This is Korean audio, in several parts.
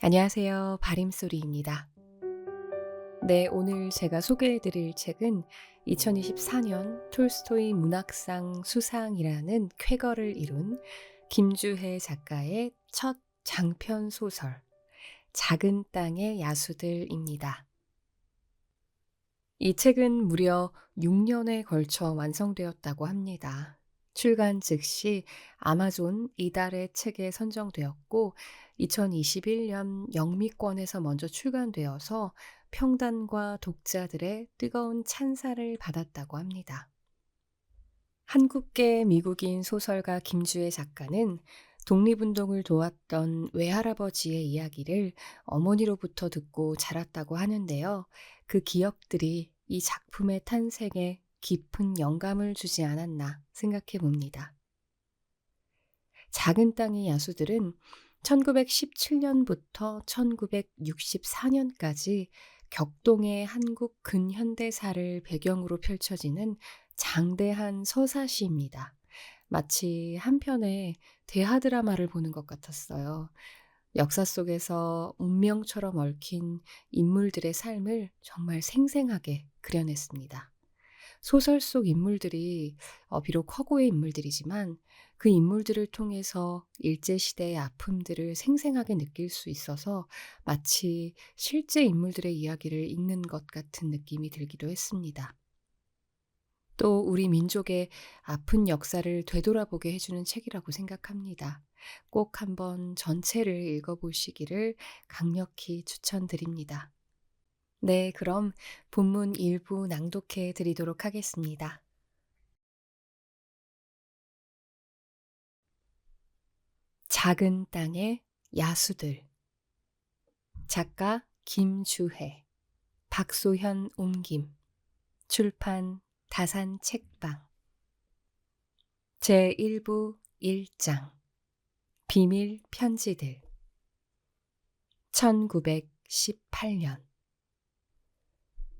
안녕하세요. 바림소리입니다. 네, 오늘 제가 소개해 드릴 책은 2024년 톨스토이 문학상 수상이라는 쾌거를 이룬 김주혜 작가의 첫 장편 소설, 작은 땅의 야수들입니다. 이 책은 무려 6년에 걸쳐 완성되었다고 합니다. 출간 즉시 아마존 이달의 책에 선정되었고, 2021년 영미권에서 먼저 출간되어서 평단과 독자들의 뜨거운 찬사를 받았다고 합니다. 한국계 미국인 소설가 김주혜 작가는 독립운동을 도왔던 외할아버지의 이야기를 어머니로부터 듣고 자랐다고 하는데요. 그 기억들이 이 작품의 탄생에 깊은 영감을 주지 않았나 생각해 봅니다. 작은 땅의 야수들은 1917년부터 1964년까지 격동의 한국 근현대사를 배경으로 펼쳐지는 장대한 서사시입니다. 마치 한 편의 대하 드라마를 보는 것 같았어요. 역사 속에서 운명처럼 얽힌 인물들의 삶을 정말 생생하게 그려냈습니다. 소설 속 인물들이 비록 허구의 인물들이지만 그 인물들을 통해서 일제시대의 아픔들을 생생하게 느낄 수 있어서 마치 실제 인물들의 이야기를 읽는 것 같은 느낌이 들기도 했습니다. 또 우리 민족의 아픈 역사를 되돌아보게 해주는 책이라고 생각합니다. 꼭 한번 전체를 읽어보시기를 강력히 추천드립니다. 네, 그럼 본문 일부 낭독해 드리도록 하겠습니다. 작은 땅의 야수들. 작가 김주혜, 박소현 옮김. 출판 다산 책방. 제1부 1장. 비밀 편지들. 1918년.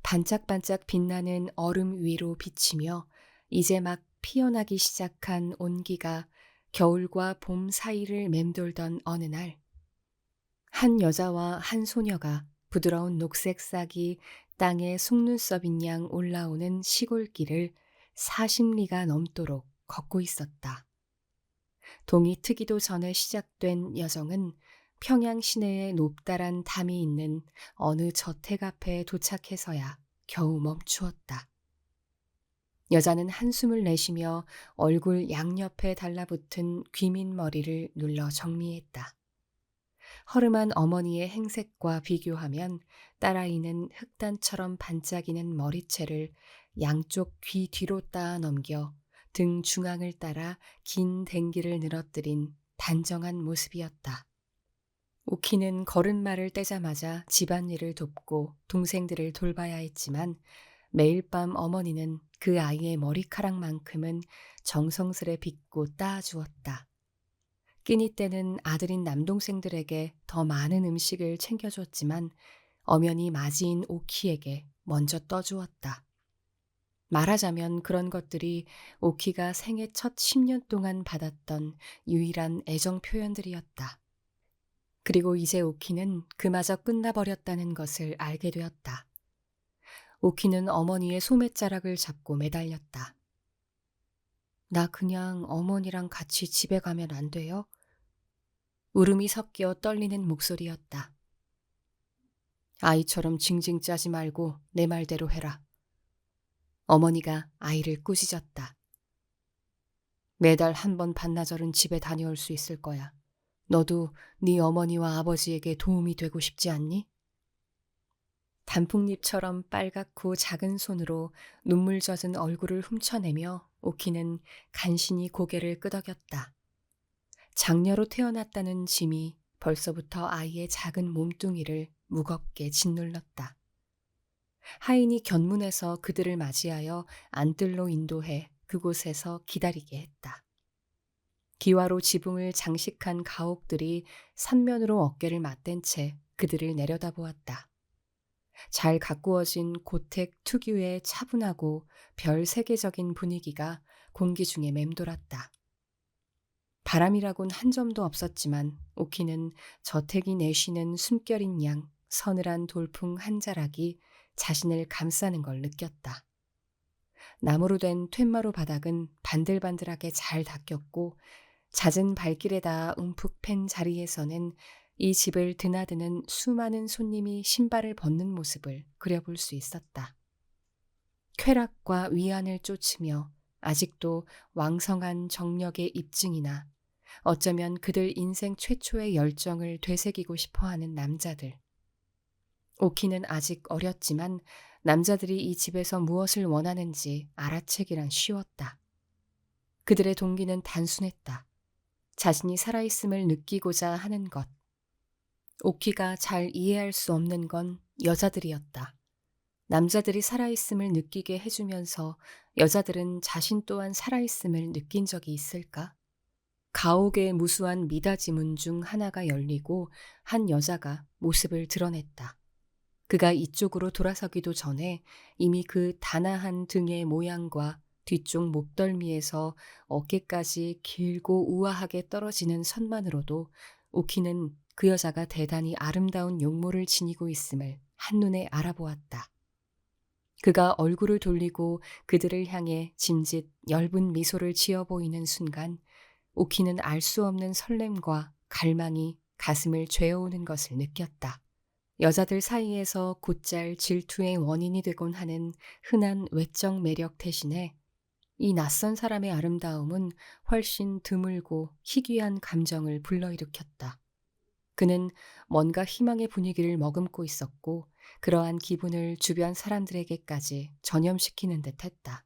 반짝반짝 빛나는 얼음 위로 비치며 이제 막 피어나기 시작한 온기가 겨울과 봄 사이를 맴돌던 어느 날, 한 여자와 한 소녀가 부드러운 녹색 싹이 땅에 속눈썹인 양 올라오는 시골길을 40리가 넘도록 걷고 있었다. 동이 트기도 전에 시작된 여정은 평양 시내의 높다란 담이 있는 어느 저택 앞에 도착해서야 겨우 멈추었다. 여자는 한숨을 내쉬며 얼굴 양옆에 달라붙은 귀밑머리를 눌러 정리했다. 허름한 어머니의 행색과 비교하면 딸아이는 흑단처럼 반짝이는 머리채를 양쪽 귀 뒤로 따 넘겨 등 중앙을 따라 긴 댕기를 늘어뜨린 단정한 모습이었다. 오키는 걸음마를 떼자마자 집안일을 돕고 동생들을 돌봐야 했지만 매일 밤 어머니는 그 아이의 머리카락만큼은 정성스레 빗고 따주었다. 끼니 때는 아들인 남동생들에게 더 많은 음식을 챙겨줬지만 엄연히 맞이인 오키에게 먼저 떠주었다. 말하자면 그런 것들이 오키가 생애 첫 10년 동안 받았던 유일한 애정 표현들이었다. 그리고 이제 오키는 그마저 끝나버렸다는 것을 알게 되었다. 오키는 어머니의 소매자락을 잡고 매달렸다. 나 그냥 어머니랑 같이 집에 가면 안 돼요? 울음이 섞여 떨리는 목소리였다. 아이처럼 징징 짜지 말고 내 말대로 해라. 어머니가 아이를 꾸짖었다. 매달 한 번 반나절은 집에 다녀올 수 있을 거야. 너도 네 어머니와 아버지에게 도움이 되고 싶지 않니? 단풍잎처럼 빨갛고 작은 손으로 눈물 젖은 얼굴을 훔쳐내며 오키는 간신히 고개를 끄덕였다. 장녀로 태어났다는 짐이 벌써부터 아이의 작은 몸뚱이를 무겁게 짓눌렀다. 하인이 견문에서 그들을 맞이하여 안뜰로 인도해 그곳에서 기다리게 했다. 기와로 지붕을 장식한 가옥들이 삼면으로 어깨를 맞댄 채 그들을 내려다보았다. 잘 가꾸어진 고택 특유의 차분하고 별 세계적인 분위기가 공기 중에 맴돌았다. 바람이라곤 한 점도 없었지만 오키는 저택이 내쉬는 숨결인 양 서늘한 돌풍 한 자락이 자신을 감싸는 걸 느꼈다. 나무로 된 툇마루 바닥은 반들반들하게 잘 닦였고 잦은 발길에다 움푹 팬 자리에서는 이 집을 드나드는 수많은 손님이 신발을 벗는 모습을 그려볼 수 있었다. 쾌락과 위안을 쫓으며 아직도 왕성한 정력의 입증이나 어쩌면 그들 인생 최초의 열정을 되새기고 싶어하는 남자들. 오키는 아직 어렸지만 남자들이 이 집에서 무엇을 원하는지 알아채기란 쉬웠다. 그들의 동기는 단순했다. 자신이 살아있음을 느끼고자 하는 것. 오키가 잘 이해할 수 없는 건 여자들이었다. 남자들이 살아있음을 느끼게 해주면서 여자들은 자신 또한 살아있음을 느낀 적이 있을까? 가옥의 무수한 미닫이 문 중 하나가 열리고 한 여자가 모습을 드러냈다. 그가 이쪽으로 돌아서기도 전에 이미 그 단아한 등의 모양과 뒤쪽 목덜미에서 어깨까지 길고 우아하게 떨어지는 선만으로도 오키는 그 여자가 대단히 아름다운 용모를 지니고 있음을 한눈에 알아보았다. 그가 얼굴을 돌리고 그들을 향해 짐짓 엷은 미소를 지어 보이는 순간 오키는 알 수 없는 설렘과 갈망이 가슴을 죄어오는 것을 느꼈다. 여자들 사이에서 곧잘 질투의 원인이 되곤 하는 흔한 외적 매력 대신에 이 낯선 사람의 아름다움은 훨씬 드물고 희귀한 감정을 불러일으켰다. 그는 뭔가 희망의 분위기를 머금고 있었고 그러한 기분을 주변 사람들에게까지 전염시키는 듯했다.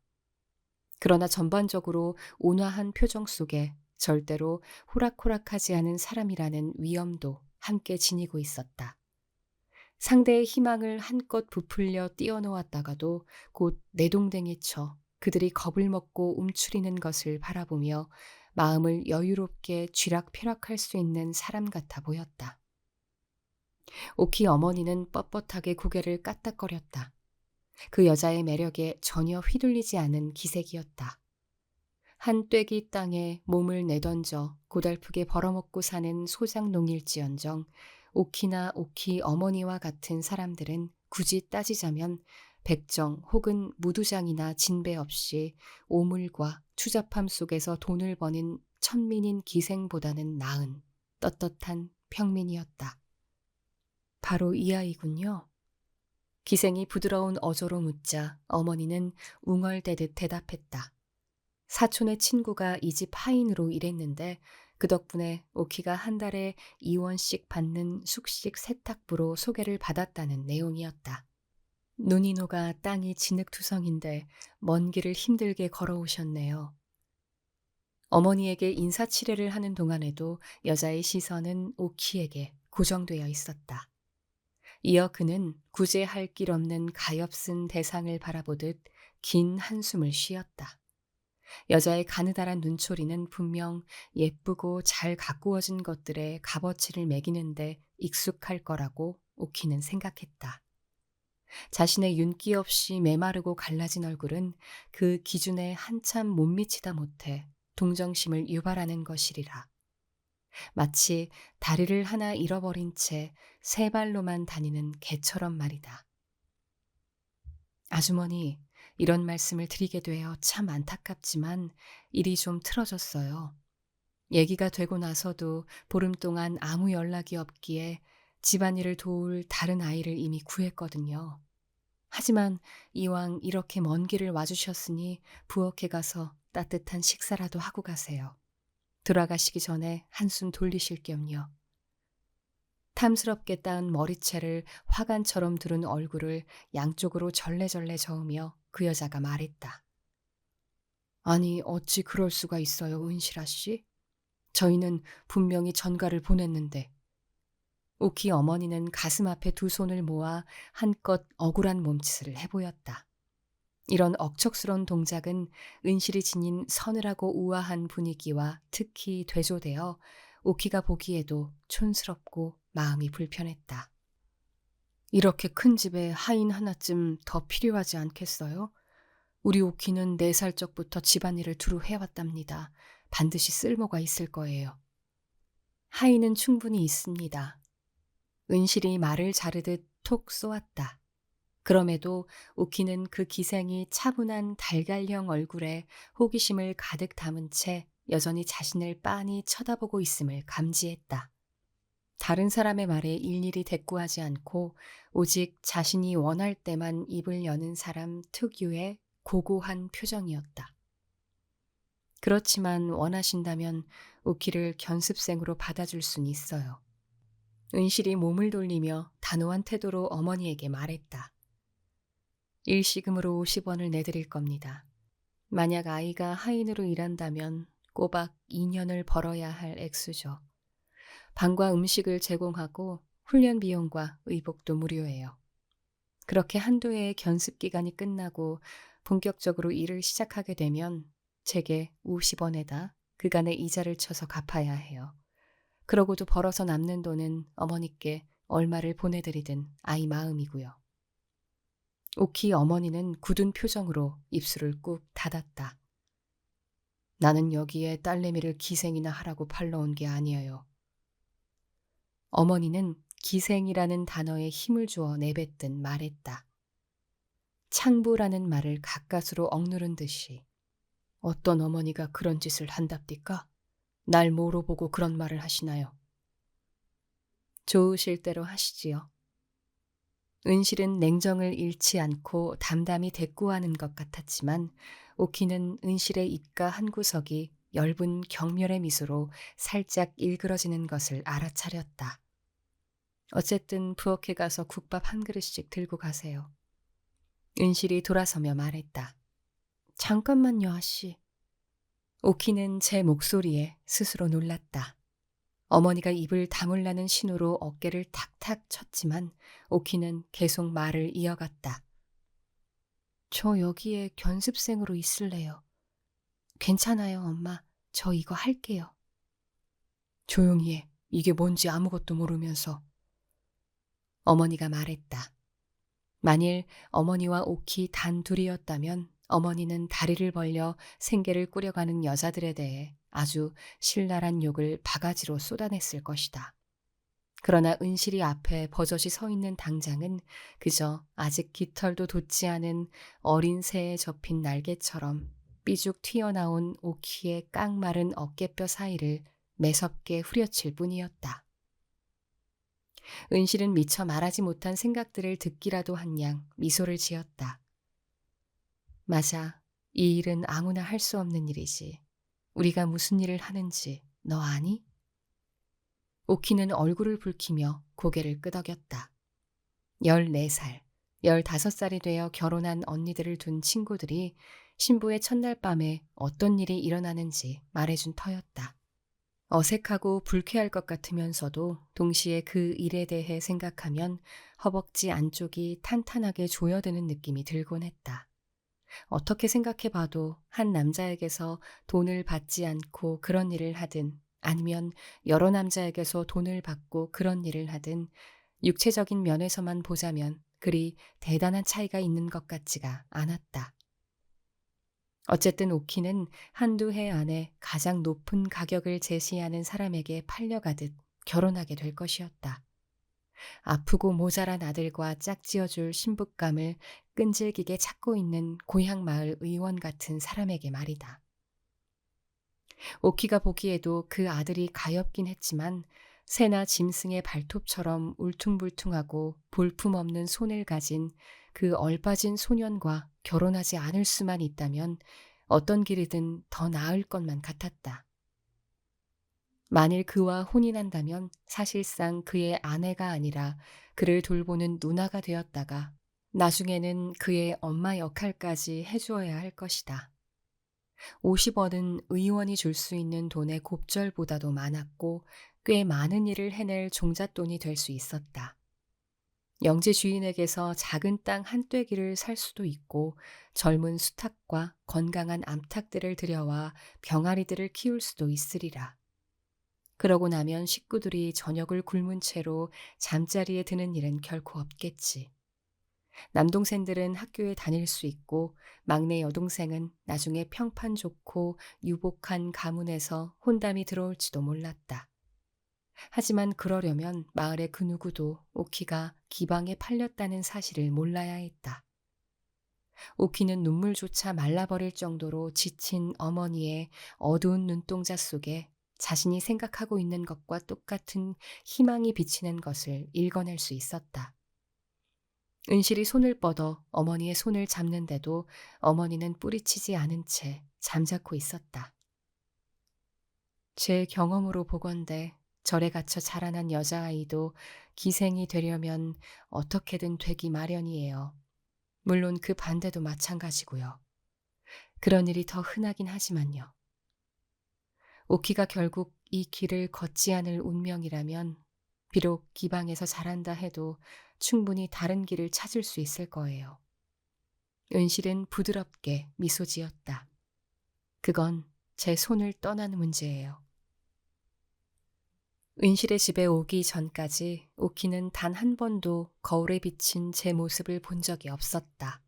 그러나 전반적으로 온화한 표정 속에 절대로 호락호락하지 않은 사람이라는 위엄도 함께 지니고 있었다. 상대의 희망을 한껏 부풀려 띄워놓았다가도 곧 내동댕이 쳐 그들이 겁을 먹고 움츠리는 것을 바라보며 마음을 여유롭게 쥐락펴락할 수 있는 사람 같아 보였다. 오키 어머니는 뻣뻣하게 고개를 까딱거렸다. 그 여자의 매력에 전혀 휘둘리지 않은 기색이었다. 한 떼기 땅에 몸을 내던져 고달프게 벌어먹고 사는 소장농일지언정 오키나 오키 어머니와 같은 사람들은 굳이 따지자면 백정 혹은 무두장이나 진배 없이 오물과 추잡함 속에서 돈을 버는 천민인 기생보다는 나은 떳떳한 평민이었다. 바로 이 아이군요. 기생이 부드러운 어조로 묻자 어머니는 웅얼대듯 대답했다. 사촌의 친구가 이 집 하인으로 일했는데 그 덕분에 오키가 한 달에 2원씩 받는 숙식 세탁부로 소개를 받았다는 내용이었다. 눈이 녹아 땅이 진흙투성인데 먼 길을 힘들게 걸어오셨네요. 어머니에게 인사치레를 하는 동안에도 여자의 시선은 오키에게 고정되어 있었다. 이어 그는 구제할 길 없는 가엾은 대상을 바라보듯 긴 한숨을 쉬었다. 여자의 가느다란 눈초리는 분명 예쁘고 잘 가꾸어진 것들의 값어치를 매기는데 익숙할 거라고 오키는 생각했다. 자신의 윤기 없이 메마르고 갈라진 얼굴은 그 기준에 한참 못 미치다 못해 동정심을 유발하는 것이리라. 마치 다리를 하나 잃어버린 채 세 발로만 다니는 개처럼 말이다. 아주머니, 이런 말씀을 드리게 되어 참 안타깝지만 일이 좀 틀어졌어요. 얘기가 되고 나서도 보름 동안 아무 연락이 없기에 집안일을 도울 다른 아이를 이미 구했거든요. 하지만 이왕 이렇게 먼 길을 와주셨으니 부엌에 가서 따뜻한 식사라도 하고 가세요. 돌아가시기 전에 한숨 돌리실 겸요. 탐스럽게 따은 머리채를 화관처럼 두른 얼굴을 양쪽으로 절레절레 저으며 그 여자가 말했다. 아니, 어찌 그럴 수가 있어요, 은실아 씨? 저희는 분명히 전가를 보냈는데. 오키 어머니는 가슴 앞에 두 손을 모아 한껏 억울한 몸짓을 해보였다. 이런 억척스러운 동작은 은실이 지닌 서늘하고 우아한 분위기와 특히 대조되어 오키가 보기에도 촌스럽고 마음이 불편했다. 이렇게 큰 집에 하인 하나쯤 더 필요하지 않겠어요? 우리 오키는 4살 적부터 집안일을 두루 해왔답니다. 반드시 쓸모가 있을 거예요. 하인은 충분히 있습니다. 은실이 말을 자르듯 톡 쏘았다. 그럼에도 오키는 그 기생이 차분한 달걀형 얼굴에 호기심을 가득 담은 채 여전히 자신을 빤히 쳐다보고 있음을 감지했다. 다른 사람의 말에 일일이 대꾸하지 않고 오직 자신이 원할 때만 입을 여는 사람 특유의 고고한 표정이었다. 그렇지만 원하신다면 오키를 견습생으로 받아줄 순 있어요. 은실이 몸을 돌리며 단호한 태도로 어머니에게 말했다. 일시금으로 50원을 내드릴 겁니다. 만약 아이가 하인으로 일한다면 꼬박 2년을 벌어야 할 액수죠. 방과 음식을 제공하고 훈련 비용과 의복도 무료예요. 그렇게 한두 해의 견습 기간이 끝나고 본격적으로 일을 시작하게 되면 제게 50원에다 그간의 이자를 쳐서 갚아야 해요. 그러고도 벌어서 남는 돈은 어머니께 얼마를 보내드리든 아이 마음이고요. 오키 어머니는 굳은 표정으로 입술을 꾹 닫았다. 나는 여기에 딸내미를 기생이나 하라고 팔러온 게 아니에요. 어머니는 기생이라는 단어에 힘을 주어 내뱉듯 말했다. 창부라는 말을 가까스로 억누른 듯이. 어떤 어머니가 그런 짓을 한답디까? 날 뭐로 보고 그런 말을 하시나요? 좋으실 대로 하시지요. 은실은 냉정을 잃지 않고 담담히 대꾸하는 것 같았지만 오키는 은실의 입가 한 구석이 엷은 경멸의 미소로 살짝 일그러지는 것을 알아차렸다. 어쨌든 부엌에 가서 국밥 한 그릇씩 들고 가세요. 은실이 돌아서며 말했다. 잠깐만요, 아씨. 오키는 제 목소리에 스스로 놀랐다. 어머니가 입을 다물라는 신호로 어깨를 탁탁 쳤지만 오키는 계속 말을 이어갔다. 저 여기에 견습생으로 있을래요. 괜찮아요, 엄마. 저 이거 할게요. 조용히 해. 이게 뭔지 아무것도 모르면서. 어머니가 말했다. 만일 어머니와 오키 단 둘이었다면 어머니는 다리를 벌려 생계를 꾸려가는 여자들에 대해 아주 신랄한 욕을 바가지로 쏟아냈을 것이다. 그러나 은실이 앞에 버젓이 서 있는 당장은 그저 아직 깃털도 돋지 않은 어린 새에 접힌 날개처럼 삐죽 튀어나온 오키의 깡마른 어깨뼈 사이를 매섭게 후려칠 뿐이었다. 은실은 미처 말하지 못한 생각들을 듣기라도 한 양 미소를 지었다. 맞아, 이 일은 아무나 할 수 없는 일이지. 우리가 무슨 일을 하는지 너 아니? 오키는 얼굴을 붉히며 고개를 끄덕였다. 14살, 15살이 되어 결혼한 언니들을 둔 친구들이 신부의 첫날 밤에 어떤 일이 일어나는지 말해준 터였다. 어색하고 불쾌할 것 같으면서도 동시에 그 일에 대해 생각하면 허벅지 안쪽이 탄탄하게 조여드는 느낌이 들곤 했다. 어떻게 생각해봐도 한 남자에게서 돈을 받지 않고 그런 일을 하든 아니면 여러 남자에게서 돈을 받고 그런 일을 하든 육체적인 면에서만 보자면 그리 대단한 차이가 있는 것 같지가 않았다. 어쨌든 오키는 한두 해 안에 가장 높은 가격을 제시하는 사람에게 팔려가듯 결혼하게 될 것이었다. 아프고 모자란 아들과 짝지어줄 신부감을 끈질기게 찾고 있는 고향 마을 의원 같은 사람에게 말이다. 오키가 보기에도 그 아들이 가엾긴 했지만 새나 짐승의 발톱처럼 울퉁불퉁하고 볼품없는 손을 가진 그 얼빠진 소년과 결혼하지 않을 수만 있다면 어떤 길이든 더 나을 것만 같았다. 만일 그와 혼인한다면 사실상 그의 아내가 아니라 그를 돌보는 누나가 되었다가 나중에는 그의 엄마 역할까지 해주어야 할 것이다. 50원은 의원이 줄 수 있는 돈의 곱절보다도 많았고 꽤 많은 일을 해낼 종잣돈이 될 수 있었다. 영재 주인에게서 작은 땅 한 떼기를 살 수도 있고 젊은 수탉과 건강한 암탉들을 들여와 병아리들을 키울 수도 있으리라. 그러고 나면 식구들이 저녁을 굶은 채로 잠자리에 드는 일은 결코 없겠지. 남동생들은 학교에 다닐 수 있고 막내 여동생은 나중에 평판 좋고 유복한 가문에서 혼담이 들어올지도 몰랐다. 하지만 그러려면 마을의 그 누구도 오키가 기방에 팔렸다는 사실을 몰라야 했다. 오키는 눈물조차 말라버릴 정도로 지친 어머니의 어두운 눈동자 속에 자신이 생각하고 있는 것과 똑같은 희망이 비치는 것을 읽어낼 수 있었다. 은실이 손을 뻗어 어머니의 손을 잡는데도 어머니는 뿌리치지 않은 채 잠자코 있었다. 제 경험으로 보건대 절에 갇혀 자라난 여자아이도 기생이 되려면 어떻게든 되기 마련이에요. 물론 그 반대도 마찬가지고요. 그런 일이 더 흔하긴 하지만요. 오키가 결국 이 길을 걷지 않을 운명이라면 비록 기방에서 자란다 해도 충분히 다른 길을 찾을 수 있을 거예요. 은실은 부드럽게 미소 지었다. 그건 제 손을 떠나는 문제예요. 은실의 집에 오기 전까지 오키는 단 한 번도 거울에 비친 제 모습을 본 적이 없었다.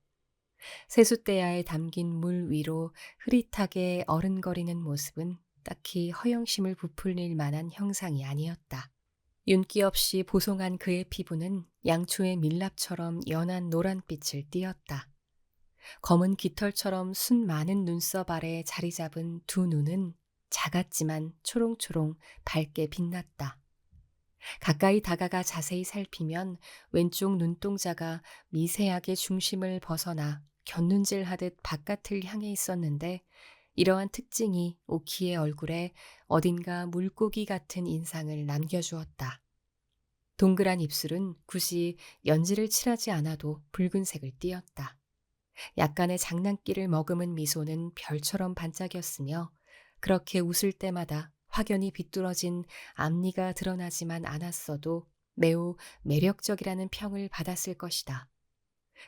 세숫대야에 담긴 물 위로 흐릿하게 어른거리는 모습은 딱히 허영심을 부풀릴 만한 형상이 아니었다. 윤기 없이 보송한 그의 피부는 양초의 밀랍처럼 연한 노란빛을 띠었다. 검은 깃털처럼 순 많은 눈썹 아래 자리 잡은 두 눈은 작았지만 초롱초롱 밝게 빛났다. 가까이 다가가 자세히 살피면 왼쪽 눈동자가 미세하게 중심을 벗어나 곁눈질하듯 바깥을 향해 있었는데 이러한 특징이 오키의 얼굴에 어딘가 물고기 같은 인상을 남겨주었다. 동그란 입술은 굳이 연지를 칠하지 않아도 붉은색을 띠었다. 약간의 장난기를 머금은 미소는 별처럼 반짝였으며 그렇게 웃을 때마다 확연히 비뚤어진 앞니가 드러나지만 않았어도 매우 매력적이라는 평을 받았을 것이다.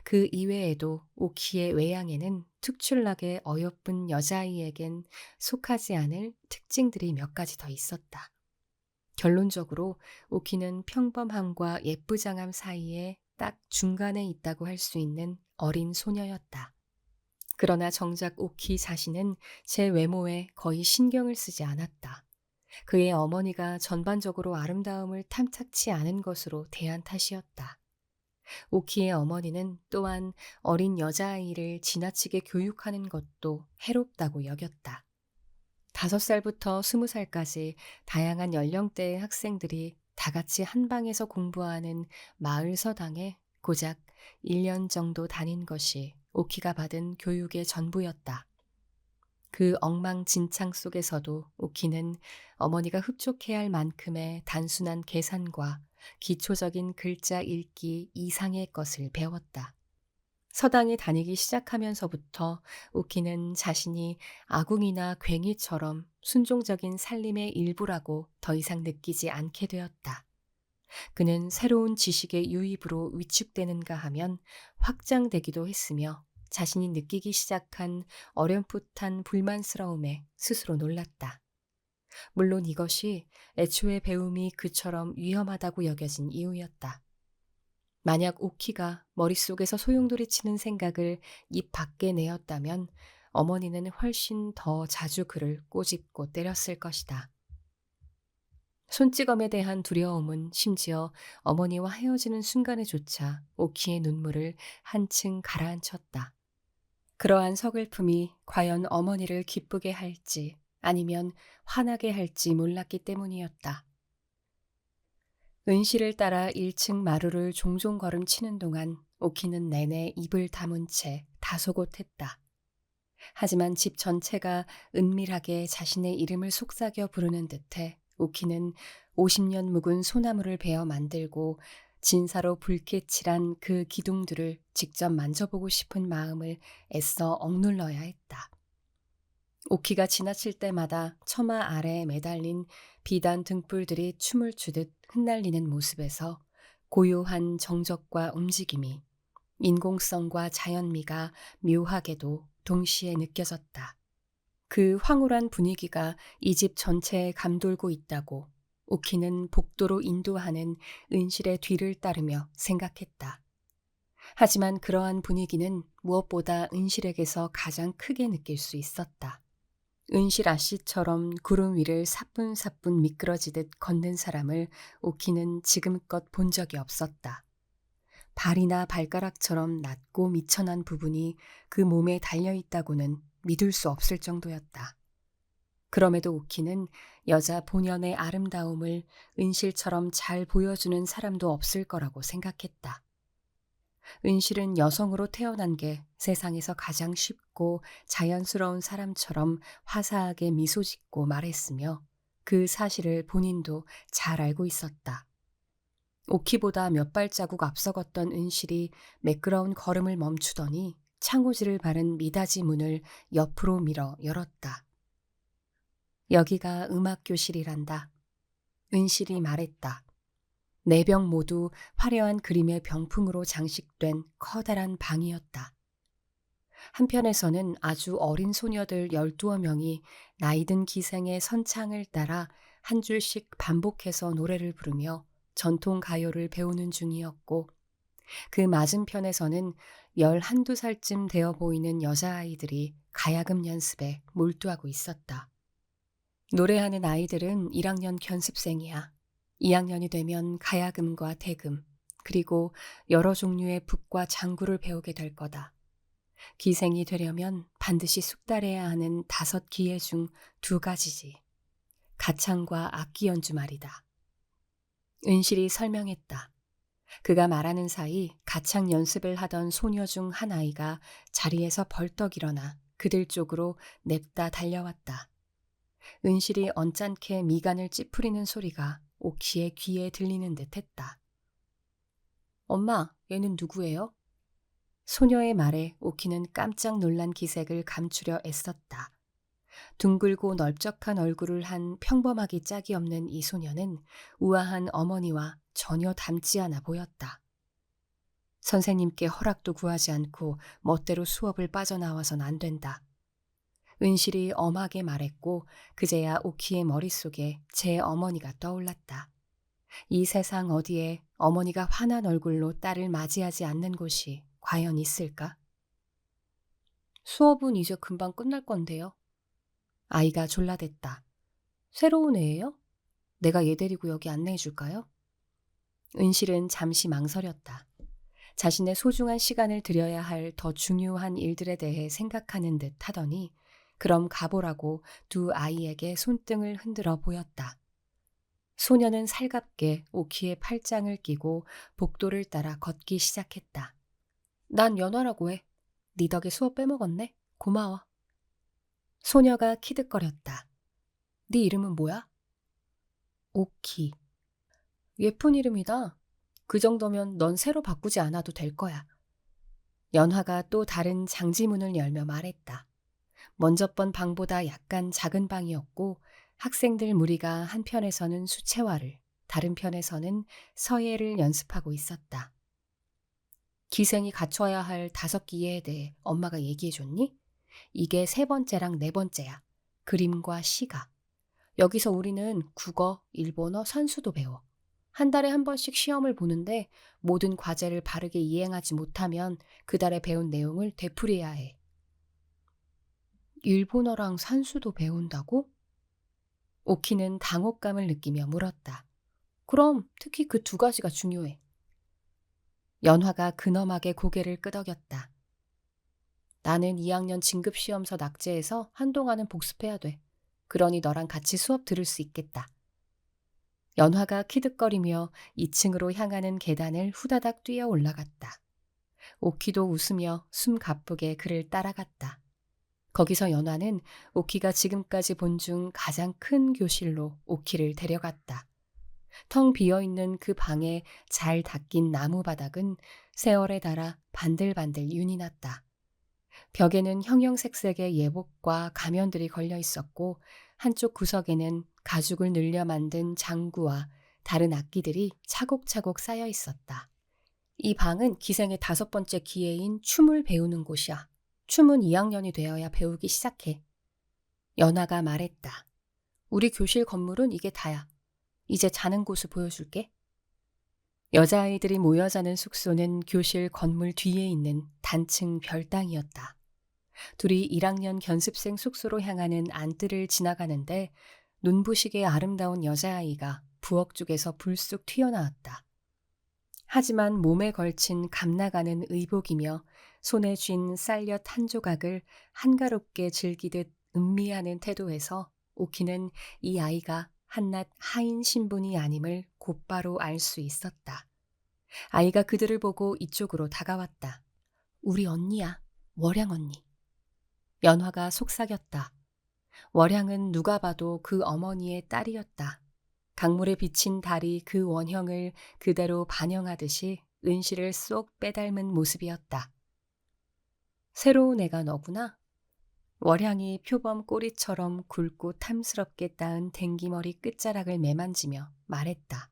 그 이외에도 오키의 외양에는 특출나게 어여쁜 여자아이에겐 속하지 않을 특징들이 몇 가지 더 있었다. 결론적으로 오키는 평범함과 예쁘장함 사이에 딱 중간에 있다고 할 수 있는 어린 소녀였다. 그러나 정작 오키 자신은 제 외모에 거의 신경을 쓰지 않았다. 그의 어머니가 전반적으로 아름다움을 탐탁치 않은 것으로 대한 탓이었다. 오키의 어머니는 또한 어린 여자아이를 지나치게 교육하는 것도 해롭다고 여겼다. 5살부터 20살까지 다양한 연령대의 학생들이 다 같이 한 방에서 공부하는 마을 서당에 고작 1년 정도 다닌 것이 오키가 받은 교육의 전부였다. 그 엉망진창 속에서도 오키는 어머니가 흡족해야 할 만큼의 단순한 계산과 기초적인 글자 읽기 이상의 것을 배웠다. 서당에 다니기 시작하면서부터 오키는 자신이 아궁이나 괭이처럼 순종적인 살림의 일부라고 더 이상 느끼지 않게 되었다. 그는 새로운 지식의 유입으로 위축되는가 하면 확장되기도 했으며 자신이 느끼기 시작한 어렴풋한 불만스러움에 스스로 놀랐다. 물론 이것이 애초에 배움이 그처럼 위험하다고 여겨진 이유였다. 만약 오키가 머릿속에서 소용돌이치는 생각을 입 밖에 내었다면 어머니는 훨씬 더 자주 그를 꼬집고 때렸을 것이다. 손찌검에 대한 두려움은 심지어 어머니와 헤어지는 순간에조차 오키의 눈물을 한층 가라앉혔다. 그러한 서글픔이 과연 어머니를 기쁘게 할지 아니면 화나게 할지 몰랐기 때문이었다. 은실을 따라 1층 마루를 종종 걸음치는 동안 오키는 내내 입을 다문 채 다소곳했다. 하지만 집 전체가 은밀하게 자신의 이름을 속삭여 부르는 듯해 오키는 50년 묵은 소나무를 베어 만들고 진사로 붉게 칠한 그 기둥들을 직접 만져보고 싶은 마음을 애써 억눌러야 했다. 오키가 지나칠 때마다 처마 아래에 매달린 비단 등불들이 춤을 추듯 흩날리는 모습에서 고요한 정적과 움직임이, 인공성과 자연미가 묘하게도 동시에 느껴졌다. 그 황홀한 분위기가 이 집 전체에 감돌고 있다고 오키는 복도로 인도하는 은실의 뒤를 따르며 생각했다. 하지만 그러한 분위기는 무엇보다 은실에게서 가장 크게 느낄 수 있었다. 은실 아씨처럼 구름 위를 사뿐사뿐 미끄러지듯 걷는 사람을 오키는 지금껏 본 적이 없었다. 발이나 발가락처럼 낮고 미천한 부분이 그 몸에 달려있다고는 믿을 수 없을 정도였다. 그럼에도 오키는 여자 본연의 아름다움을 은실처럼 잘 보여주는 사람도 없을 거라고 생각했다. 은실은 여성으로 태어난 게 세상에서 가장 쉽고 자연스러운 사람처럼 화사하게 미소 짓고 말했으며 그 사실을 본인도 잘 알고 있었다. 오키보다 몇 발자국 앞서 걷던 은실이 매끄러운 걸음을 멈추더니 창호지를 바른 미닫이 문을 옆으로 밀어 열었다. 여기가 음악교실이란다. 은실이 말했다. 네 병 모두 화려한 그림의 병풍으로 장식된 커다란 방이었다. 한편에서는 아주 어린 소녀들 12명이 나이든 기생의 선창을 따라 한 줄씩 반복해서 노래를 부르며 전통 가요를 배우는 중이었고, 그 맞은편에서는 11~2살쯤 되어 보이는 여자아이들이 가야금 연습에 몰두하고 있었다. 노래하는 아이들은 1학년 견습생이야. 2학년이 되면 가야금과 대금, 그리고 여러 종류의 북과 장구를 배우게 될 거다. 기생이 되려면 반드시 숙달해야 하는 5기회 중 2가지지. 가창과 악기 연주 말이다. 은실이 설명했다. 그가 말하는 사이 가창 연습을 하던 소녀 중 한 아이가 자리에서 벌떡 일어나 그들 쪽으로 냅다 달려왔다. 은실이 언짢게 미간을 찌푸리는 소리가 오키의 귀에 들리는 듯 했다. 엄마, 얘는 누구예요? 소녀의 말에 오키는 깜짝 놀란 기색을 감추려 애썼다. 둥글고 넓적한 얼굴을 한 평범하기 짝이 없는 이 소녀는 우아한 어머니와 전혀 닮지 않아 보였다. 선생님께 허락도 구하지 않고 멋대로 수업을 빠져나와선 안 된다. 은실이 엄하게 말했고 그제야 오키의 머릿속에 제 어머니가 떠올랐다. 이 세상 어디에 어머니가 환한 얼굴로 딸을 맞이하지 않는 곳이 과연 있을까? 수업은 이제 금방 끝날 건데요. 아이가 졸라댔다. 새로운 애예요? 내가 얘 데리고 여기 안내해 줄까요? 은실은 잠시 망설였다. 자신의 소중한 시간을 들여야 할 더 중요한 일들에 대해 생각하는 듯 하더니 그럼 가보라고 2 아이에게 손등을 흔들어 보였다. 소녀는 살갑게 오키의 팔짱을 끼고 복도를 따라 걷기 시작했다. 난 연화라고 해. 네 덕에 수업 빼먹었네. 고마워. 소녀가 키득거렸다. 네 이름은 뭐야? 오키. 예쁜 이름이다. 그 정도면 넌 새로 바꾸지 않아도 될 거야. 연화가 또 다른 장지문을 열며 말했다. 먼저 번 방보다 약간 작은 방이었고 학생들 무리가 한편에서는 수채화를, 다른 편에서는 서예를 연습하고 있었다. 기생이 갖춰야 할 5기회에 대해 엄마가 얘기해줬니? 이게 3번째랑 4번째야. 그림과 시가. 여기서 우리는 국어, 일본어, 산수도 배워. 한 달에 한 번씩 시험을 보는데 모든 과제를 바르게 이행하지 못하면 그 달에 배운 내용을 되풀이해야 해. 일본어랑 산수도 배운다고? 오키는 당혹감을 느끼며 물었다. 그럼 특히 그 2가지가 중요해. 연화가 근엄하게 고개를 끄덕였다. 나는 2학년 진급시험서 낙제해서 한동안은 복습해야 돼. 그러니 너랑 같이 수업 들을 수 있겠다. 연화가 키득거리며 2층으로 향하는 계단을 후다닥 뛰어 올라갔다. 오키도 웃으며 숨 가쁘게 그를 따라갔다. 거기서 연화는 오키가 지금까지 본 중 가장 큰 교실로 오키를 데려갔다. 텅 비어있는 그 방에 잘 닦인 나무 바닥은 세월에 닳아 반들반들 윤이 났다. 벽에는 형형색색의 예복과 가면들이 걸려 있었고 한쪽 구석에는 가죽을 늘려 만든 장구와 다른 악기들이 차곡차곡 쌓여 있었다. 이 방은 기생의 5번째 기회인 춤을 배우는 곳이야. 춤은 2학년이 되어야 배우기 시작해. 연아가 말했다. 우리 교실 건물은 이게 다야. 이제 자는 곳을 보여줄게. 여자아이들이 모여 사는 숙소는 교실 건물 뒤에 있는 단층 별당이었다. 둘이 1학년 견습생 숙소로 향하는 안뜰을 지나가는데 눈부시게 아름다운 여자아이가 부엌 쪽에서 불쑥 튀어나왔다. 하지만 몸에 걸친 감나가는 의복이며 손에 쥔 쌀엿 한 조각을 한가롭게 즐기듯 음미하는 태도에서 오키는 이 아이가 한낱 하인 신분이 아님을 곧바로 알 수 있었다. 아이가 그들을 보고 이쪽으로 다가왔다. 우리 언니야, 월양 언니. 연화가 속삭였다. 월양은 누가 봐도 그 어머니의 딸이었다. 강물에 비친 달이 그 원형을 그대로 반영하듯이 은실을 쏙 빼닮은 모습이었다. 새로운 애가 너구나? 월향이 표범 꼬리처럼 굵고 탐스럽게 따은 댕기머리 끝자락을 매만지며 말했다.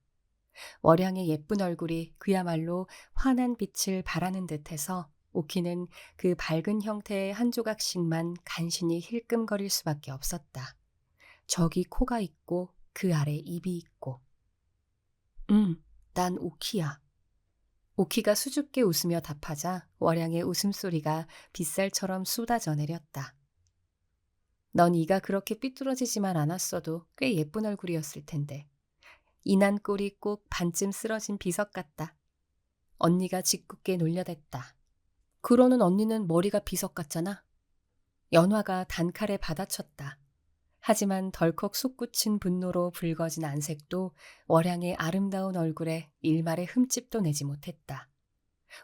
월향의 예쁜 얼굴이 그야말로 환한 빛을 발하는 듯해서 오키는 그 밝은 형태의 한 조각씩만 간신히 힐끔거릴 수밖에 없었다. 저기 코가 있고 그 아래 입이 있고. 난 오키야. 오키가 수줍게 웃으며 답하자 월양의 웃음소리가 빗살처럼 쏟아져 내렸다. 넌 이가 그렇게 삐뚤어지지만 않았어도 꽤 예쁜 얼굴이었을 텐데. 이난 꼴이 꼭 반쯤 쓰러진 비석 같다. 언니가 짓궂게 놀려댔다. 그러는 언니는 머리가 비석 같잖아. 연화가 단칼에 받아쳤다. 하지만 덜컥 솟구친 분노로 붉어진 안색도 월양의 아름다운 얼굴에 일말의 흠집도 내지 못했다.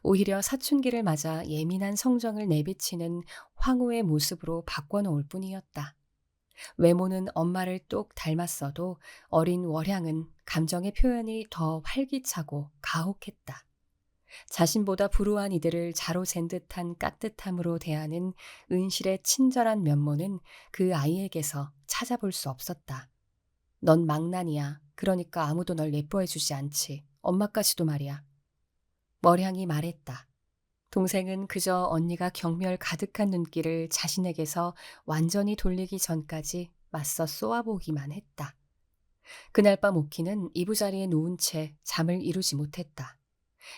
오히려 사춘기를 맞아 예민한 성정을 내비치는 황후의 모습으로 바꿔놓을 뿐이었다. 외모는 엄마를 똑 닮았어도 어린 월양은 감정의 표현이 더 활기차고 가혹했다. 자신보다 불우한 이들을 자로잰 듯한 깍듯함으로 대하는 은실의 친절한 면모는 그 아이에게서 찾아볼 수 없었다. 넌 망난이야. 그러니까 아무도 널 예뻐해주지 않지. 엄마까지도 말이야. 머량이 말했다. 동생은 그저 언니가 경멸 가득한 눈길을 자신에게서 완전히 돌리기 전까지 맞서 쏘아보기만 했다. 그날 밤 오키는 이부자리에 누운 채 잠을 이루지 못했다.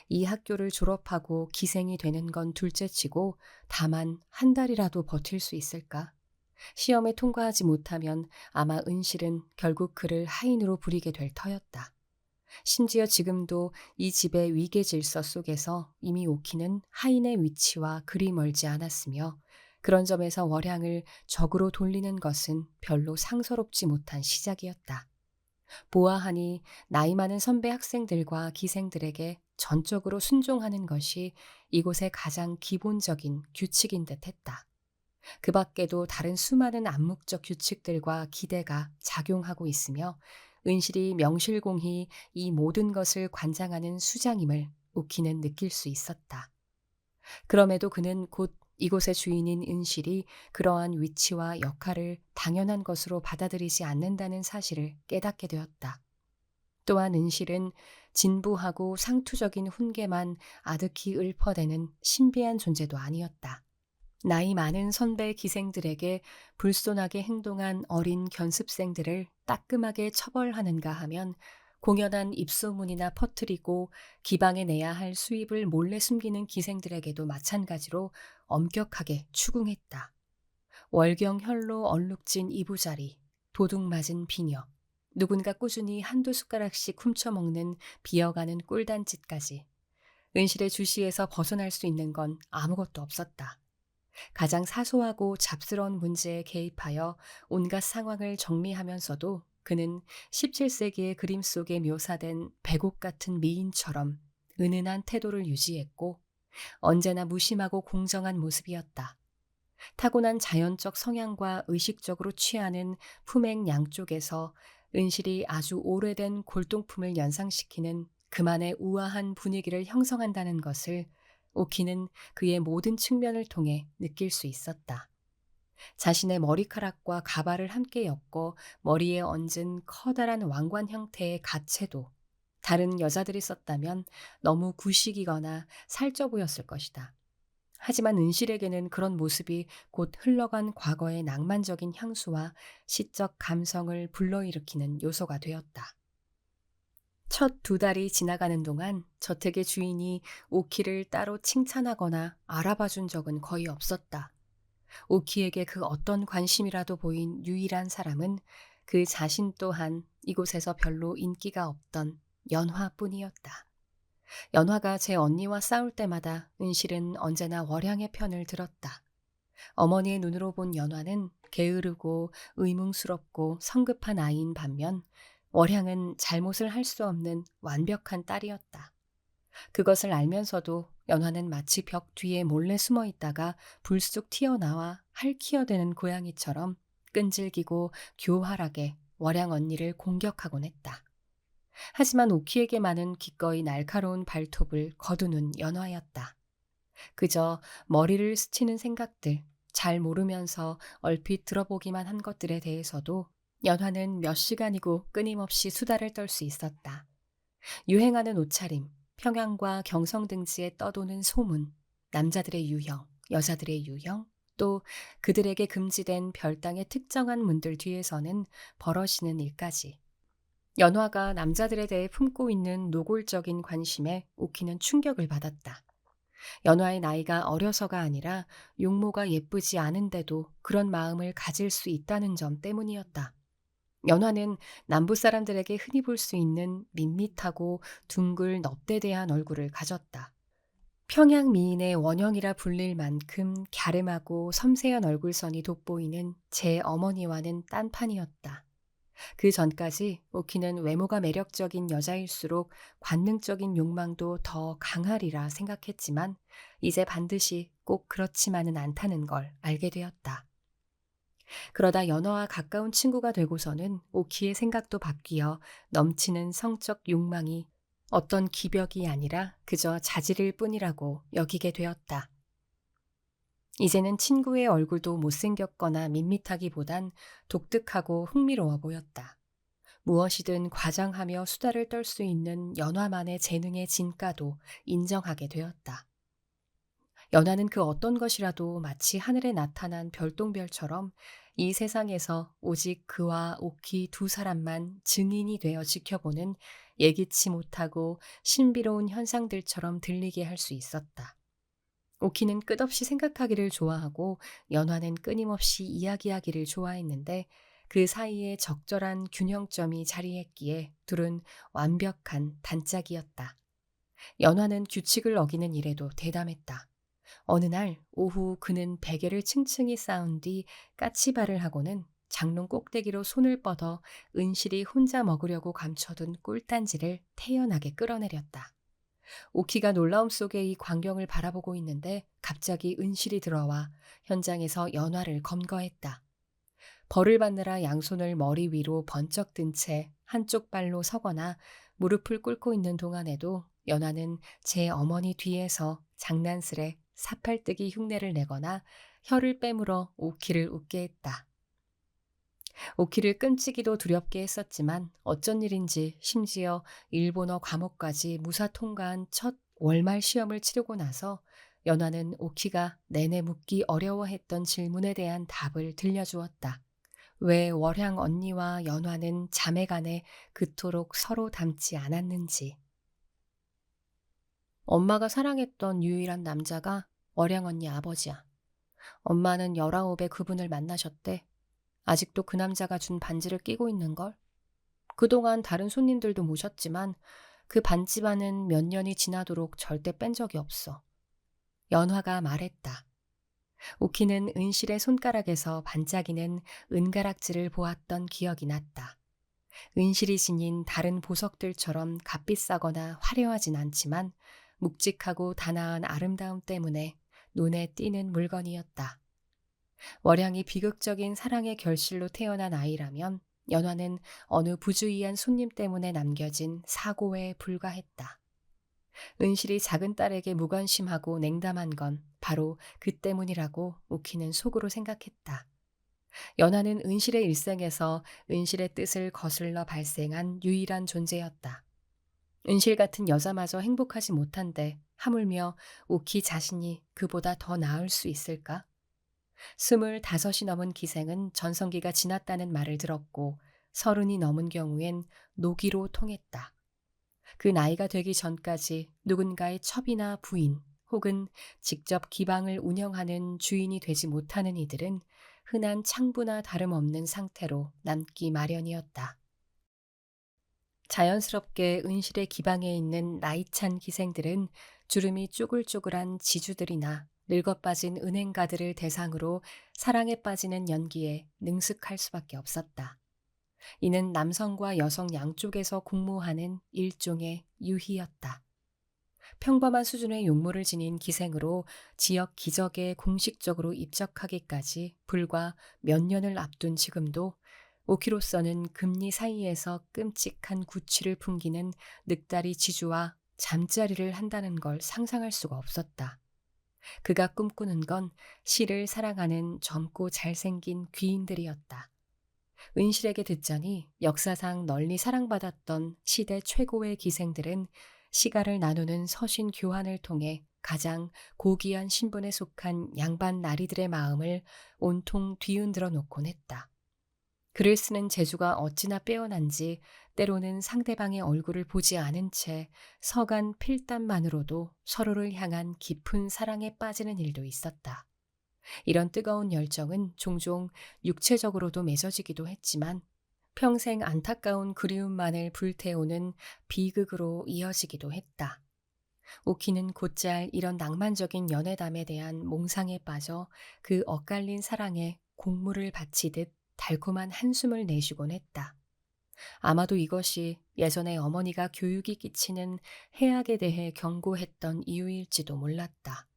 이 학교를 졸업하고 기생이 되는 건 둘째치고 다만 한 달이라도 버틸 수 있을까? 시험에 통과하지 못하면 아마 은실은 결국 그를 하인으로 부리게 될 터였다. 심지어 지금도 이 집의 위계 질서 속에서 이미 오키는 하인의 위치와 그리 멀지 않았으며 그런 점에서 월양을 적으로 돌리는 것은 별로 상서롭지 못한 시작이었다. 보아하니 나이 많은 선배 학생들과 기생들에게 전적으로 순종하는 것이 이곳의 가장 기본적인 규칙인 듯 했다. 그 밖에도 다른 수많은 암묵적 규칙들과 기대가 작용하고 있으며 은실이 명실공히 이 모든 것을 관장하는 수장임을 오키는 느낄 수 있었다. 그럼에도 그는 곧 이곳의 주인인 은실이 그러한 위치와 역할을 당연한 것으로 받아들이지 않는다는 사실을 깨닫게 되었다. 또한 은실은 진부하고 상투적인 훈계만 아득히 읊어대는 신비한 존재도 아니었다. 나이 많은 선배 기생들에게 불손하게 행동한 어린 견습생들을 따끔하게 처벌하는가 하면 공연한 입소문이나 퍼뜨리고 기방에 내야 할 수입을 몰래 숨기는 기생들에게도 마찬가지로 엄격하게 추궁했다. 월경 혈로 얼룩진 이부자리, 도둑 맞은 비녀, 누군가 꾸준히 한두 숟가락씩 훔쳐먹는 비어가는 꿀단짓까지 은실의 주시에서 벗어날 수 있는 건 아무것도 없었다. 가장 사소하고 잡스러운 문제에 개입하여 온갖 상황을 정리하면서도 그는 17세기의 그림 속에 묘사된 백옥 같은 미인처럼 은은한 태도를 유지했고 언제나 무심하고 공정한 모습이었다. 타고난 자연적 성향과 의식적으로 취하는 품행 양쪽에서 은실이 아주 오래된 골동품을 연상시키는 그만의 우아한 분위기를 형성한다는 것을 오키는 그의 모든 측면을 통해 느낄 수 있었다. 자신의 머리카락과 가발을 함께 엮어 머리에 얹은 커다란 왕관 형태의 가채도 다른 여자들이 썼다면 너무 구식이거나 살쪄 보였을 것이다. 하지만 은실에게는 그런 모습이 곧 흘러간 과거의 낭만적인 향수와 시적 감성을 불러일으키는 요소가 되었다. 첫 두 달이 지나가는 동안 저택의 주인이 오키를 따로 칭찬하거나 알아봐 준 적은 거의 없었다. 오키에게 그 어떤 관심이라도 보인 유일한 사람은 그 자신 또한 이곳에서 별로 인기가 없던 연화뿐이었다. 연화가 제 언니와 싸울 때마다 은실은 언제나 월양의 편을 들었다. 어머니의 눈으로 본 연화는 게으르고 의문스럽고 성급한 아이인 반면 월향은 잘못을 할 수 없는 완벽한 딸이었다. 그것을 알면서도 연화는 마치 벽 뒤에 몰래 숨어 있다가 불쑥 튀어나와 할퀴어대는 고양이처럼 끈질기고 교활하게 월양 언니를 공격하곤 했다. 하지만 오키에게만은 기꺼이 날카로운 발톱을 거두는 연화였다. 그저 머리를 스치는 생각들, 잘 모르면서 얼핏 들어보기만 한 것들에 대해서도 연화는 몇 시간이고 끊임없이 수다를 떨 수 있었다. 유행하는 옷차림, 평양과 경성 등지에 떠도는 소문, 남자들의 유형, 여자들의 유형, 또 그들에게 금지된 별당의 특정한 문들 뒤에서는 벌어지는 일까지. 연화가 남자들에 대해 품고 있는 노골적인 관심에 오키는 충격을 받았다. 연화의 나이가 어려서가 아니라 용모가 예쁘지 않은데도 그런 마음을 가질 수 있다는 점 때문이었다. 연화는 남부 사람들에게 흔히 볼 수 있는 밋밋하고 둥글 넙대대한 얼굴을 가졌다. 평양 미인의 원형이라 불릴 만큼 갸름하고 섬세한 얼굴선이 돋보이는 제 어머니와는 딴판이었다. 그 전까지 오키는 외모가 매력적인 여자일수록 관능적인 욕망도 더 강하리라 생각했지만 이제 반드시 꼭 그렇지만은 않다는 걸 알게 되었다. 그러다 연어와 가까운 친구가 되고서는 오키의 생각도 바뀌어 넘치는 성적 욕망이 어떤 기벽이 아니라 그저 자질일 뿐이라고 여기게 되었다. 이제는 친구의 얼굴도 못생겼거나 밋밋하기보단 독특하고 흥미로워 보였다. 무엇이든 과장하며 수다를 떨 수 있는 연화만의 재능의 진가도 인정하게 되었다. 연화는 그 어떤 것이라도 마치 하늘에 나타난 별똥별처럼 이 세상에서 오직 그와 오키 두 사람만 증인이 되어 지켜보는 예기치 못하고 신비로운 현상들처럼 들리게 할 수 있었다. 오키는 끝없이 생각하기를 좋아하고 연화는 끊임없이 이야기하기를 좋아했는데 그 사이에 적절한 균형점이 자리했기에 둘은 완벽한 단짝이었다. 연화는 규칙을 어기는 일에도 대담했다. 어느 날 오후 그는 베개를 층층이 쌓은 뒤 까치발을 하고는 장롱 꼭대기로 손을 뻗어 은실이 혼자 먹으려고 감춰둔 꿀단지를 태연하게 끌어내렸다. 오키가 놀라움 속에 이 광경을 바라보고 있는데 갑자기 은실이 들어와 현장에서 연화를 검거했다. 벌을 받느라 양손을 머리 위로 번쩍 든 채 한쪽 발로 서거나 무릎을 꿇고 있는 동안에도 연화는 제 어머니 뒤에서 장난스레 사팔뜨기 흉내를 내거나 혀를 빼물어 오키를 웃게 했다. 오키를 끔찍이도 두렵게 했었지만 어쩐 일인지 심지어 일본어 과목까지 무사 통과한 첫 월말 시험을 치르고 나서 연화는 오키가 내내 묻기 어려워했던 질문에 대한 답을 들려주었다. 왜 월향 언니와 연화는 자매간에 그토록 서로 닮지 않았는지. 엄마가 사랑했던 유일한 남자가 월향 언니 아버지야. 엄마는 19에 그분을 만나셨대. 아직도 그 남자가 준 반지를 끼고 있는걸? 그동안 다른 손님들도 모셨지만 그 반지만은 몇 년이 지나도록 절대 뺀 적이 없어. 연화가 말했다. 오키는 은실의 손가락에서 반짝이는 은가락지를 보았던 기억이 났다. 은실이 지닌 다른 보석들처럼 값비싸거나 화려하진 않지만 묵직하고 단아한 아름다움 때문에 눈에 띄는 물건이었다. 월향이 비극적인 사랑의 결실로 태어난 아이라면 연화는 어느 부주의한 손님 때문에 남겨진 사고에 불과했다. 은실이 작은 딸에게 무관심하고 냉담한 건 바로 그 때문이라고 오키는 속으로 생각했다. 연하는 은실의 일생에서 은실의 뜻을 거슬러 발생한 유일한 존재였다. 은실 같은 여자마저 행복하지 못한데 하물며 오키 자신이 그보다 더 나을 수 있을까? 25이 넘은 기생은 전성기가 지났다는 말을 들었고 30이 넘은 경우엔 노기로 통했다. 그 나이가 되기 전까지 누군가의 첩이나 부인 혹은 직접 기방을 운영하는 주인이 되지 못하는 이들은 흔한 창부나 다름없는 상태로 남기 마련이었다. 자연스럽게 은실의 기방에 있는 나이찬 기생들은 주름이 쪼글쪼글한 지주들이나 늙어빠진 은행가들을 대상으로 사랑에 빠지는 연기에 능숙할 수밖에 없었다. 이는 남성과 여성 양쪽에서 공모하는 일종의 유희였다. 평범한 수준의 용모를 지닌 기생으로 지역 기적에 공식적으로 입적하기까지 불과 몇 년을 앞둔 지금도 오키로서는 금리 사이에서 끔찍한 구취를 풍기는 늑다리 지주와 잠자리를 한다는 걸 상상할 수가 없었다. 그가 꿈꾸는 건 시를 사랑하는 젊고 잘생긴 귀인들이었다. 은실에게 듣자니 역사상 널리 사랑받았던 시대 최고의 기생들은 시가를 나누는 서신 교환을 통해 가장 고귀한 신분에 속한 양반 나리들의 마음을 온통 뒤흔들어 놓곤 했다. 글을 쓰는 재주가 어찌나 빼어난지 때로는 상대방의 얼굴을 보지 않은 채 서간 필담만으로도 서로를 향한 깊은 사랑에 빠지는 일도 있었다. 이런 뜨거운 열정은 종종 육체적으로도 맺어지기도 했지만 평생 안타까운 그리움만을 불태우는 비극으로 이어지기도 했다. 오키는 곧잘 이런 낭만적인 연애담에 대한 몽상에 빠져 그 엇갈린 사랑에 공물을 바치듯 달콤한 한숨을 내쉬곤 했다. 아마도 이것이 예전에 어머니가 교육이 끼치는 해악에 대해 경고했던 이유일지도 몰랐다.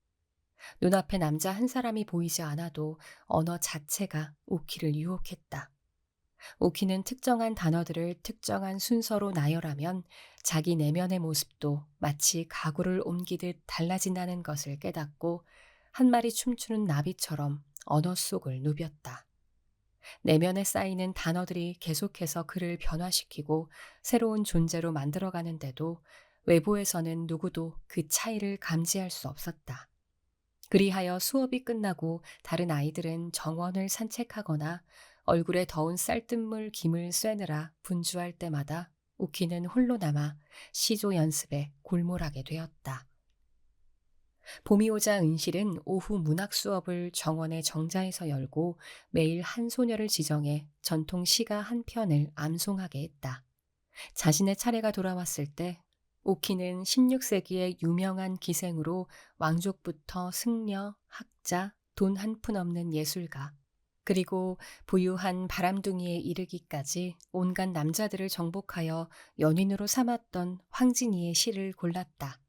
눈앞에 남자 한 사람이 보이지 않아도 언어 자체가 오키를 유혹했다. 오키는 특정한 단어들을 특정한 순서로 나열하면 자기 내면의 모습도 마치 가구를 옮기듯 달라진다는 것을 깨닫고 한 마리 춤추는 나비처럼 언어 속을 누볐다. 내면에 쌓이는 단어들이 계속해서 그를 변화시키고 새로운 존재로 만들어가는데도 외부에서는 누구도 그 차이를 감지할 수 없었다. 그리하여 수업이 끝나고 다른 아이들은 정원을 산책하거나 얼굴에 더운 쌀뜨물 김을 쐬느라 분주할 때마다 오키는 홀로 남아 시조 연습에 골몰하게 되었다. 봄이 오자 은실은 오후 문학 수업을 정원의 정자에서 열고 매일 한 소녀를 지정해 전통 시가 한 편을 암송하게 했다. 자신의 차례가 돌아왔을 때 오키는 16세기의 유명한 기생으로 왕족부터 승려, 학자, 돈 한 푼 없는 예술가, 그리고 부유한 바람둥이에 이르기까지 온갖 남자들을 정복하여 연인으로 삼았던 황진이의 시를 골랐다.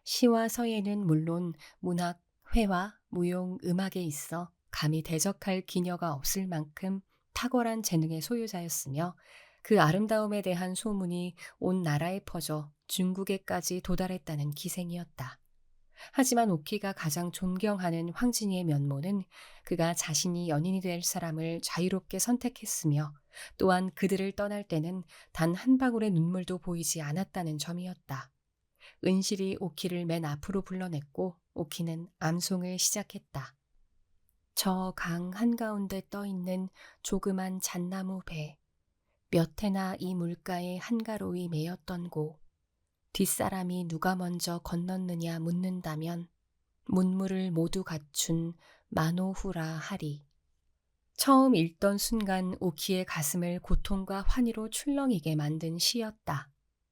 시와 서예는 물론 문학, 회화, 무용, 음악에 있어 감히 대적할 기녀가 없을 만큼 탁월한 재능의 소유자였으며 그 아름다움에 대한 소문이 온 나라에 퍼져 중국에까지 도달했다는 기생이었다. 하지만 오키가 가장 존경하는 황진이의 면모는 그가 자신이 연인이 될 사람을 자유롭게 선택했으며 또한 그들을 떠날 때는 단 한 방울의 눈물도 보이지 않았다는 점이었다. 은실이 오키를 맨 앞으로 불러냈고 오키는 암송을 시작했다. 저 강 한가운데 떠있는 조그만 잣나무 배, 몇 해나 이 물가에 한가로이 메였던 고, 뒷사람이 누가 먼저 건넜느냐 묻는다면 문물을 모두 갖춘 마노후라 하리. 처음 읽던 순간 오키의 가슴을 고통과 환희로 출렁이게 만든 시였다.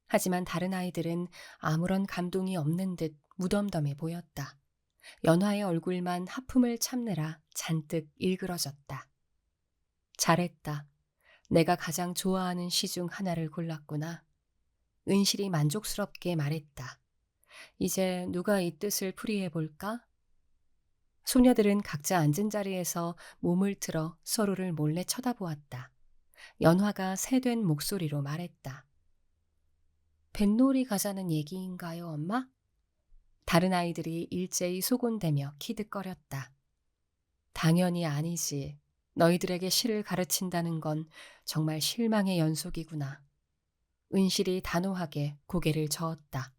하지만 다른 아이들은 아무런 감동이 없는 듯 무덤덤해 보였다. 연화의 얼굴만 하품을 참느라 잔뜩 일그러졌다. 잘했다. 내가 가장 좋아하는 시 중 하나를 골랐구나. 은실이 만족스럽게 말했다. 이제 누가 이 뜻을 풀이해 볼까? 소녀들은 각자 앉은 자리에서 몸을 틀어 서로를 몰래 쳐다보았다. 연화가 새된 목소리로 말했다. 뱃놀이 가자는 얘기인가요, 엄마? 다른 아이들이 일제히 소곤대며 키득거렸다. 당연히 아니지. 너희들에게 시를 가르친다는 건 정말 실망의 연속이구나. 은실이 단호하게 고개를 저었다.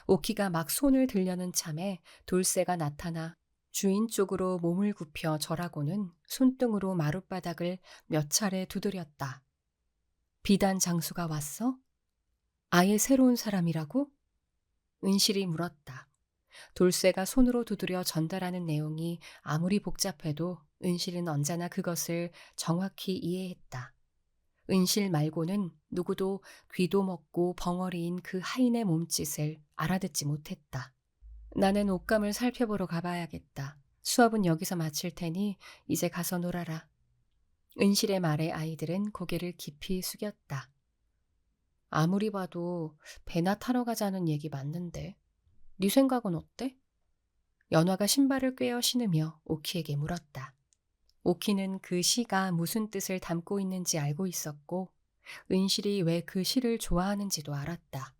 오키가 막 손을 들려는 참에 돌쇠가 나타나 주인 쪽으로 몸을 굽혀 절하고는 손등으로 마룻바닥을 몇 차례 두드렸다. 비단 장수가 왔어? 아예 새로운 사람이라고? 은실이 물었다. 돌쇠가 손으로 두드려 전달하는 내용이 아무리 복잡해도 은실은 언제나 그것을 정확히 이해했다. 은실 말고는 누구도 귀도 먹고 벙어리인 그 하인의 몸짓을 알아듣지 못했다. 나는 옷감을 살펴보러 가봐야겠다. 수업은 여기서 마칠 테니 이제 가서 놀아라. 은실의 말에 아이들은 고개를 깊이 숙였다. 아무리 봐도 배나 타러 가자는 얘기 맞는데. 네 생각은 어때? 연화가 신발을 꿰어 신으며 오키에게 물었다. 오키는 그 시가 무슨 뜻을 담고 있는지 알고 있었고 은실이 왜 그 시를 좋아하는지도 알았다.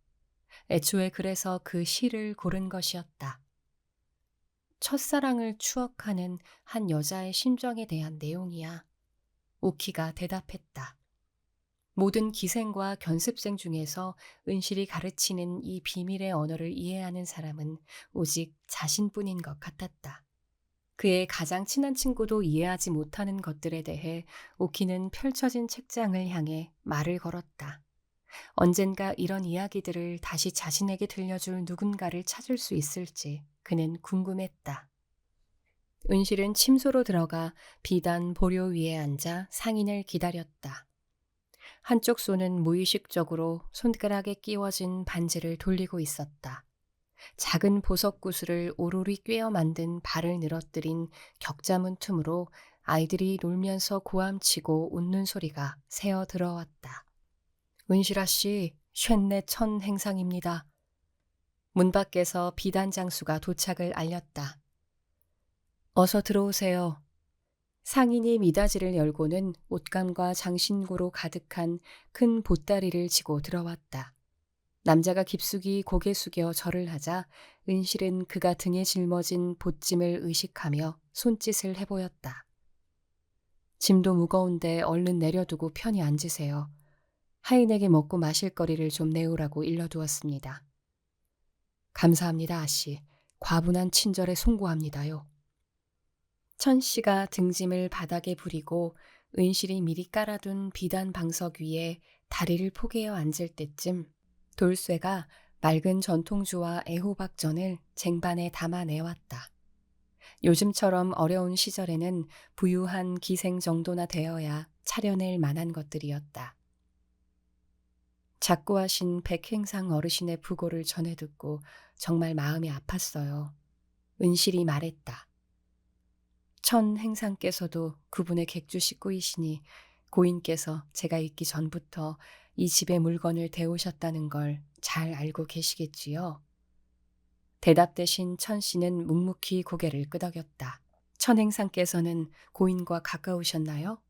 애초에 그래서 그 시를 고른 것이었다. 첫사랑을 추억하는 한 여자의 심정에 대한 내용이야. 오키가 대답했다. 모든 기생과 견습생 중에서 은실이 가르치는 이 비밀의 언어를 이해하는 사람은 오직 자신뿐인 것 같았다. 그의 가장 친한 친구도 이해하지 못하는 것들에 대해 오키는 펼쳐진 책장을 향해 말을 걸었다. 언젠가 이런 이야기들을 다시 자신에게 들려줄 누군가를 찾을 수 있을지 그는 궁금했다. 은실은 침소로 들어가 비단 보료 위에 앉아 상인을 기다렸다. 한쪽 손은 무의식적으로 손가락에 끼워진 반지를 돌리고 있었다. 작은 보석 구슬을 오로리 꿰어 만든 발을 늘어뜨린 격자문 틈으로 아이들이 놀면서 고함치고 웃는 소리가 새어 들어왔다. 은실아 씨, 쉔네 천 행상입니다. 문 밖에서 비단 장수가 도착을 알렸다. 어서 들어오세요. 상인이 미닫이를 열고는 옷감과 장신구로 가득한 큰 보따리를 지고 들어왔다. 남자가 깊숙이 고개 숙여 절을 하자 은실은 그가 등에 짊어진 보찜을 의식하며 손짓을 해보였다. 짐도 무거운데 얼른 내려두고 편히 앉으세요. 하인에게 먹고 마실 거리를 좀 내오라고 일러두었습니다. 감사합니다, 아씨. 과분한 친절에 송구합니다요. 천씨가 등짐을 바닥에 부리고 은실이 미리 깔아둔 비단 방석 위에 다리를 포개어 앉을 때쯤 돌쇠가 맑은 전통주와 애호박전을 쟁반에 담아내왔다. 요즘처럼 어려운 시절에는 부유한 기생 정도나 되어야 차려낼 만한 것들이었다. 작고하신 백행상 어르신의 부고를 전해 듣고 정말 마음이 아팠어요. 은실이 말했다. 천 행상께서도 그분의 객주 식구이시니 고인께서 제가 있기 전부터 이 집의 물건을 대오셨다는 걸 잘 알고 계시겠지요. 대답 대신 천 씨는 묵묵히 고개를 끄덕였다. 천 행상께서는 고인과 가까우셨나요?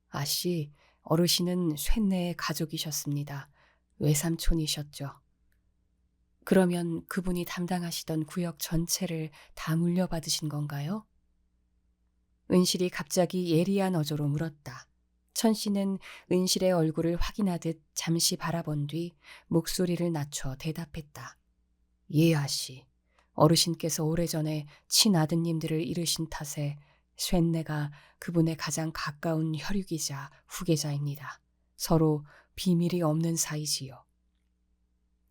아씨, 어르신은 쇳내의 가족이셨습니다. 외삼촌이셨죠. 그러면 그분이 담당하시던 구역 전체를 다 물려받으신 건가요? 은실이 갑자기 예리한 어조로 물었다. 천 씨는 은실의 얼굴을 확인하듯 잠시 바라본 뒤 목소리를 낮춰 대답했다. 예, 아씨. 어르신께서 오래전에 친아드님들을 잃으신 탓에 쇳내가 그분의 가장 가까운 혈육이자 후계자입니다. 서로 비밀이 없는 사이지요.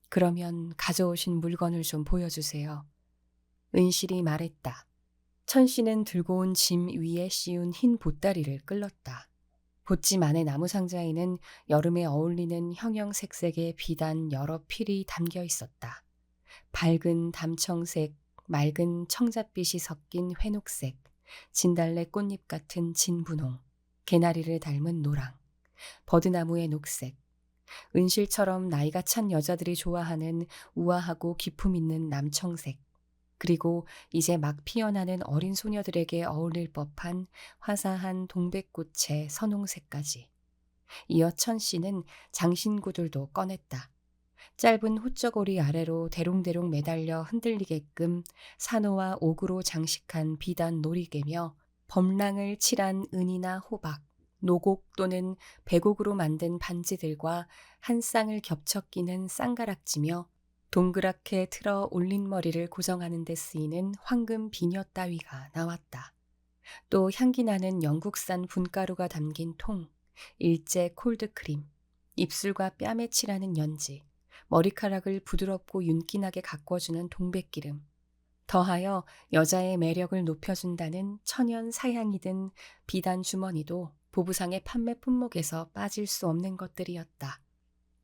그러면 가져오신 물건을 좀 보여주세요. 은실이 말했다. 천 씨는 들고 온 짐 위에 씌운 흰 보따리를 끌렀다. 보찜 안의 나무 상자에는 여름에 어울리는 형형색색의 비단 여러 필이 담겨 있었다. 밝은 담청색, 맑은 청잣빛이 섞인 회녹색, 진달래 꽃잎 같은 진분홍, 개나리를 닮은 노랑, 버드나무의 녹색, 은실처럼 나이가 찬 여자들이 좋아하는 우아하고 기품 있는 남청색, 그리고 이제 막 피어나는 어린 소녀들에게 어울릴 법한 화사한 동백꽃의 선홍색까지. 이어 천 씨는 장신구들도 꺼냈다. 짧은 호쩌고리 아래로 대롱대롱 매달려 흔들리게끔 산호와 옥으로 장식한 비단 놀이개며 범랑을 칠한 은이나 호박, 노곡 또는 백옥으로 만든 반지들과 한 쌍을 겹쳐 끼는 쌍가락지며 동그랗게 틀어 올린 머리를 고정하는 데 쓰이는 황금 비녀 따위가 나왔다. 또 향기나는 영국산 분가루가 담긴 통, 일제 콜드크림, 입술과 뺨에 칠하는 연지, 머리카락을 부드럽고 윤기나게 가꿔주는 동백기름, 더하여 여자의 매력을 높여준다는 천연 사향이 든 비단 주머니도 보부상의 판매 품목에서 빠질 수 없는 것들이었다.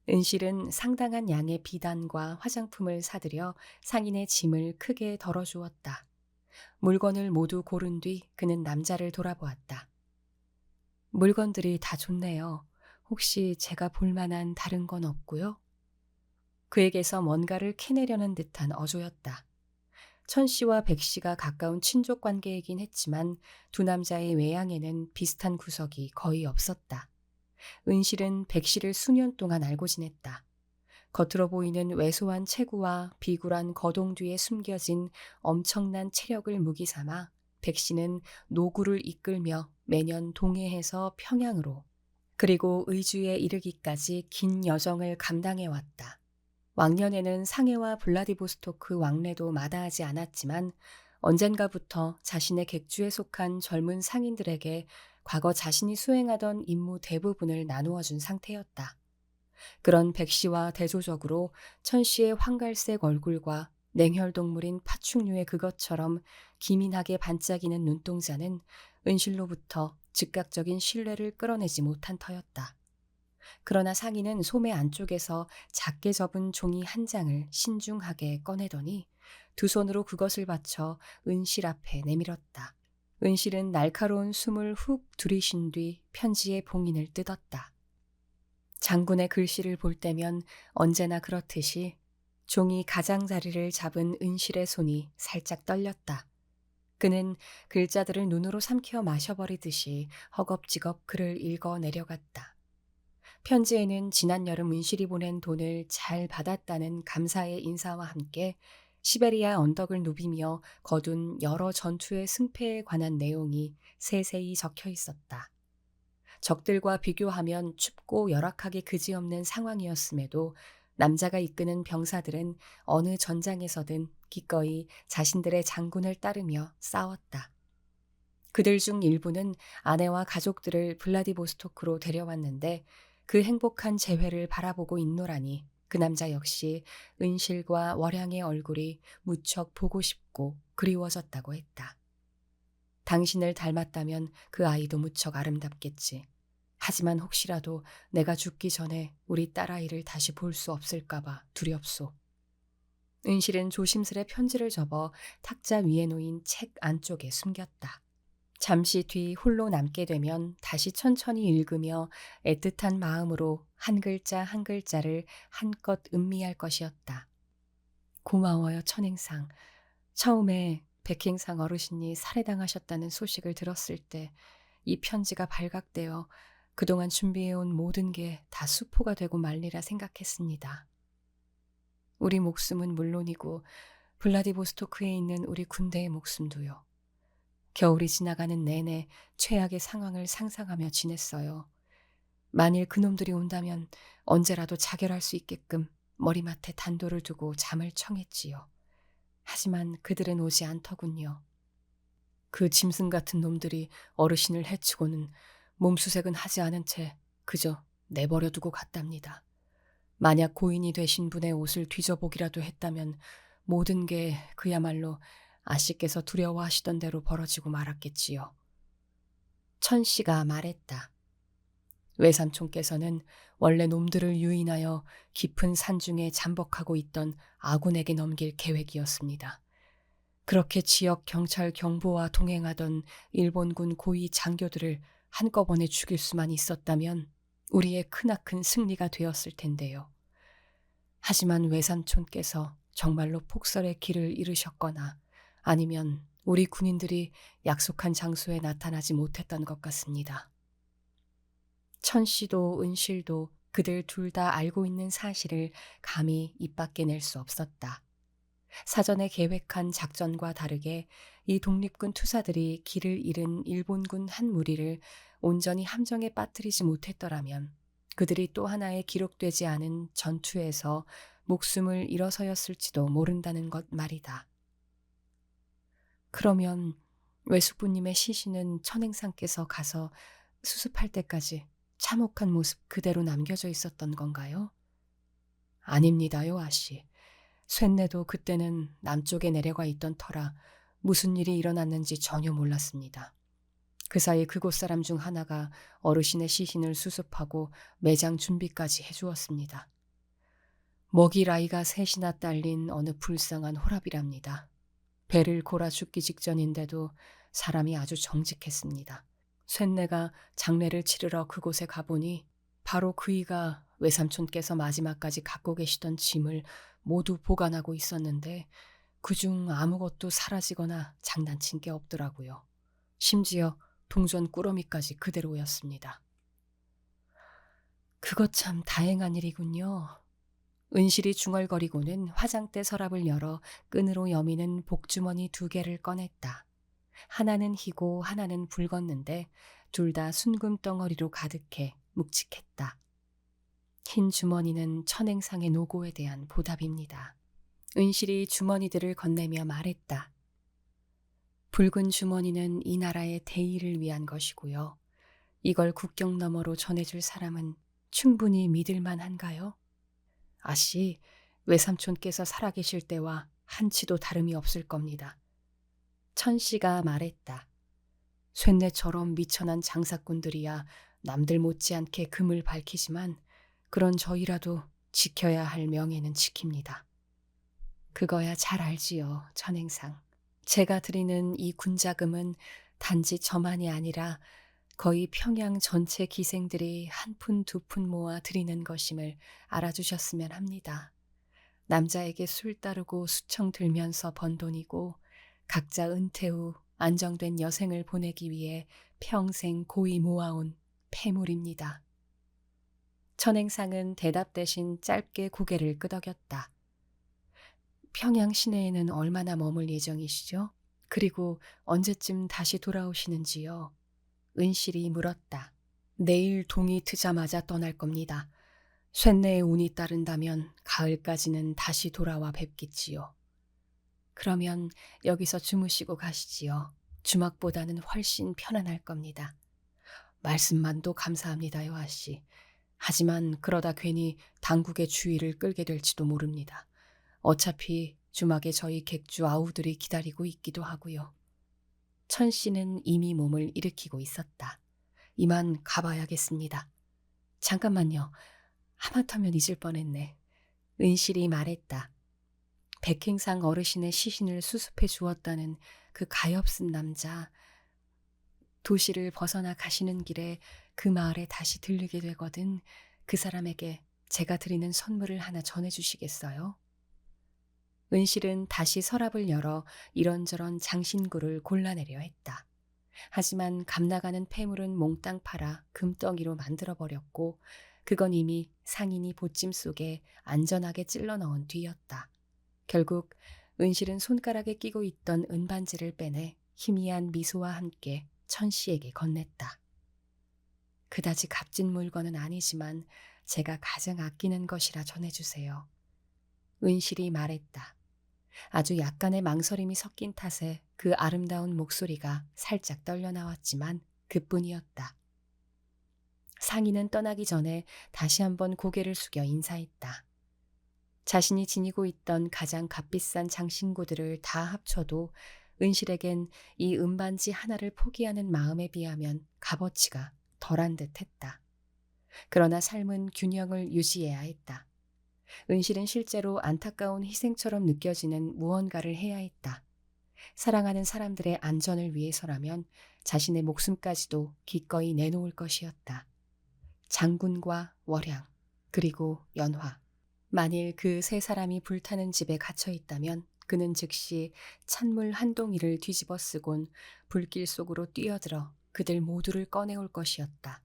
은실은 상당한 양의 비단과 화장품을 사들여 상인의 짐을 크게 덜어주었다. 물건을 모두 고른 뒤 그는 남자를 돌아보았다. 물건들이 다 좋네요. 혹시 제가 볼 만한 다른 건 없고요? 그에게서 뭔가를 캐내려는 듯한 어조였다. 천 씨와 백 씨가 가까운 친족 관계이긴 했지만 두 남자의 외양에는 비슷한 구석이 거의 없었다. 은실은 백 씨를 수년 동안 알고 지냈다. 겉으로 보이는 왜소한 체구와 비굴한 거동 뒤에 숨겨진 엄청난 체력을 무기 삼아 백 씨는 노구를 이끌며 매년 동해에서 평양으로 그리고 의주에 이르기까지 긴 여정을 감당해 왔다. 왕년에는 상해와 블라디보스토크 왕래도 마다하지 않았지만 언젠가부터 자신의 객주에 속한 젊은 상인들에게 과거 자신이 수행하던 임무 대부분을 나누어 준 상태였다. 그런 백씨와 대조적으로 천씨의 황갈색 얼굴과 냉혈동물인 파충류의 그것처럼 기민하게 반짝이는 눈동자는 은실로부터 즉각적인 신뢰를 끌어내지 못한 터였다. 그러나 상인은 소매 안쪽에서 작게 접은 종이 한 장을 신중하게 꺼내더니 두 손으로 그것을 받쳐 은실 앞에 내밀었다. 은실은 날카로운 숨을 훅 들이쉰 뒤 편지의 봉인을 뜯었다. 장군의 글씨를 볼 때면 언제나 그렇듯이 종이 가장자리를 잡은 은실의 손이 살짝 떨렸다. 그는 글자들을 눈으로 삼켜 마셔버리듯이 허겁지겁 글을 읽어 내려갔다. 편지에는 지난 여름 은실이 보낸 돈을 잘 받았다는 감사의 인사와 함께 시베리아 언덕을 누비며 거둔 여러 전투의 승패에 관한 내용이 세세히 적혀 있었다. 적들과 비교하면 춥고 열악하기 그지없는 상황이었음에도 남자가 이끄는 병사들은 어느 전장에서든 기꺼이 자신들의 장군을 따르며 싸웠다. 그들 중 일부는 아내와 가족들을 블라디보스토크로 데려왔는데 그 행복한 재회를 바라보고 있노라니 그 남자 역시 은실과 월양의 얼굴이 무척 보고 싶고 그리워졌다고 했다. 당신을 닮았다면 그 아이도 무척 아름답겠지. 하지만 혹시라도 내가 죽기 전에 우리 딸아이를 다시 볼 수 없을까봐 두렵소. 은실은 조심스레 편지를 접어 탁자 위에 놓인 책 안쪽에 숨겼다. 잠시 뒤 홀로 남게 되면 다시 천천히 읽으며 애틋한 마음으로 한 글자 한 글자를 한껏 음미할 것이었다. 고마워요, 천행상. 처음에 백행상 어르신이 살해당하셨다는 소식을 들었을 때 이 편지가 발각되어 그동안 준비해온 모든 게 다 수포가 되고 말리라 생각했습니다. 우리 목숨은 물론이고 블라디보스토크에 있는 우리 군대의 목숨도요. 겨울이 지나가는 내내 최악의 상황을 상상하며 지냈어요. 만일 그놈들이 온다면 언제라도 자결할 수 있게끔 머리맡에 단도를 두고 잠을 청했지요. 하지만 그들은 오지 않더군요. 그 짐승 같은 놈들이 어르신을 해치고는 몸수색은 하지 않은 채 그저 내버려 두고 갔답니다. 만약 고인이 되신 분의 옷을 뒤져보기라도 했다면 모든 게 그야말로 아씨께서 두려워하시던 대로 벌어지고 말았겠지요. 천 씨가 말했다. 외삼촌께서는 원래 놈들을 유인하여 깊은 산중에 잠복하고 있던 아군에게 넘길 계획이었습니다. 그렇게 지역 경찰 경보와 동행하던 일본군 고위 장교들을 한꺼번에 죽일 수만 있었다면 우리의 크나큰 승리가 되었을 텐데요. 하지만 외삼촌께서 정말로 폭설의 길을 잃으셨거나 아니면 우리 군인들이 약속한 장소에 나타나지 못했던 것 같습니다. 천 씨도 은실도 그들 둘 다 알고 있는 사실을 감히 입 밖에 낼 수 없었다. 사전에 계획한 작전과 다르게 이 독립군 투사들이 길을 잃은 일본군 한 무리를 온전히 함정에 빠뜨리지 못했더라면 그들이 또 하나의 기록되지 않은 전투에서 목숨을 잃어서였을지도 모른다는 것 말이다. 그러면 외숙부님의 시신은 천행상께서 가서 수습할 때까지 참혹한 모습 그대로 남겨져 있었던 건가요? 아닙니다요, 아씨. 쇳내도 그때는 남쪽에 내려가 있던 터라 무슨 일이 일어났는지 전혀 몰랐습니다. 그 사이 그곳 사람 중 하나가 어르신의 시신을 수습하고 매장 준비까지 해주었습니다. 먹일 아이가 셋이나 딸린 어느 불쌍한 호랍이랍니다. 배를 골아 죽기 직전인데도 사람이 아주 정직했습니다. 쇳내가 장례를 치르러 그곳에 가보니 바로 그이가 외삼촌께서 마지막까지 갖고 계시던 짐을 모두 보관하고 있었는데 그중 아무것도 사라지거나 장난친 게 없더라고요. 심지어 동전 꾸러미까지 그대로였습니다. 그것 참 다행한 일이군요. 은실이 중얼거리고는 화장대 서랍을 열어 끈으로 여미는 복주머니 2개를 꺼냈다. 하나는 희고 하나는 붉었는데 둘 다 순금 덩어리로 가득해 묵직했다. 흰 주머니는 천행상의 노고에 대한 보답입니다. 은실이 주머니들을 건네며 말했다. 붉은 주머니는 이 나라의 대의를 위한 것이고요. 이걸 국경 너머로 전해줄 사람은 충분히 믿을 만한가요? 아씨, 외삼촌께서 살아계실 때와 한치도 다름이 없을 겁니다. 천씨가 말했다. 쇳내처럼 미천한 장사꾼들이야 남들 못지않게 금을 밝히지만 그런 저희라도 지켜야 할 명예는 지킵니다. 그거야 잘 알지요, 천행상. 제가 드리는 이 군자금은 단지 저만이 아니라 거의 평양 전체 기생들이 1푼 2푼 모아 드리는 것임을 알아주셨으면 합니다. 남자에게 술 따르고 수청 들면서 번 돈이고 각자 은퇴 후 안정된 여생을 보내기 위해 평생 고이 모아온 폐물입니다. 천행상은 대답 대신 짧게 고개를 끄덕였다. 평양 시내에는 얼마나 머물 예정이시죠? 그리고 언제쯤 다시 돌아오시는지요? 은실이 물었다. 내일 동이 트자마자 떠날 겁니다. 쇳내의 운이 따른다면 가을까지는 다시 돌아와 뵙겠지요. 그러면 여기서 주무시고 가시지요. 주막보다는 훨씬 편안할 겁니다. 말씀만도 감사합니다요, 아씨. 하지만 그러다 괜히 당국의 주의를 끌게 될지도 모릅니다. 어차피 주막에 저희 객주 아우들이 기다리고 있기도 하고요. 천 씨는 이미 몸을 일으키고 있었다. 이만 가봐야겠습니다. 잠깐만요. 하마터면 잊을 뻔했네. 은실이 말했다. 백행상 어르신의 시신을 수습해 주었다는 그 가엾은 남자. 도시를 벗어나 가시는 길에 그 마을에 다시 들르게 되거든 그 사람에게 제가 드리는 선물을 하나 전해주시겠어요? 은실은 다시 서랍을 열어 이런저런 장신구를 골라내려 했다. 하지만 값나가는 폐물은 몽땅 팔아 금덩이로 만들어버렸고 그건 이미 상인이 보찜 속에 안전하게 찔러 넣은 뒤였다. 결국 은실은 손가락에 끼고 있던 은반지를 빼내 희미한 미소와 함께 천씨에게 건넸다. 그다지 값진 물건은 아니지만 제가 가장 아끼는 것이라 전해주세요. 은실이 말했다. 아주 약간의 망설임이 섞인 탓에 그 아름다운 목소리가 살짝 떨려 나왔지만 그뿐이었다. 상인은 떠나기 전에 다시 한번 고개를 숙여 인사했다. 자신이 지니고 있던 가장 값비싼 장신구들을 다 합쳐도 은실에겐 이 은반지 하나를 포기하는 마음에 비하면 값어치가 덜한 듯했다. 그러나 삶은 균형을 유지해야 했다. 은실은 실제로 안타까운 희생처럼 느껴지는 무언가를 해야 했다. 사랑하는 사람들의 안전을 위해서라면 자신의 목숨까지도 기꺼이 내놓을 것이었다. 장군과 월양, 그리고 연화. 만일 그 세 사람이 불타는 집에 갇혀 있다면 그는 즉시 찬물 한 동이를 뒤집어 쓰곤 불길 속으로 뛰어들어 그들 모두를 꺼내올 것이었다.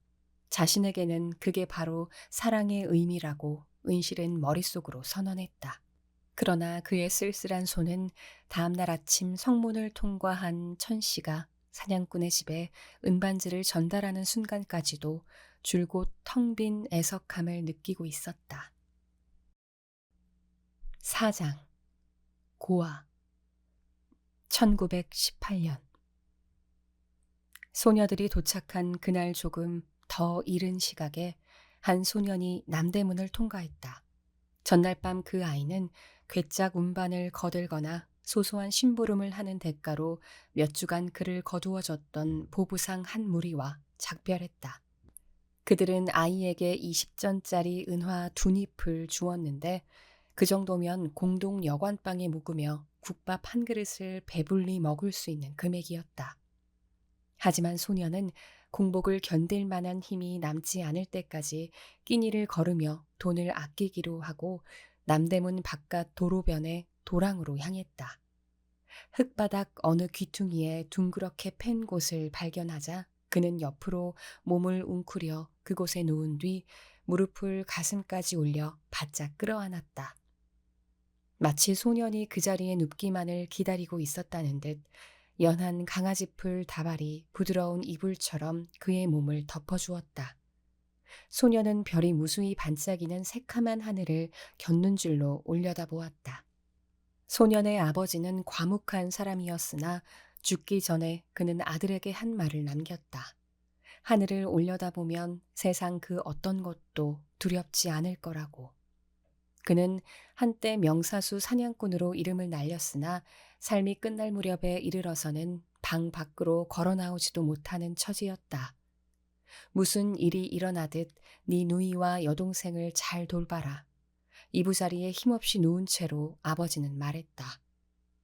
자신에게는 그게 바로 사랑의 의미라고 은실은 머릿속으로 선언했다. 그러나 그의 쓸쓸한 손은 다음날 아침 성문을 통과한 천씨가 사냥꾼의 집에 은반지를 전달하는 순간까지도 줄곧 텅 빈 애석함을 느끼고 있었다. 4장 고아 1918년 소녀들이 도착한 그날 조금 더 이른 시각에 한 소년이 남대문을 통과했다. 전날 밤 그 아이는 괴짝 운반을 거들거나 소소한 심부름을 하는 대가로 몇 주간 그를 거두어줬던 보부상 한 무리와 작별했다. 그들은 아이에게 20전짜리 은화 2잎을 주었는데 그 정도면 공동 여관방에 묵으며 국밥 한 그릇을 배불리 먹을 수 있는 금액이었다. 하지만 소녀는 공복을 견딜 만한 힘이 남지 않을 때까지 끼니를 거르며 돈을 아끼기로 하고 남대문 바깥 도로변에 도랑으로 향했다. 흙바닥 어느 귀퉁이에 둥그렇게 팬 곳을 발견하자 그는 옆으로 몸을 웅크려 그곳에 누운 뒤 무릎을 가슴까지 올려 바짝 끌어안았다. 마치 소년이 그 자리에 눕기만을 기다리고 있었다는 듯 연한 강아지풀 다발이 부드러운 이불처럼 그의 몸을 덮어주었다. 소년은 별이 무수히 반짝이는 새카만 하늘을 곁눈질로 올려다보았다. 소년의 아버지는 과묵한 사람이었으나 죽기 전에 그는 아들에게 한 말을 남겼다. 하늘을 올려다보면 세상 그 어떤 것도 두렵지 않을 거라고. 그는 한때 명사수 사냥꾼으로 이름을 날렸으나 삶이 끝날 무렵에 이르러서는 방 밖으로 걸어 나오지도 못하는 처지였다. 무슨 일이 일어나듯 네 누이와 여동생을 잘 돌봐라. 이부자리에 힘없이 누운 채로 아버지는 말했다.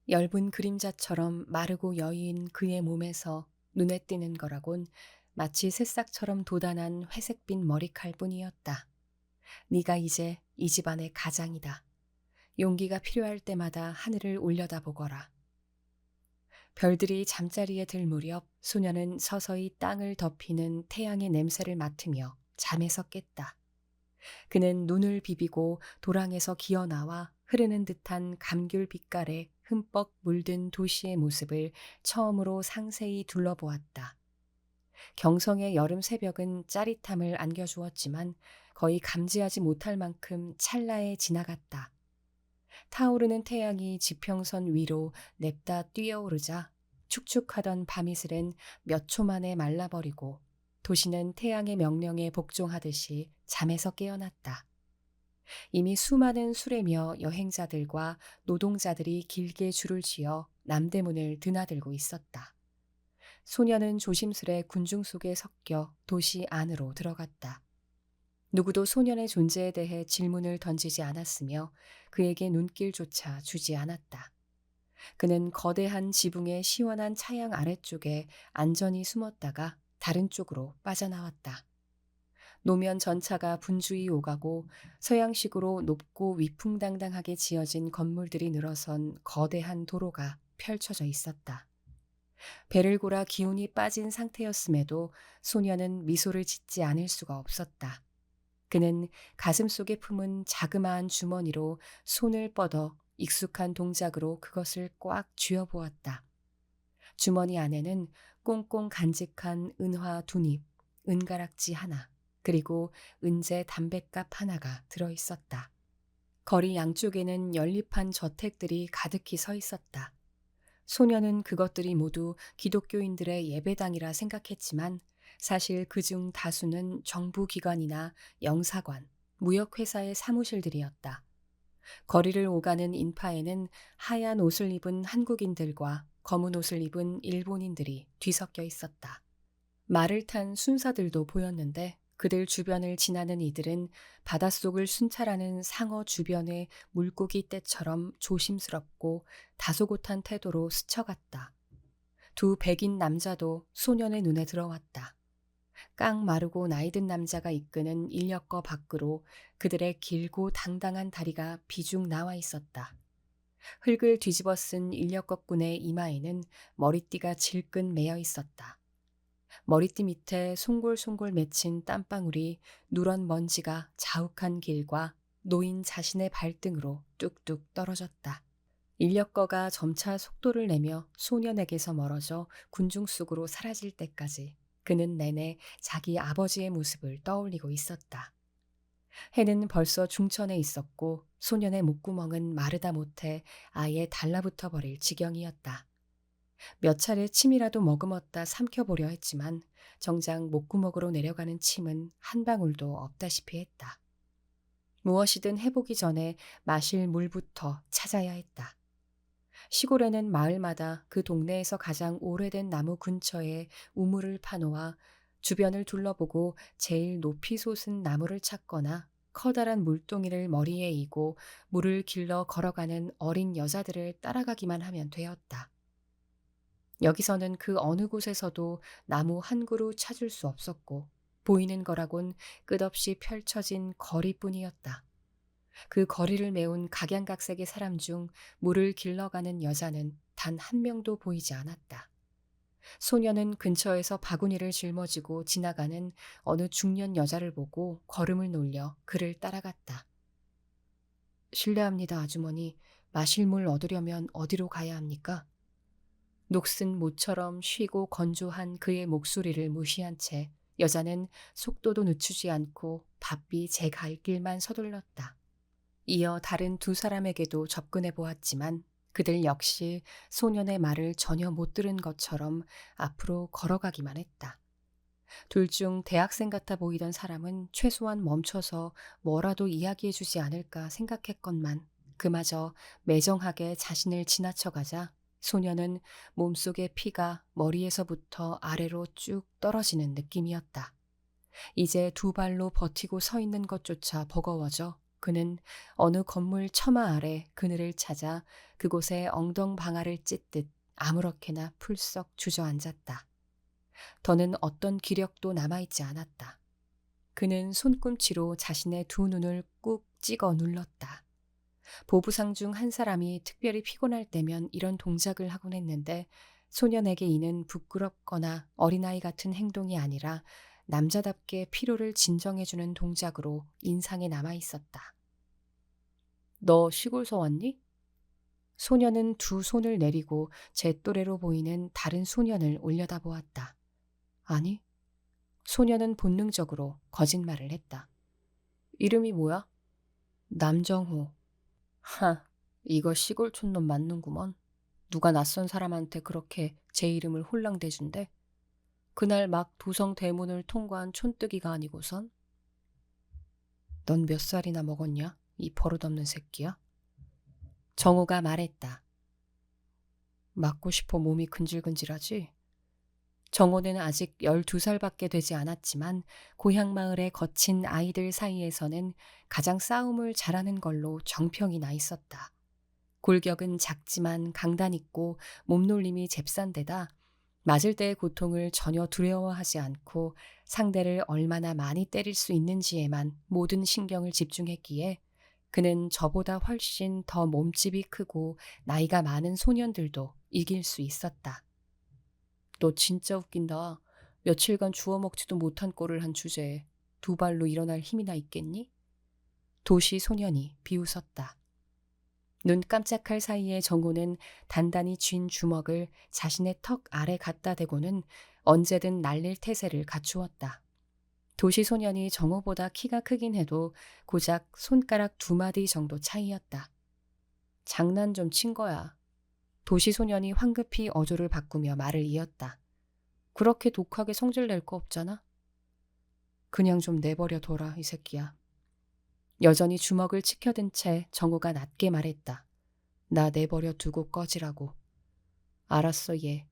엷은 그림자처럼 마르고 여유인 그의 몸에서 눈에 띄는 거라곤 마치 새싹처럼 돋아난 회색빛 머리칼 뿐이었다. 네가 이제 이 집안의 가장이다. 용기가 필요할 때마다 하늘을 올려다보거라. 별들이 잠자리에 들 무렵 소녀는 서서히 땅을 덮이는 태양의 냄새를 맡으며 잠에서 깼다. 그는 눈을 비비고 도랑에서 기어나와 흐르는 듯한 감귤 빛깔에 흠뻑 물든 도시의 모습을 처음으로 상세히 둘러보았다. 경성의 여름 새벽은 짜릿함을 안겨주었지만 거의 감지하지 못할 만큼 찰나에 지나갔다. 타오르는 태양이 지평선 위로 냅다 뛰어오르자 축축하던 밤이슬은 몇 초 만에 말라버리고 도시는 태양의 명령에 복종하듯이 잠에서 깨어났다. 이미 수많은 수레며 여행자들과 노동자들이 길게 줄을 지어 남대문을 드나들고 있었다. 소녀는 조심스레 군중 속에 섞여 도시 안으로 들어갔다. 누구도 소년의 존재에 대해 질문을 던지지 않았으며 그에게 눈길조차 주지 않았다. 그는 거대한 지붕의 시원한 차양 아래쪽에 안전히 숨었다가 다른 쪽으로 빠져나왔다. 노면 전차가 분주히 오가고 서양식으로 높고 위풍당당하게 지어진 건물들이 늘어선 거대한 도로가 펼쳐져 있었다. 배를 골아 기운이 빠진 상태였음에도 소녀는 미소를 짓지 않을 수가 없었다. 그는 가슴속에 품은 자그마한 주머니로 손을 뻗어 익숙한 동작으로 그것을 꽉 쥐어보았다. 주머니 안에는 꽁꽁 간직한 은화 2잎, 은가락지 하나, 그리고 은재 담뱃갑 하나가 들어있었다. 거리 양쪽에는 연립한 저택들이 가득히 서 있었다. 소녀는 그것들이 모두 기독교인들의 예배당이라 생각했지만 사실 그중 다수는 정부기관이나 영사관, 무역회사의 사무실들이었다. 거리를 오가는 인파에는 하얀 옷을 입은 한국인들과 검은 옷을 입은 일본인들이 뒤섞여 있었다. 말을 탄 순사들도 보였는데 그들 주변을 지나는 이들은 바닷속을 순찰하는 상어 주변의 물고기 떼처럼 조심스럽고 다소곳한 태도로 스쳐갔다. 두 백인 남자도 소년의 눈에 들어왔다. 깡 마르고 나이든 남자가 이끄는 인력거 밖으로 그들의 길고 당당한 다리가 비중 나와 있었다. 흙을 뒤집어 쓴 인력거꾼의 이마에는 머리띠가 질끈 매여 있었다. 머리띠 밑에 송골송골 맺힌 땀방울이 누런 먼지가 자욱한 길과 노인 자신의 발등으로 뚝뚝 떨어졌다. 인력거가 점차 속도를 내며 소년에게서 멀어져 군중 속으로 사라질 때까지 그는 내내 자기 아버지의 모습을 떠올리고 있었다. 해는 벌써 중천에 있었고 소년의 목구멍은 마르다 못해 아예 달라붙어 버릴 지경이었다. 몇 차례 침이라도 머금었다 삼켜보려 했지만 정작 목구멍으로 내려가는 침은 한 방울도 없다시피 했다. 무엇이든 해보기 전에 마실 물부터 찾아야 했다. 시골에는 마을마다 그 동네에서 가장 오래된 나무 근처에 우물을 파놓아 주변을 둘러보고 제일 높이 솟은 나무를 찾거나 커다란 물동이를 머리에 이고 물을 길러 걸어가는 어린 여자들을 따라가기만 하면 되었다. 여기서는 그 어느 곳에서도 나무 한 그루 찾을 수 없었고 보이는 거라곤 끝없이 펼쳐진 거리뿐이었다. 그 거리를 메운 각양각색의 사람 중 물을 길러가는 여자는 단 한 명도 보이지 않았다. 소녀는 근처에서 바구니를 짊어지고 지나가는 어느 중년 여자를 보고 걸음을 놀려 그를 따라갔다. 실례합니다, 아주머니. 마실 물 얻으려면 어디로 가야 합니까? 녹슨 모처럼 쉬고 건조한 그의 목소리를 무시한 채 여자는 속도도 늦추지 않고 바삐 제 갈 길만 서둘렀다. 이어 다른 두 사람에게도 접근해 보았지만 그들 역시 소년의 말을 전혀 못 들은 것처럼 앞으로 걸어가기만 했다. 둘 중 대학생 같아 보이던 사람은 최소한 멈춰서 뭐라도 이야기해 주지 않을까 생각했건만 그마저 매정하게 자신을 지나쳐가자 소년은 몸속의 피가 머리에서부터 아래로 쭉 떨어지는 느낌이었다. 이제 두 발로 버티고 서 있는 것조차 버거워져 그는 어느 건물 처마 아래 그늘을 찾아 그곳에 엉덩방아를 찢듯 아무렇게나 풀썩 주저앉았다. 더는 어떤 기력도 남아있지 않았다. 그는 손꿈치로 자신의 두 눈을 꾹 찍어 눌렀다. 보부상 중 한 사람이 특별히 피곤할 때면 이런 동작을 하곤 했는데 소년에게 이는 부끄럽거나 어린아이 같은 행동이 아니라 남자답게 피로를 진정해주는 동작으로 인상에 남아있었다. 너 시골서 왔니? 소년은 두 손을 내리고 제 또래로 보이는 다른 소년을 올려다보았다. 아니, 소년은 본능적으로 거짓말을 했다. 이름이 뭐야? 남정호. 하, 이거 시골 촌놈 맞는구먼. 누가 낯선 사람한테 그렇게 제 이름을 홀랑대준대? 그날 막 도성 대문을 통과한 촌뜨기가 아니고선? 넌 몇 살이나 먹었냐? 이 버릇없는 새끼야? 정호가 말했다. 맞고 싶어 몸이 근질근질하지? 정호는 아직 12살밖에 되지 않았지만 고향 마을의 거친 아이들 사이에서는 가장 싸움을 잘하는 걸로 정평이 나 있었다. 골격은 작지만 강단 있고 몸놀림이 잽싼데다 맞을 때의 고통을 전혀 두려워하지 않고 상대를 얼마나 많이 때릴 수 있는지에만 모든 신경을 집중했기에 그는 저보다 훨씬 더 몸집이 크고 나이가 많은 소년들도 이길 수 있었다. 너 진짜 웃긴다. 며칠간 주워 먹지도 못한 꼴을 한 주제에 두 발로 일어날 힘이나 있겠니? 도시 소년이 비웃었다. 눈 깜짝할 사이에 정호는 단단히 쥔 주먹을 자신의 턱 아래 갖다 대고는 언제든 날릴 태세를 갖추었다. 도시 소년이 정호보다 키가 크긴 해도 고작 손가락 두 마디 정도 차이였다. 장난 좀 친 거야. 도시 소년이 황급히 어조를 바꾸며 말을 이었다. 그렇게 독하게 성질 낼 거 없잖아? 그냥 좀 내버려 둬라, 이 새끼야. 여전히 주먹을 치켜든 채 정호가 낮게 말했다. 나 내버려 두고 꺼지라고. 알았어, 얘.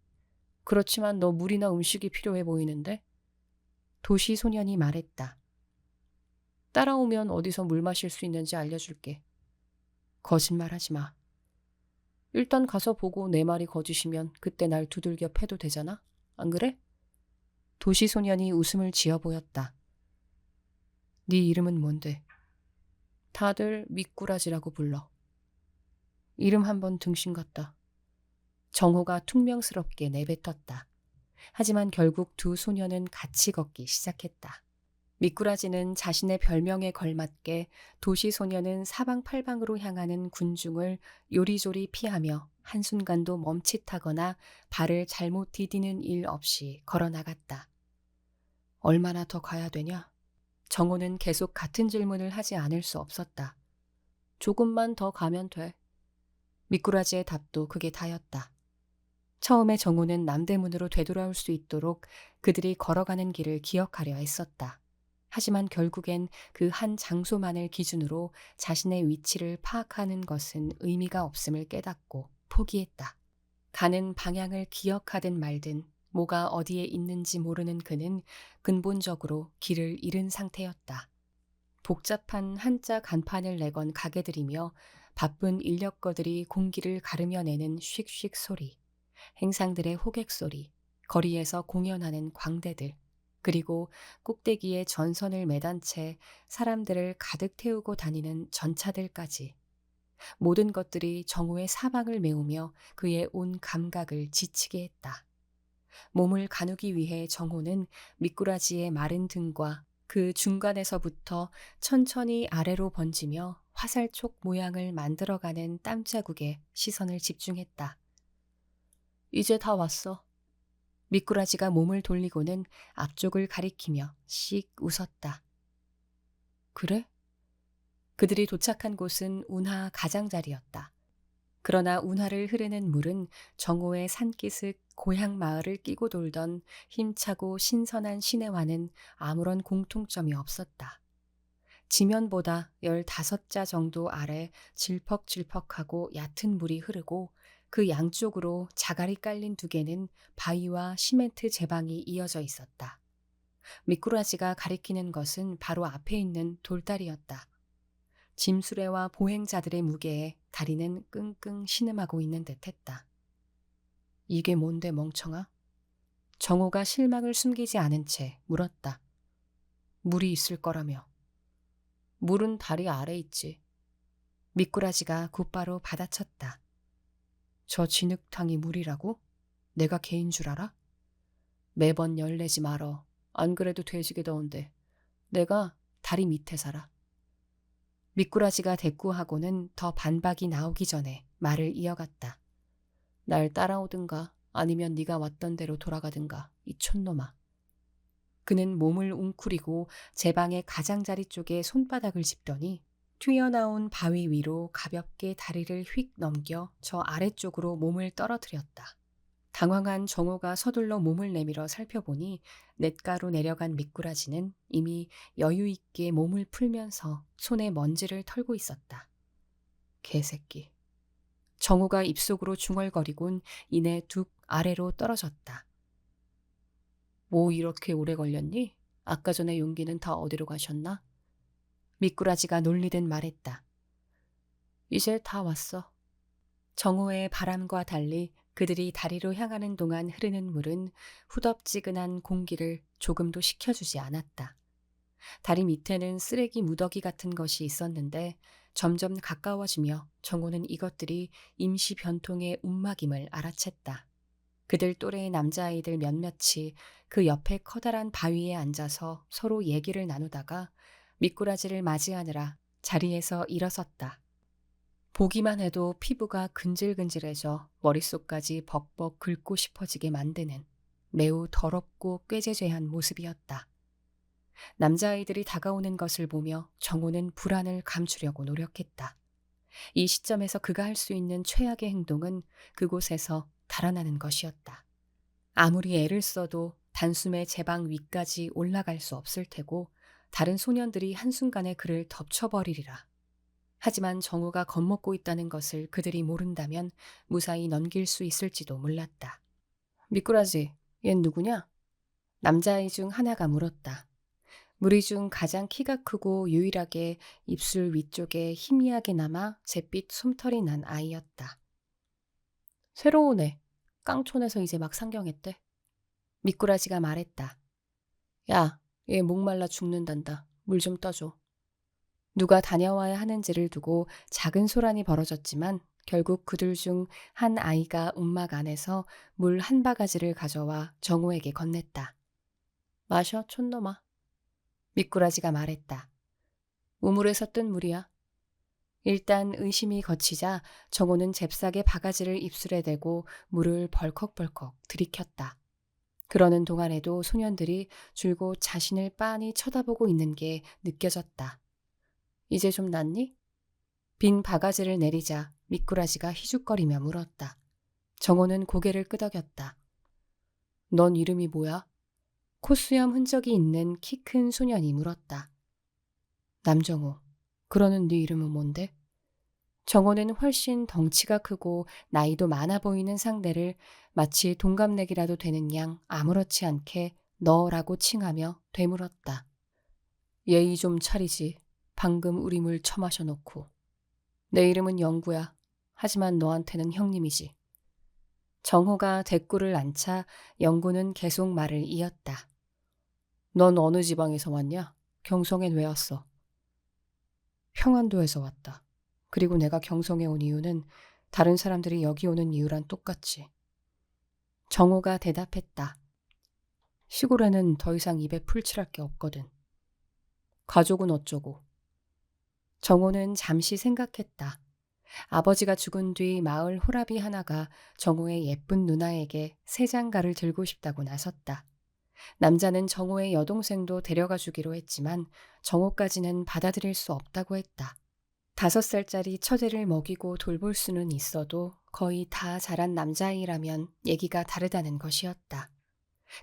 그렇지만 너 물이나 음식이 필요해 보이는데? 도시 소년이 말했다. 따라오면 어디서 물 마실 수 있는지 알려줄게. 거짓말하지 마. 일단 가서 보고 내 말이 거짓이면 그때 날 두들겨 패도 되잖아? 안 그래? 도시 소년이 웃음을 지어 보였다. 네 이름은 뭔데? 다들 미꾸라지라고 불러. 이름 한번 등신 같다. 정호가 퉁명스럽게 내뱉었다. 하지만 결국 두 소년은 같이 걷기 시작했다. 미꾸라지는 자신의 별명에 걸맞게 도시 소년은 사방팔방으로 향하는 군중을 요리조리 피하며 한순간도 멈칫하거나 발을 잘못 디디는 일 없이 걸어나갔다. 얼마나 더 가야 되냐? 정호는 계속 같은 질문을 하지 않을 수 없었다. 조금만 더 가면 돼. 미꾸라지의 답도 그게 다였다. 처음에 정호는 남대문으로 되돌아올 수 있도록 그들이 걸어가는 길을 기억하려 애썼다. 하지만 결국엔 그 한 장소만을 기준으로 자신의 위치를 파악하는 것은 의미가 없음을 깨닫고 포기했다. 가는 방향을 기억하든 말든 뭐가 어디에 있는지 모르는 그는 근본적으로 길을 잃은 상태였다. 복잡한 한자 간판을 내건 가게들이며 바쁜 인력거들이 공기를 가르며 내는 쉑쉑 소리, 행상들의 호객 소리, 거리에서 공연하는 광대들, 그리고 꼭대기에 전선을 매단 채 사람들을 가득 태우고 다니는 전차들까지 모든 것들이 정우의 사방을 메우며 그의 온 감각을 지치게 했다. 몸을 가누기 위해 정호는 미꾸라지의 마른 등과 그 중간에서부터 천천히 아래로 번지며 화살촉 모양을 만들어가는 땀자국에 시선을 집중했다. 이제 다 왔어. 미꾸라지가 몸을 돌리고는 앞쪽을 가리키며 씩 웃었다. 그래? 그들이 도착한 곳은 운하 가장자리였다. 그러나 운하를 흐르는 물은 정오의 산기슭 고향 마을을 끼고 돌던 힘차고 신선한 시내와는 아무런 공통점이 없었다. 지면보다 15자 정도 아래 질퍽질퍽하고 얕은 물이 흐르고 그 양쪽으로 자갈이 깔린 두 개는 바위와 시멘트 제방이 이어져 있었다. 미꾸라지가 가리키는 것은 바로 앞에 있는 돌다리였다. 짐수레와 보행자들의 무게에 다리는 끙끙 신음하고 있는 듯했다. 이게 뭔데 멍청아? 정호가 실망을 숨기지 않은 채 물었다. 물이 있을 거라며. 물은 다리 아래 있지. 미꾸라지가 곧바로 받아쳤다. 저 진흙탕이 물이라고? 내가 개인 줄 알아? 매번 열내지 말어. 안 그래도 돼지게 더운데. 내가 다리 밑에 살아. 미꾸라지가 대꾸하고는 더 반박이 나오기 전에 말을 이어갔다. 날 따라오든가 아니면 네가 왔던 대로 돌아가든가 이 촌놈아. 그는 몸을 웅크리고 제 방의 가장자리 쪽에 손바닥을 짚더니 튀어나온 바위 위로 가볍게 다리를 휙 넘겨 저 아래쪽으로 몸을 떨어뜨렸다. 당황한 정호가 서둘러 몸을 내밀어 살펴보니 냇가로 내려간 미꾸라지는 이미 여유 있게 몸을 풀면서 손에 먼지를 털고 있었다. 개새끼. 정호가 입속으로 중얼거리곤 이내 둑 아래로 떨어졌다. 뭐 이렇게 오래 걸렸니? 아까 전에 용기는 다 어디로 가셨나? 미꾸라지가 놀리듯 말했다. 이제 다 왔어. 정호의 바람과 달리 그들이 다리로 향하는 동안 흐르는 물은 후덥지근한 공기를 조금도 식혀주지 않았다. 다리 밑에는 쓰레기 무더기 같은 것이 있었는데 점점 가까워지며 정호는 이것들이 임시 변통의 움막임을 알아챘다. 그들 또래의 남자아이들 몇몇이 그 옆에 커다란 바위에 앉아서 서로 얘기를 나누다가 미꾸라지를 맞이하느라 자리에서 일어섰다. 보기만 해도 피부가 근질근질해져 머릿속까지 벅벅 긁고 싶어지게 만드는 매우 더럽고 꾀죄죄한 모습이었다. 남자아이들이 다가오는 것을 보며 정호는 불안을 감추려고 노력했다. 이 시점에서 그가 할 수 있는 최악의 행동은 그곳에서 달아나는 것이었다. 아무리 애를 써도 단숨에 제방 위까지 올라갈 수 없을 테고 다른 소년들이 한순간에 그를 덮쳐버리리라. 하지만 정우가 겁먹고 있다는 것을 그들이 모른다면 무사히 넘길 수 있을지도 몰랐다. 미꾸라지, 얜 누구냐? 남자아이 중 하나가 물었다. 무리 중 가장 키가 크고 유일하게 입술 위쪽에 희미하게 남아 잿빛 솜털이 난 아이였다. 새로운 애. 깡촌에서 이제 막 상경했대. 미꾸라지가 말했다. 야, 얘 목말라 죽는단다. 물 좀 떠줘. 누가 다녀와야 하는지를 두고 작은 소란이 벌어졌지만 결국 그들 중 한 아이가 움막 안에서 물 한 바가지를 가져와 정호에게 건넸다. 마셔, 촌놈아. 미꾸라지가 말했다. 우물에서 뜬 물이야. 일단 의심이 거치자 정호는 잽싸게 바가지를 입술에 대고 물을 벌컥벌컥 들이켰다. 그러는 동안에도 소년들이 줄곧 자신을 빤히 쳐다보고 있는 게 느껴졌다. 이제 좀 낫니? 빈 바가지를 내리자 미꾸라지가 희죽거리며 물었다. 정호는 고개를 끄덕였다. 넌 이름이 뭐야? 콧수염 흔적이 있는 키 큰 소년이 물었다. 남정호. 그러는 네 이름은 뭔데? 정호는 훨씬 덩치가 크고 나이도 많아 보이는 상대를 마치 동갑내기라도 되는 양 아무렇지 않게 너라고 칭하며 되물었다. 예의 좀 차리지. 방금 우리 물 처마셔 놓고. 내 이름은 영구야. 하지만 너한테는 형님이지. 정호가 대꾸를 안차 영구는 계속 말을 이었다. 넌 어느 지방에서 왔냐? 경성엔 왜 왔어? 평안도에서 왔다. 그리고 내가 경성에 온 이유는 다른 사람들이 여기 오는 이유랑 똑같지. 정호가 대답했다. 시골에는 더 이상 입에 풀칠할 게 없거든. 가족은 어쩌고? 정호는 잠시 생각했다. 아버지가 죽은 뒤 마을 호랍이 하나가 정호의 예쁜 누나에게 새 장가를 들고 싶다고 나섰다. 남자는 정호의 여동생도 데려가 주기로 했지만 정호까지는 받아들일 수 없다고 했다. 5살짜리 처제를 먹이고 돌볼 수는 있어도 거의 다 자란 남자아이라면 얘기가 다르다는 것이었다.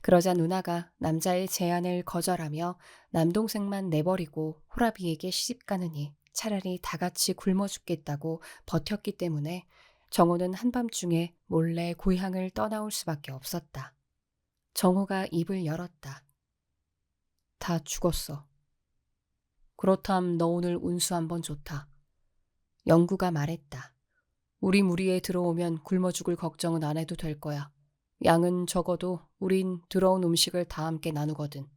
그러자 누나가 남자의 제안을 거절하며 남동생만 내버리고 호라비에게 시집가느니 차라리 다 같이 굶어 죽겠다고 버텼기 때문에 정호는 한밤중에 몰래 고향을 떠나올 수밖에 없었다. 정호가 입을 열었다. 다 죽었어. 그렇담 너 오늘 운수 한번 좋다. 영구가 말했다. 우리 무리에 들어오면 굶어 죽을 걱정은 안 해도 될 거야. 양은 적어도 우린 들어온 음식을 다 함께 나누거든.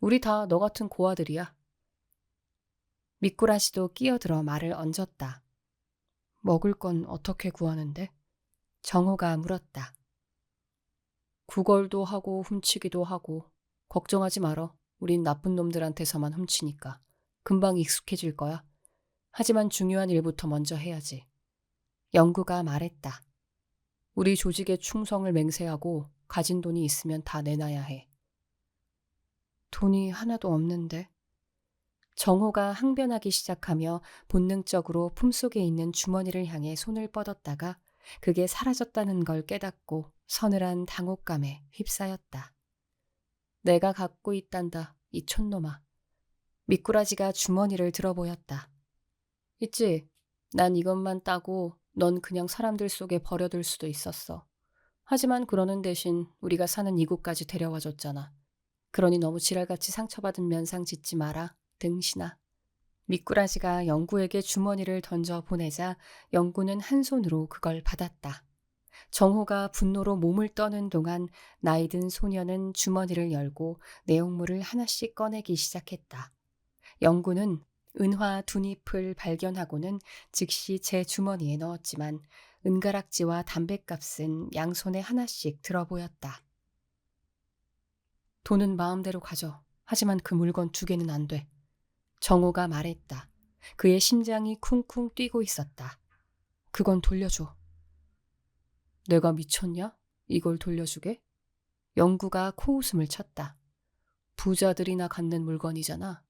우리 다 너 같은 고아들이야. 미꾸라지도 끼어들어 말을 얹었다. 먹을 건 어떻게 구하는데? 정호가 물었다. 구걸도 하고 훔치기도 하고 걱정하지 말어. 우린 나쁜 놈들한테서만 훔치니까. 금방 익숙해질 거야. 하지만 중요한 일부터 먼저 해야지. 영구가 말했다. 우리 조직에 충성을 맹세하고 가진 돈이 있으면 다 내놔야 해. 돈이 하나도 없는데. 정호가 항변하기 시작하며 본능적으로 품속에 있는 주머니를 향해 손을 뻗었다가 그게 사라졌다는 걸 깨닫고 서늘한 당혹감에 휩싸였다. 내가 갖고 있단다, 이 촌놈아. 미꾸라지가 주머니를 들어보였다. 있지, 난 이것만 따고 넌 그냥 사람들 속에 버려둘 수도 있었어. 하지만 그러는 대신 우리가 사는 이곳까지 데려와줬잖아. 그러니 너무 지랄같이 상처받은 면상 짓지 마라, 등신아. 미꾸라지가 영구에게 주머니를 던져 보내자 영구는 한 손으로 그걸 받았다. 정호가 분노로 몸을 떠는 동안 나이 든 소녀는 주머니를 열고 내용물을 하나씩 꺼내기 시작했다. 영구는 은화 2잎을 발견하고는 즉시 제 주머니에 넣었지만 은가락지와 담뱃값은 양손에 하나씩 들어보였다. 돈은 마음대로 가져. 하지만 그 물건 2개는 안 돼. 정호가 말했다. 그의 심장이 쿵쿵 뛰고 있었다. 그건 돌려줘. 내가 미쳤냐? 이걸 돌려주게? 영구가 코웃음을 쳤다. 부자들이나 갖는 물건이잖아.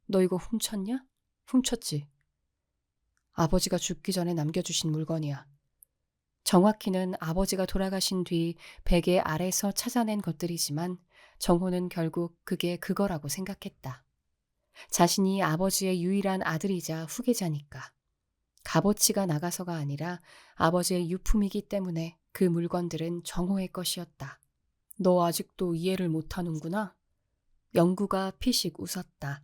너 이거 훔쳤냐? 훔쳤지. 아버지가 죽기 전에 남겨주신 물건이야. 정확히는 아버지가 돌아가신 뒤 베개 아래서 찾아낸 것들이지만 정호는 결국 그게 그거라고 생각했다. 자신이 아버지의 유일한 아들이자 후계자니까. 값어치가 나가서가 아니라 아버지의 유품이기 때문에 그 물건들은 정호의 것이었다. 너 아직도 이해를 못하는구나? 영구가 피식 웃었다.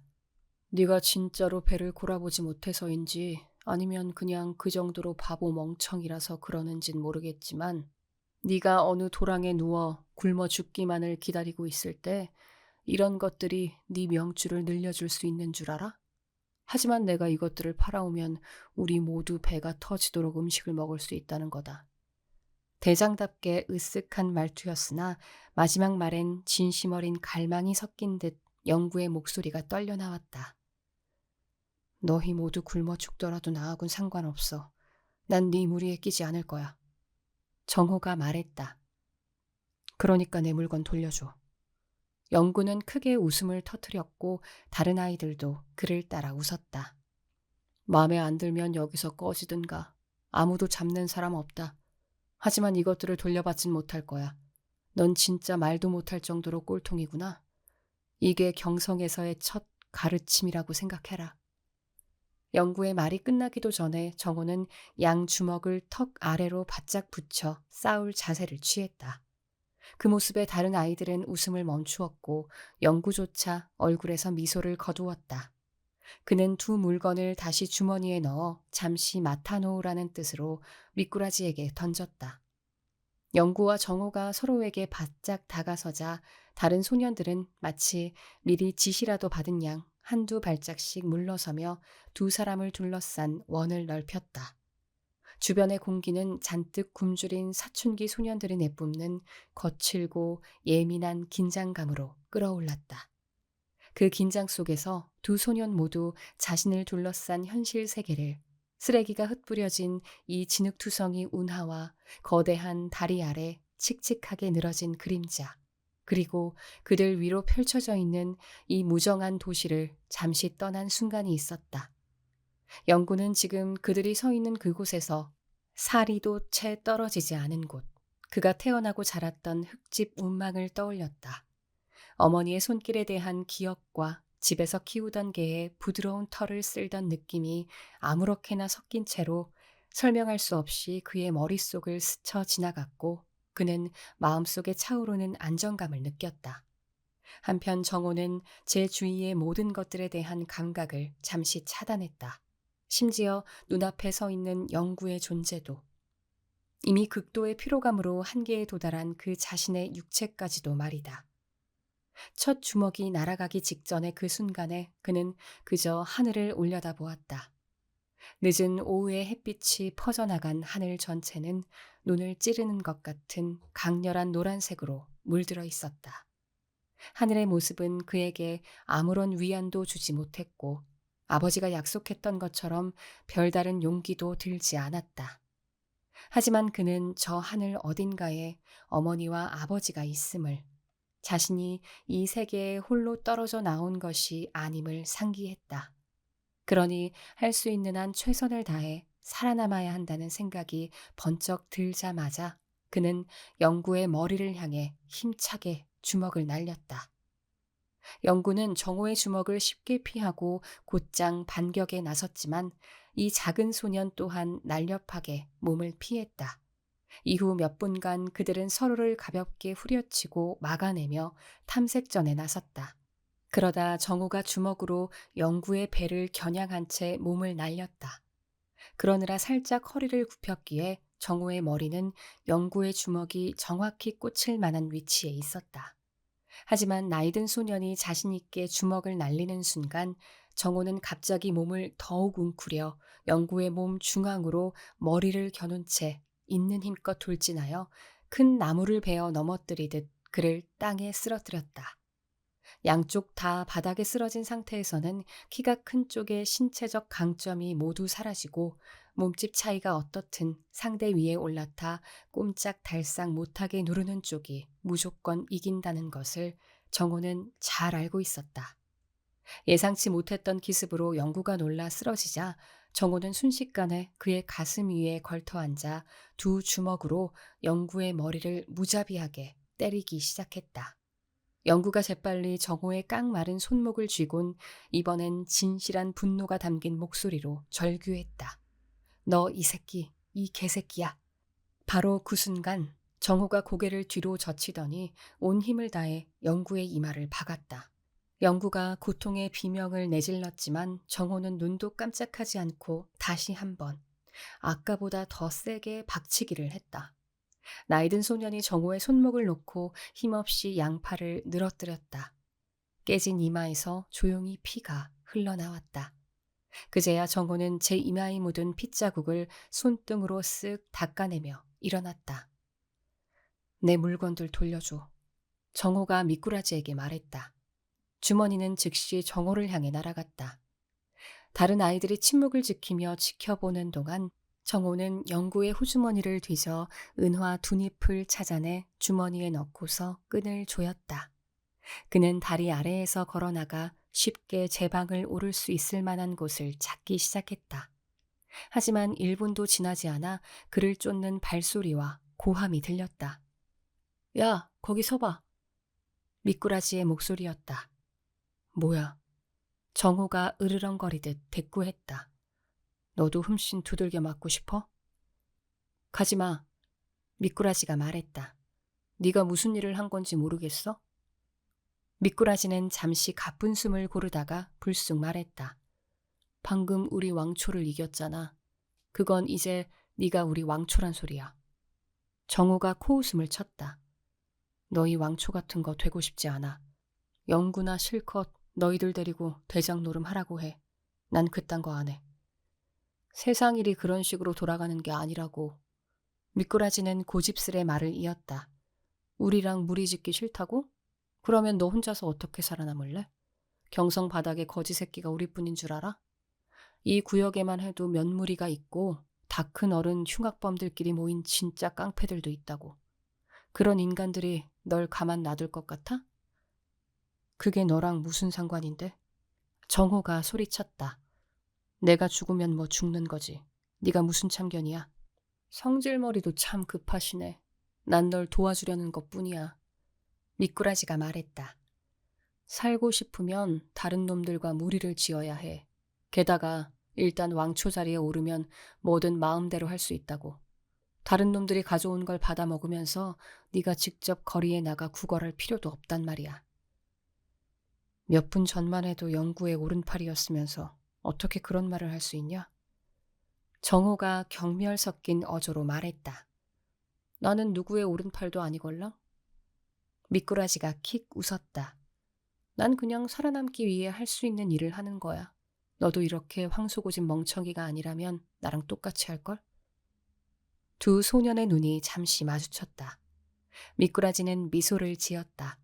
네가 진짜로 배를 골아보지 못해서인지 아니면 그냥 그 정도로 바보 멍청이라서 그러는진 모르겠지만 네가 어느 도랑에 누워 굶어 죽기만을 기다리고 있을 때 이런 것들이 네 명줄을 늘려줄 수 있는 줄 알아? 하지만 내가 이것들을 팔아오면 우리 모두 배가 터지도록 음식을 먹을 수 있다는 거다. 대장답게 으쓱한 말투였으나 마지막 말엔 진심 어린 갈망이 섞인 듯 영구의 목소리가 떨려 나왔다. 너희 모두 굶어 죽더라도 나하고는 상관없어. 난 네 무리에 끼지 않을 거야. 정호가 말했다. 그러니까 내 물건 돌려줘. 영구는 크게 웃음을 터뜨렸고 다른 아이들도 그를 따라 웃었다. 마음에 안 들면 여기서 꺼지든가. 아무도 잡는 사람 없다. 하지만 이것들을 돌려받진 못할 거야. 넌 진짜 말도 못할 정도로 꼴통이구나. 이게 경성에서의 첫 가르침이라고 생각해라. 영구의 말이 끝나기도 전에 정호는 양 주먹을 턱 아래로 바짝 붙여 싸울 자세를 취했다. 그 모습에 다른 아이들은 웃음을 멈추었고 영구조차 얼굴에서 미소를 거두었다. 그는 두 물건을 다시 주머니에 넣어 잠시 맡아놓으라는 뜻으로 미꾸라지에게 던졌다. 영구와 정호가 서로에게 바짝 다가서자 다른 소년들은 마치 미리 지시라도 받은 양 한두 발짝씩 물러서며 두 사람을 둘러싼 원을 넓혔다. 주변의 공기는 잔뜩 굶주린 사춘기 소년들이 내뿜는 거칠고 예민한 긴장감으로 끌어올랐다. 그 긴장 속에서 두 소년 모두 자신을 둘러싼 현실 세계를, 쓰레기가 흩뿌려진 이 진흙투성이 운하와 거대한 다리 아래 칙칙하게 늘어진 그림자, 그리고 그들 위로 펼쳐져 있는 이 무정한 도시를 잠시 떠난 순간이 있었다. 영구는 지금 그들이 서 있는 그곳에서 사리도 채 떨어지지 않은 곳, 그가 태어나고 자랐던 흙집 운망을 떠올렸다. 어머니의 손길에 대한 기억과 집에서 키우던 개의 부드러운 털을 쓸던 느낌이 아무렇게나 섞인 채로 설명할 수 없이 그의 머릿속을 스쳐 지나갔고 그는 마음속에 차오르는 안정감을 느꼈다. 한편 정호는 제 주위의 모든 것들에 대한 감각을 잠시 차단했다. 심지어 눈앞에 서 있는 영구의 존재도. 이미 극도의 피로감으로 한계에 도달한 그 자신의 육체까지도 말이다. 첫 주먹이 날아가기 직전의 그 순간에 그는 그저 하늘을 올려다보았다. 늦은 오후의 햇빛이 퍼져나간 하늘 전체는 눈을 찌르는 것 같은 강렬한 노란색으로 물들어 있었다. 하늘의 모습은 그에게 아무런 위안도 주지 못했고 아버지가 약속했던 것처럼 별다른 용기도 들지 않았다. 하지만 그는 저 하늘 어딘가에 어머니와 아버지가 있음을, 자신이 이 세계에 홀로 떨어져 나온 것이 아님을 상기했다. 그러니 할 수 있는 한 최선을 다해 살아남아야 한다는 생각이 번쩍 들자마자 그는 영구의 머리를 향해 힘차게 주먹을 날렸다. 영구는 정호의 주먹을 쉽게 피하고 곧장 반격에 나섰지만 이 작은 소년 또한 날렵하게 몸을 피했다. 이후 몇 분간 그들은 서로를 가볍게 후려치고 막아내며 탐색전에 나섰다. 그러다 정호가 주먹으로 영구의 배를 겨냥한 채 몸을 날렸다. 그러느라 살짝 허리를 굽혔기에 정호의 머리는 영구의 주먹이 정확히 꽂힐 만한 위치에 있었다. 하지만 나이든 소년이 자신 있게 주먹을 날리는 순간 정호는 갑자기 몸을 더욱 웅크려 영구의 몸 중앙으로 머리를 겨눈 채 있는 힘껏 돌진하여 큰 나무를 베어 넘어뜨리듯 그를 땅에 쓰러뜨렸다. 양쪽 다 바닥에 쓰러진 상태에서는 키가 큰 쪽의 신체적 강점이 모두 사라지고 몸집 차이가 어떻든 상대 위에 올라타 꼼짝달싹 못하게 누르는 쪽이 무조건 이긴다는 것을 정호는 잘 알고 있었다. 예상치 못했던 기습으로 영구가 놀라 쓰러지자 정호는 순식간에 그의 가슴 위에 걸터앉아 두 주먹으로 영구의 머리를 무자비하게 때리기 시작했다. 영구가 재빨리 정호의 깡 마른 손목을 쥐곤 이번엔 진실한 분노가 담긴 목소리로 절규했다. 너 이 새끼, 이 개새끼야. 바로 그 순간 정호가 고개를 뒤로 젖히더니 온 힘을 다해 영구의 이마를 박았다. 영구가 고통의 비명을 내질렀지만 정호는 눈도 깜짝하지 않고 다시 한번 아까보다 더 세게 박치기를 했다. 나이든 소년이 정호의 손목을 놓고 힘없이 양팔을 늘어뜨렸다. 깨진 이마에서 조용히 피가 흘러나왔다. 그제야 정호는 제 이마에 묻은 핏자국을 손등으로 쓱 닦아내며 일어났다. 내 물건들 돌려줘. 정호가 미꾸라지에게 말했다. 주머니는 즉시 정호를 향해 날아갔다. 다른 아이들이 침묵을 지키며 지켜보는 동안 정호는 영구의 호주머니를 뒤져 은화 두 잎을 찾아내 주머니에 넣고서 끈을 조였다. 그는 다리 아래에서 걸어나가 쉽게 제 방을 오를 수 있을 만한 곳을 찾기 시작했다. 하지만 1분도 지나지 않아 그를 쫓는 발소리와 고함이 들렸다. 야, 거기 서봐. 미꾸라지의 목소리였다. 뭐야? 정호가 으르렁거리듯 대꾸했다. 너도 흠씬 두들겨 맞고 싶어? 가지마. 미꾸라지가 말했다. 네가 무슨 일을 한 건지 모르겠어? 미꾸라지는 잠시 가쁜 숨을 고르다가 불쑥 말했다. 방금 우리 왕초를 이겼잖아. 그건 이제 네가 우리 왕초란 소리야. 정호가 코웃음을 쳤다. 너희 왕초 같은 거 되고 싶지 않아. 영구나 실컷 너희들 데리고 대장 노름하라고 해. 난 그딴 거 안 해. 세상 일이 그런 식으로 돌아가는 게 아니라고. 미꾸라지는 고집스레 말을 이었다. 우리랑 무리짓기 싫다고? 그러면 너 혼자서 어떻게 살아남을래? 경성 바닥에 거지 새끼가 우리뿐인 줄 알아? 이 구역에만 해도 몇 무리가 있고 다 큰 어른 흉악범들끼리 모인 진짜 깡패들도 있다고. 그런 인간들이 널 가만 놔둘 것 같아? 그게 너랑 무슨 상관인데? 정호가 소리쳤다. 내가 죽으면 뭐 죽는 거지. 네가 무슨 참견이야? 성질머리도 참 급하시네. 난 널 도와주려는 것뿐이야. 미꾸라지가 말했다. 살고 싶으면 다른 놈들과 무리를 지어야 해. 게다가 일단 왕초 자리에 오르면 뭐든 마음대로 할 수 있다고. 다른 놈들이 가져온 걸 받아 먹으면서 네가 직접 거리에 나가 구걸할 필요도 없단 말이야. 몇 분 전만 해도 영구의 오른팔이었으면서 어떻게 그런 말을 할 수 있냐? 정호가 경멸 섞인 어조로 말했다. 나는 누구의 오른팔도 아니걸랑? 미꾸라지가 킥 웃었다. 난 그냥 살아남기 위해 할 수 있는 일을 하는 거야. 너도 이렇게 황소고집 멍청이가 아니라면 나랑 똑같이 할걸? 두 소년의 눈이 잠시 마주쳤다. 미꾸라지는 미소를 지었다.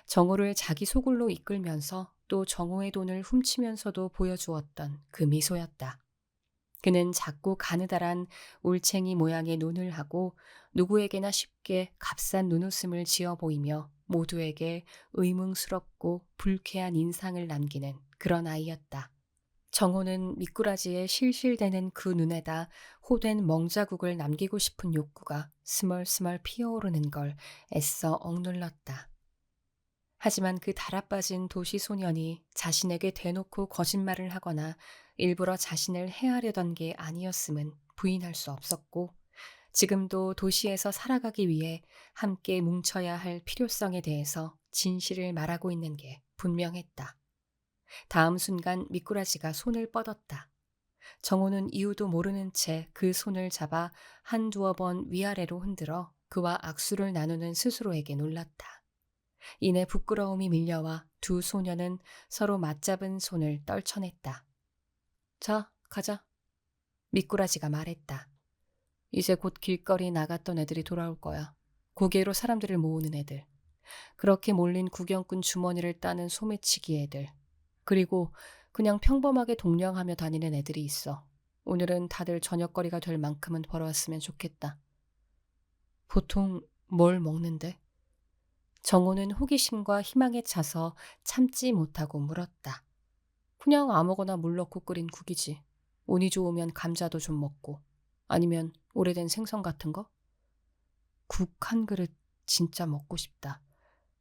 정호를 자기 소굴로 이끌면서 또 정호의 돈을 훔치면서도 보여주었던 그 미소였다. 그는 작고 가느다란 올챙이 모양의 눈을 하고 누구에게나 쉽게 값싼 눈웃음을 지어 보이며 모두에게 의문스럽고 불쾌한 인상을 남기는 그런 아이였다. 정호는 미꾸라지의 실실대는 그 눈에다 호된 멍자국을 남기고 싶은 욕구가 스멀스멀 피어오르는 걸 애써 억눌렀다. 하지만 그 달아빠진 도시 소년이 자신에게 대놓고 거짓말을 하거나 일부러 자신을 해하려던 게 아니었음은 부인할 수 없었고, 지금도 도시에서 살아가기 위해 함께 뭉쳐야 할 필요성에 대해서 진실을 말하고 있는 게 분명했다. 다음 순간 미꾸라지가 손을 뻗었다. 정호는 이유도 모르는 채 그 손을 잡아 한두어 번 위아래로 흔들어 그와 악수를 나누는 스스로에게 놀랐다. 이내 부끄러움이 밀려와 두 소녀는 서로 맞잡은 손을 떨쳐냈다. 자, 가자. 미꾸라지가 말했다. 이제 곧 길거리 나갔던 애들이 돌아올 거야. 고개로 사람들을 모으는 애들. 그렇게 몰린 구경꾼 주머니를 따는 소매치기 애들. 그리고 그냥 평범하게 동냥하며 다니는 애들이 있어. 오늘은 다들 저녁거리가 될 만큼은 벌어왔으면 좋겠다. 보통 뭘 먹는데? 정호는 호기심과 희망에 차서 참지 못하고 물었다. 그냥 아무거나 물 넣고 끓인 국이지. 운이 좋으면 감자도 좀 먹고. 아니면 오래된 생선 같은 거? 국 한 그릇 진짜 먹고 싶다.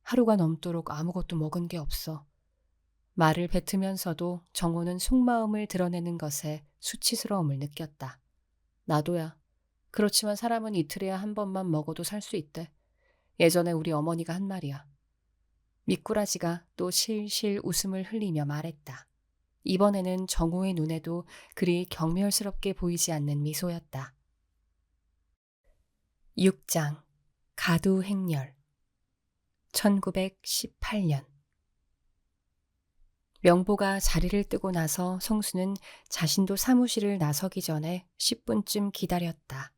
하루가 넘도록 아무것도 먹은 게 없어. 말을 뱉으면서도 정호는 속마음을 드러내는 것에 수치스러움을 느꼈다. 나도야. 그렇지만 사람은 이틀에야 한 번만 먹어도 살 수 있대. 예전에 우리 어머니가 한 말이야. 미꾸라지가 또 실실 웃음을 흘리며 말했다. 이번에는 정호의 눈에도 그리 경멸스럽게 보이지 않는 미소였다. 6장 가두행렬 1918년 명보가 자리를 뜨고 나서 성수는 자신도 사무실을 나서기 전에 10분쯤 기다렸다.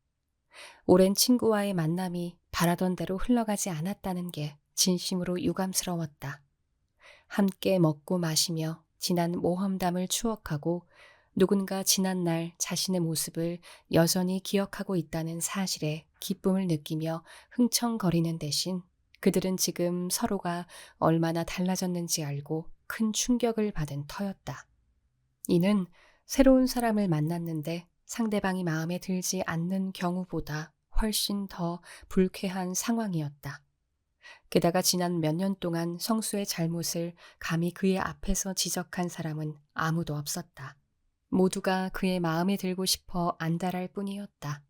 오랜 친구와의 만남이 바라던 대로 흘러가지 않았다는 게 진심으로 유감스러웠다. 함께 먹고 마시며 지난 모험담을 추억하고 누군가 지난날 자신의 모습을 여전히 기억하고 있다는 사실에 기쁨을 느끼며 흥청거리는 대신 그들은 지금 서로가 얼마나 달라졌는지 알고 큰 충격을 받은 터였다. 이는 새로운 사람을 만났는데 상대방이 마음에 들지 않는 경우보다 훨씬 더 불쾌한 상황이었다. 게다가 지난 몇 년 동안 성수의 잘못을 감히 그의 앞에서 지적한 사람은 아무도 없었다. 모두가 그의 마음에 들고 싶어 안달할 뿐이었다.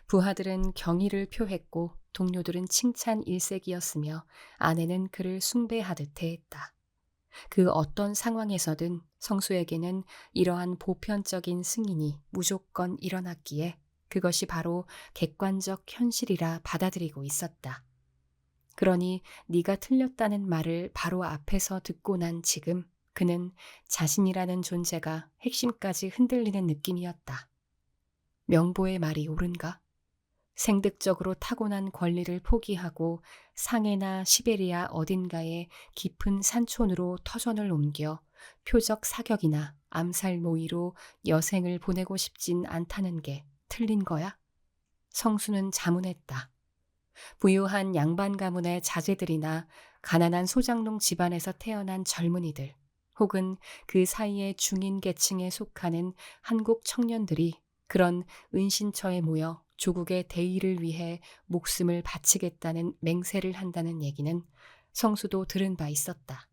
부하들은 경의를 표했고 동료들은 칭찬 일색이었으며 아내는 그를 숭배하듯 대했다. 그 어떤 상황에서든 성수에게는 이러한 보편적인 승인이 무조건 일어났기에 그것이 바로 객관적 현실이라 받아들이고 있었다. 그러니 네가 틀렸다는 말을 바로 앞에서 듣고 난 지금 그는 자신이라는 존재가 핵심까지 흔들리는 느낌이었다. 명보의 말이 옳은가? 생득적으로 타고난 권리를 포기하고 상해나 시베리아 어딘가의 깊은 산촌으로 터전을 옮겨 표적 사격이나 암살 모의로 여생을 보내고 싶진 않다는 게 틀린 거야? 성수는 자문했다. 부유한 양반 가문의 자제들이나 가난한 소장농 집안에서 태어난 젊은이들, 혹은 그 사이의 중인 계층에 속하는 한국 청년들이 그런 은신처에 모여 조국의 대의를 위해 목숨을 바치겠다는 맹세를 한다는 얘기는 성수도 들은 바 있었다.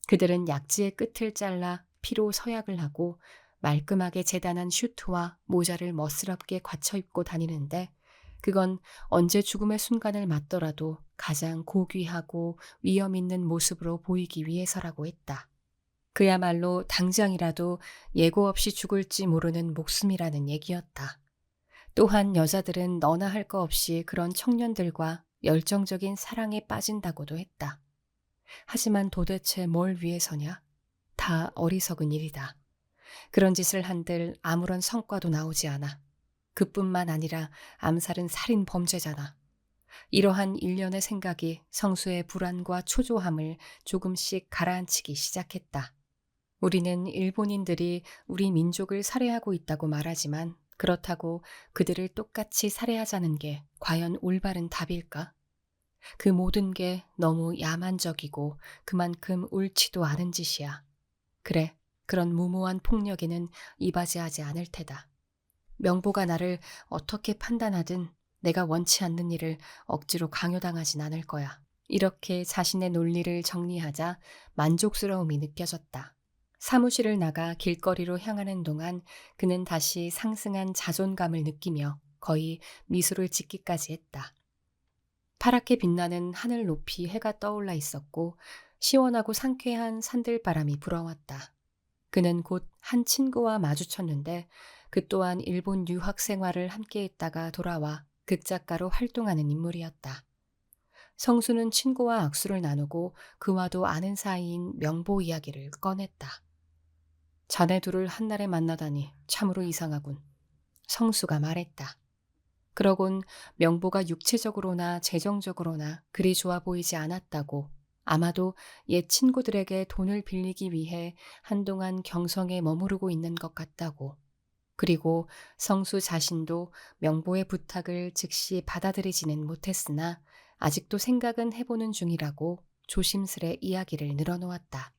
그들은 약지의 끝을 잘라 피로 서약을 하고 말끔하게 재단한 슈트와 모자를 멋스럽게 갖춰 입고 다니는데 그건 언제 죽음의 순간을 맞더라도 가장 고귀하고 위험 있는 모습으로 보이기 위해서라고 했다. 그야말로 당장이라도 예고 없이 죽을지 모르는 목숨이라는 얘기였다. 또한 여자들은 너나 할 거 없이 그런 청년들과 열정적인 사랑에 빠진다고도 했다. 하지만 도대체 뭘 위해서냐? 다 어리석은 일이다. 그런 짓을 한들 아무런 성과도 나오지 않아. 그뿐만 아니라 암살은 살인 범죄잖아. 이러한 일련의 생각이 성수의 불안과 초조함을 조금씩 가라앉히기 시작했다. 우리는 일본인들이 우리 민족을 살해하고 있다고 말하지만 그렇다고 그들을 똑같이 살해하자는 게 과연 올바른 답일까? 그 모든 게 너무 야만적이고 그만큼 옳지도 않은 짓이야. 그래, 그런 무모한 폭력에는 이바지하지 않을 테다. 명보가 나를 어떻게 판단하든 내가 원치 않는 일을 억지로 강요당하진 않을 거야. 이렇게 자신의 논리를 정리하자 만족스러움이 느껴졌다. 사무실을 나가 길거리로 향하는 동안 그는 다시 상승한 자존감을 느끼며 거의 미소를 짓기까지 했다. 파랗게 빛나는 하늘 높이 해가 떠올라 있었고 시원하고 상쾌한 산들바람이 불어왔다. 그는 곧 한 친구와 마주쳤는데 그 또한 일본 유학 생활을 함께 했다가 돌아와 극작가로 활동하는 인물이었다. 성수는 친구와 악수를 나누고 그와도 아는 사이인 명보 이야기를 꺼냈다. 자네 둘을 한날에 만나다니 참으로 이상하군. 성수가 말했다. 그러곤 명보가 육체적으로나 재정적으로나 그리 좋아 보이지 않았다고, 아마도 옛 친구들에게 돈을 빌리기 위해 한동안 경성에 머무르고 있는 것 같다고, 그리고 성수 자신도 명보의 부탁을 즉시 받아들이지는 못했으나 아직도 생각은 해보는 중이라고 조심스레 이야기를 늘어놓았다.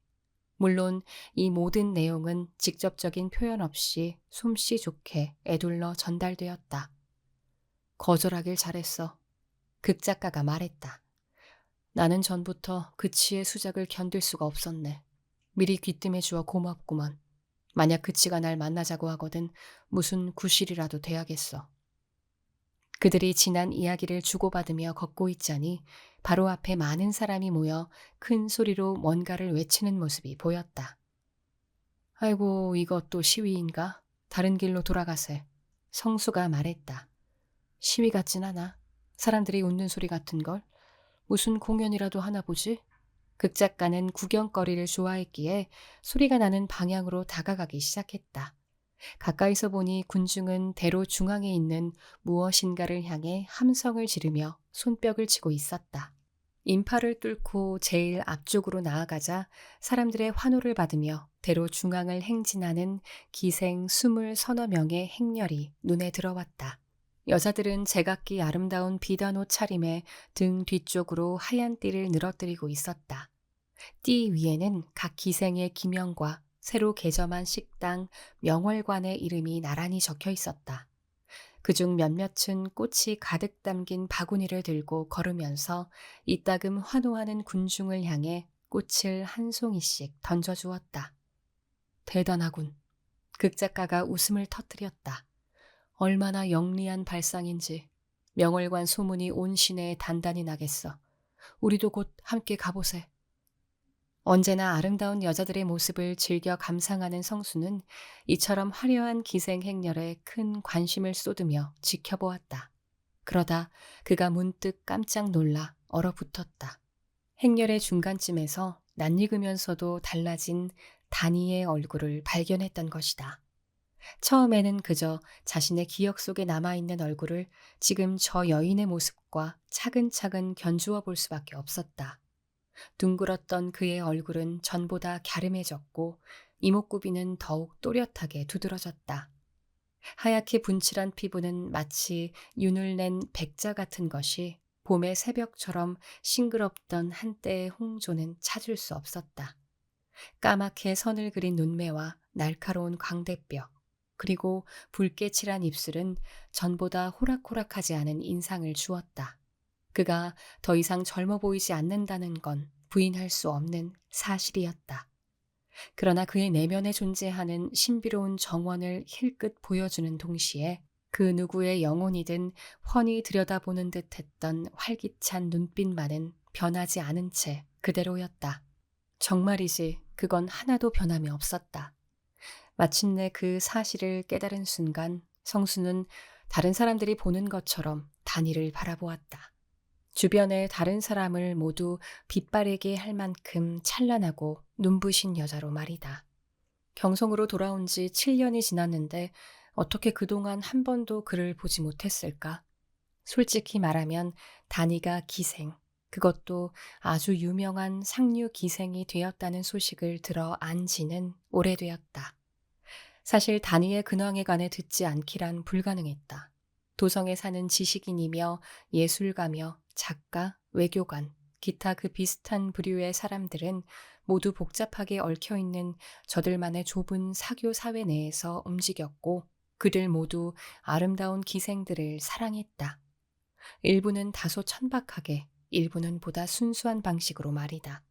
물론 이 모든 내용은 직접적인 표현 없이 솜씨 좋게 애둘러 전달되었다. 거절하길 잘했어. 극작가가 말했다. 나는 전부터 그치의 수작을 견딜 수가 없었네. 미리 귀띔해 주어 고맙구먼. 만약 그치가 날 만나자고 하거든 무슨 구실이라도 돼야겠어. 그들이 지난 이야기를 주고받으며 걷고 있자니 바로 앞에 많은 사람이 모여 큰 소리로 뭔가를 외치는 모습이 보였다. 아이고, 이것도 시위인가? 다른 길로 돌아가세. 성수가 말했다. 시위 같진 않아. 사람들이 웃는 소리 같은걸. 무슨 공연이라도 하나 보지? 극작가는 구경거리를 좋아했기에 소리가 나는 방향으로 다가가기 시작했다. 가까이서 보니 군중은 대로 중앙에 있는 무엇인가를 향해 함성을 지르며 손뼉을 치고 있었다. 인파를 뚫고 제일 앞쪽으로 나아가자 사람들의 환호를 받으며 대로 중앙을 행진하는 기생 20서너 명의 행렬이 눈에 들어왔다. 여자들은 제각기 아름다운 비단 옷 차림에 등 뒤쪽으로 하얀 띠를 늘어뜨리고 있었다. 띠 위에는 각 기생의 기명과 새로 개점한 식당, 명월관의 이름이 나란히 적혀 있었다. 그중 몇몇은 꽃이 가득 담긴 바구니를 들고 걸으면서 이따금 환호하는 군중을 향해 꽃을 한 송이씩 던져주었다. 대단하군. 극작가가 웃음을 터뜨렸다. 얼마나 영리한 발상인지 명월관 소문이 온 시내에 단단히 나겠어. 우리도 곧 함께 가보세. 언제나 아름다운 여자들의 모습을 즐겨 감상하는 성수는 이처럼 화려한 기생 행렬에 큰 관심을 쏟으며 지켜보았다. 그러다 그가 문득 깜짝 놀라 얼어붙었다. 행렬의 중간쯤에서 낯익으면서도 달라진 다니의 얼굴을 발견했던 것이다. 처음에는 그저 자신의 기억 속에 남아있는 얼굴을 지금 저 여인의 모습과 차근차근 견주어 볼 수밖에 없었다. 둥글었던 그의 얼굴은 전보다 갸름해졌고 이목구비는 더욱 또렷하게 두드러졌다. 하얗게 분칠한 피부는 마치 윤을 낸 백자 같은 것이 봄의 새벽처럼 싱그럽던 한때의 홍조는 찾을 수 없었다. 까맣게 선을 그린 눈매와 날카로운 광대뼈, 그리고 붉게 칠한 입술은 전보다 호락호락하지 않은 인상을 주었다. 그가 더 이상 젊어 보이지 않는다는 건 부인할 수 없는 사실이었다. 그러나 그의 내면에 존재하는 신비로운 정원을 힐끗 보여주는 동시에 그 누구의 영혼이든 훤히 들여다보는 듯 했던 활기찬 눈빛만은 변하지 않은 채 그대로였다. 정말이지 그건 하나도 변함이 없었다. 마침내 그 사실을 깨달은 순간 성수는 다른 사람들이 보는 것처럼 단이를 바라보았다. 주변의 다른 사람을 모두 빛바래게 할 만큼 찬란하고 눈부신 여자로 말이다. 경성으로 돌아온 지 7년이 지났는데 어떻게 그동안 한 번도 그를 보지 못했을까? 솔직히 말하면 다니가 기생, 그것도 아주 유명한 상류 기생이 되었다는 소식을 들어 안 지는 오래되었다. 사실 다니의 근황에 관해 듣지 않기란 불가능했다. 도성에 사는 지식인이며 예술가며 작가, 외교관, 기타 그 비슷한 부류의 사람들은 모두 복잡하게 얽혀있는 저들만의 좁은 사교 사회 내에서 움직였고 그들 모두 아름다운 기생들을 사랑했다. 일부는 다소 천박하게, 일부는 보다 순수한 방식으로 말이다.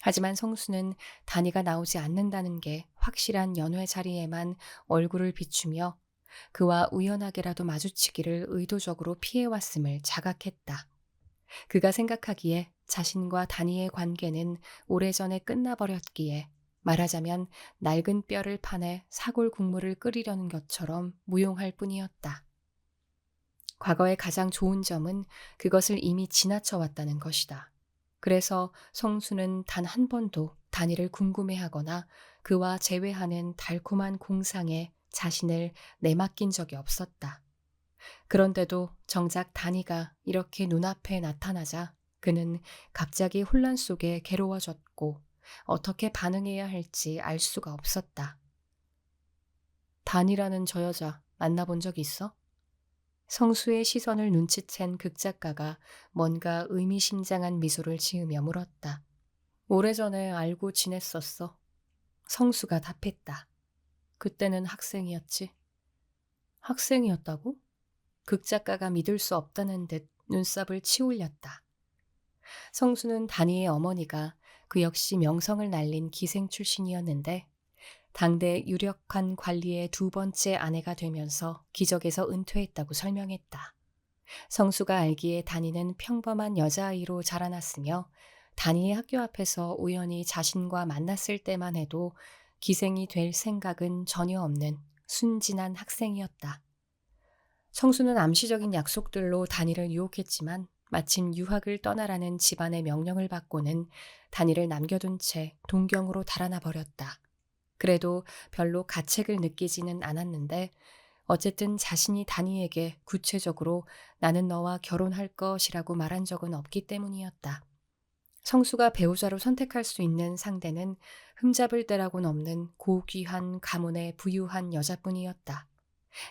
하지만 성수는 다니가 나오지 않는다는 게 확실한 연회 자리에만 얼굴을 비추며 그와 우연하게라도 마주치기를 의도적으로 피해왔음을 자각했다. 그가 생각하기에 자신과 다니의 관계는 오래전에 끝나버렸기에 말하자면 낡은 뼈를 파내 사골 국물을 끓이려는 것처럼 무용할 뿐이었다. 과거의 가장 좋은 점은 그것을 이미 지나쳐왔다는 것이다. 그래서 성수는 단 한 번도 다니를 궁금해하거나 그와 재회하는 달콤한 공상에 자신을 내맡긴 적이 없었다. 그런데도 정작 다니가 이렇게 눈앞에 나타나자 그는 갑자기 혼란 속에 괴로워졌고 어떻게 반응해야 할지 알 수가 없었다. 다니라는 저 여자 만나본 적 있어? 성수의 시선을 눈치챈 극작가가 뭔가 의미심장한 미소를 지으며 물었다. 오래전에 알고 지냈었어. 성수가 답했다. 그때는 학생이었지. 학생이었다고? 극작가가 믿을 수 없다는 듯 눈썹을 치올렸다. 성수는 다니의 어머니가 그 역시 명성을 날린 기생 출신이었는데 당대 유력한 관리의 두 번째 아내가 되면서 기적에서 은퇴했다고 설명했다. 성수가 알기에 다니는 평범한 여자아이로 자라났으며 다니의 학교 앞에서 우연히 자신과 만났을 때만 해도 기생이 될 생각은 전혀 없는 순진한 학생이었다. 성수는 암시적인 약속들로 다니를 유혹했지만 마침 유학을 떠나라는 집안의 명령을 받고는 다니를 남겨둔 채 동경으로 달아나 버렸다. 그래도 별로 가책을 느끼지는 않았는데 어쨌든 자신이 다니에게 구체적으로 나는 너와 결혼할 것이라고 말한 적은 없기 때문이었다. 성수가 배우자로 선택할 수 있는 상대는 흠잡을 데라고는 없는 고귀한 가문의 부유한 여자뿐이었다.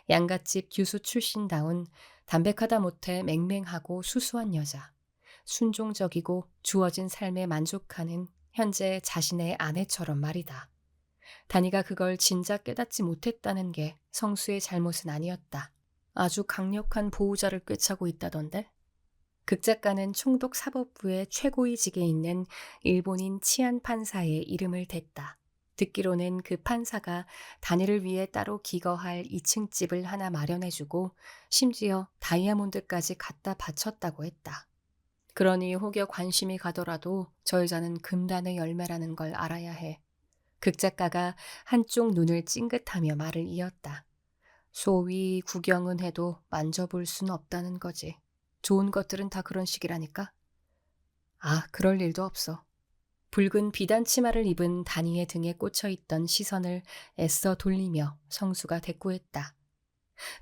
양갓집 교수 출신다운 담백하다 못해 맹맹하고 수수한 여자, 순종적이고 주어진 삶에 만족하는 현재 자신의 아내처럼 말이다. 다니가 그걸 진작 깨닫지 못했다는 게 성수의 잘못은 아니었다. 아주 강력한 보호자를 꿰차고 있다던데? 극작가는 총독 사법부의 최고위직에 있는 일본인 치안 판사의 이름을 댔다. 듣기로는 그 판사가 다니를 위해 따로 기거할 2층 집을 하나 마련해주고 심지어 다이아몬드까지 갖다 바쳤다고 했다. 그러니 혹여 관심이 가더라도 저 여자는 금단의 열매라는 걸 알아야 해. 극작가가 한쪽 눈을 찡긋하며 말을 이었다. 소위 구경은 해도 만져볼 순 없다는 거지. 좋은 것들은 다 그런 식이라니까? 아, 그럴 일도 없어. 붉은 비단 치마를 입은 다니의 등에 꽂혀 있던 시선을 애써 돌리며 성수가 대꾸했다.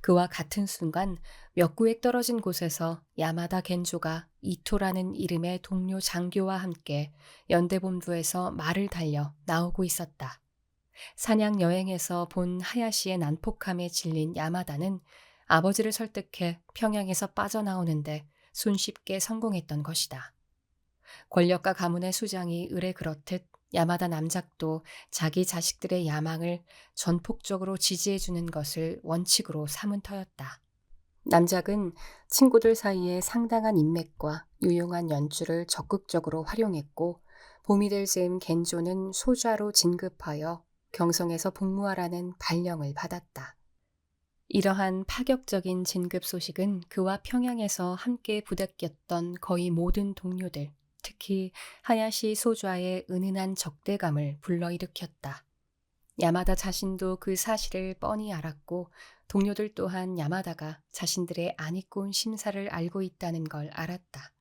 그와 같은 순간 몇 구획 떨어진 곳에서 야마다 겐조가 이토라는 이름의 동료 장교와 함께 연대본부에서 말을 달려 나오고 있었다. 사냥 여행에서 본 하야시의 난폭함에 질린 야마다는 아버지를 설득해 평양에서 빠져나오는데 손쉽게 성공했던 것이다. 권력과 가문의 수장이 의뢰 그렇듯 야마다 남작도 자기 자식들의 야망을 전폭적으로 지지해주는 것을 원칙으로 삼은 터였다. 남작은 친구들 사이에 상당한 인맥과 유용한 연주를 적극적으로 활용했고 봄이 될 즈음 겐조는 소좌로 진급하여 경성에서 복무하라는 발령을 받았다. 이러한 파격적인 진급 소식은 그와 평양에서 함께 부대꼈던 거의 모든 동료들, 특히 하야시 소좌의 은은한 적대감을 불러일으켰다. 야마다 자신도 그 사실을 뻔히 알았고 동료들 또한 야마다가 자신들의 안이꾼 심사를 알고 있다는 걸 알았다.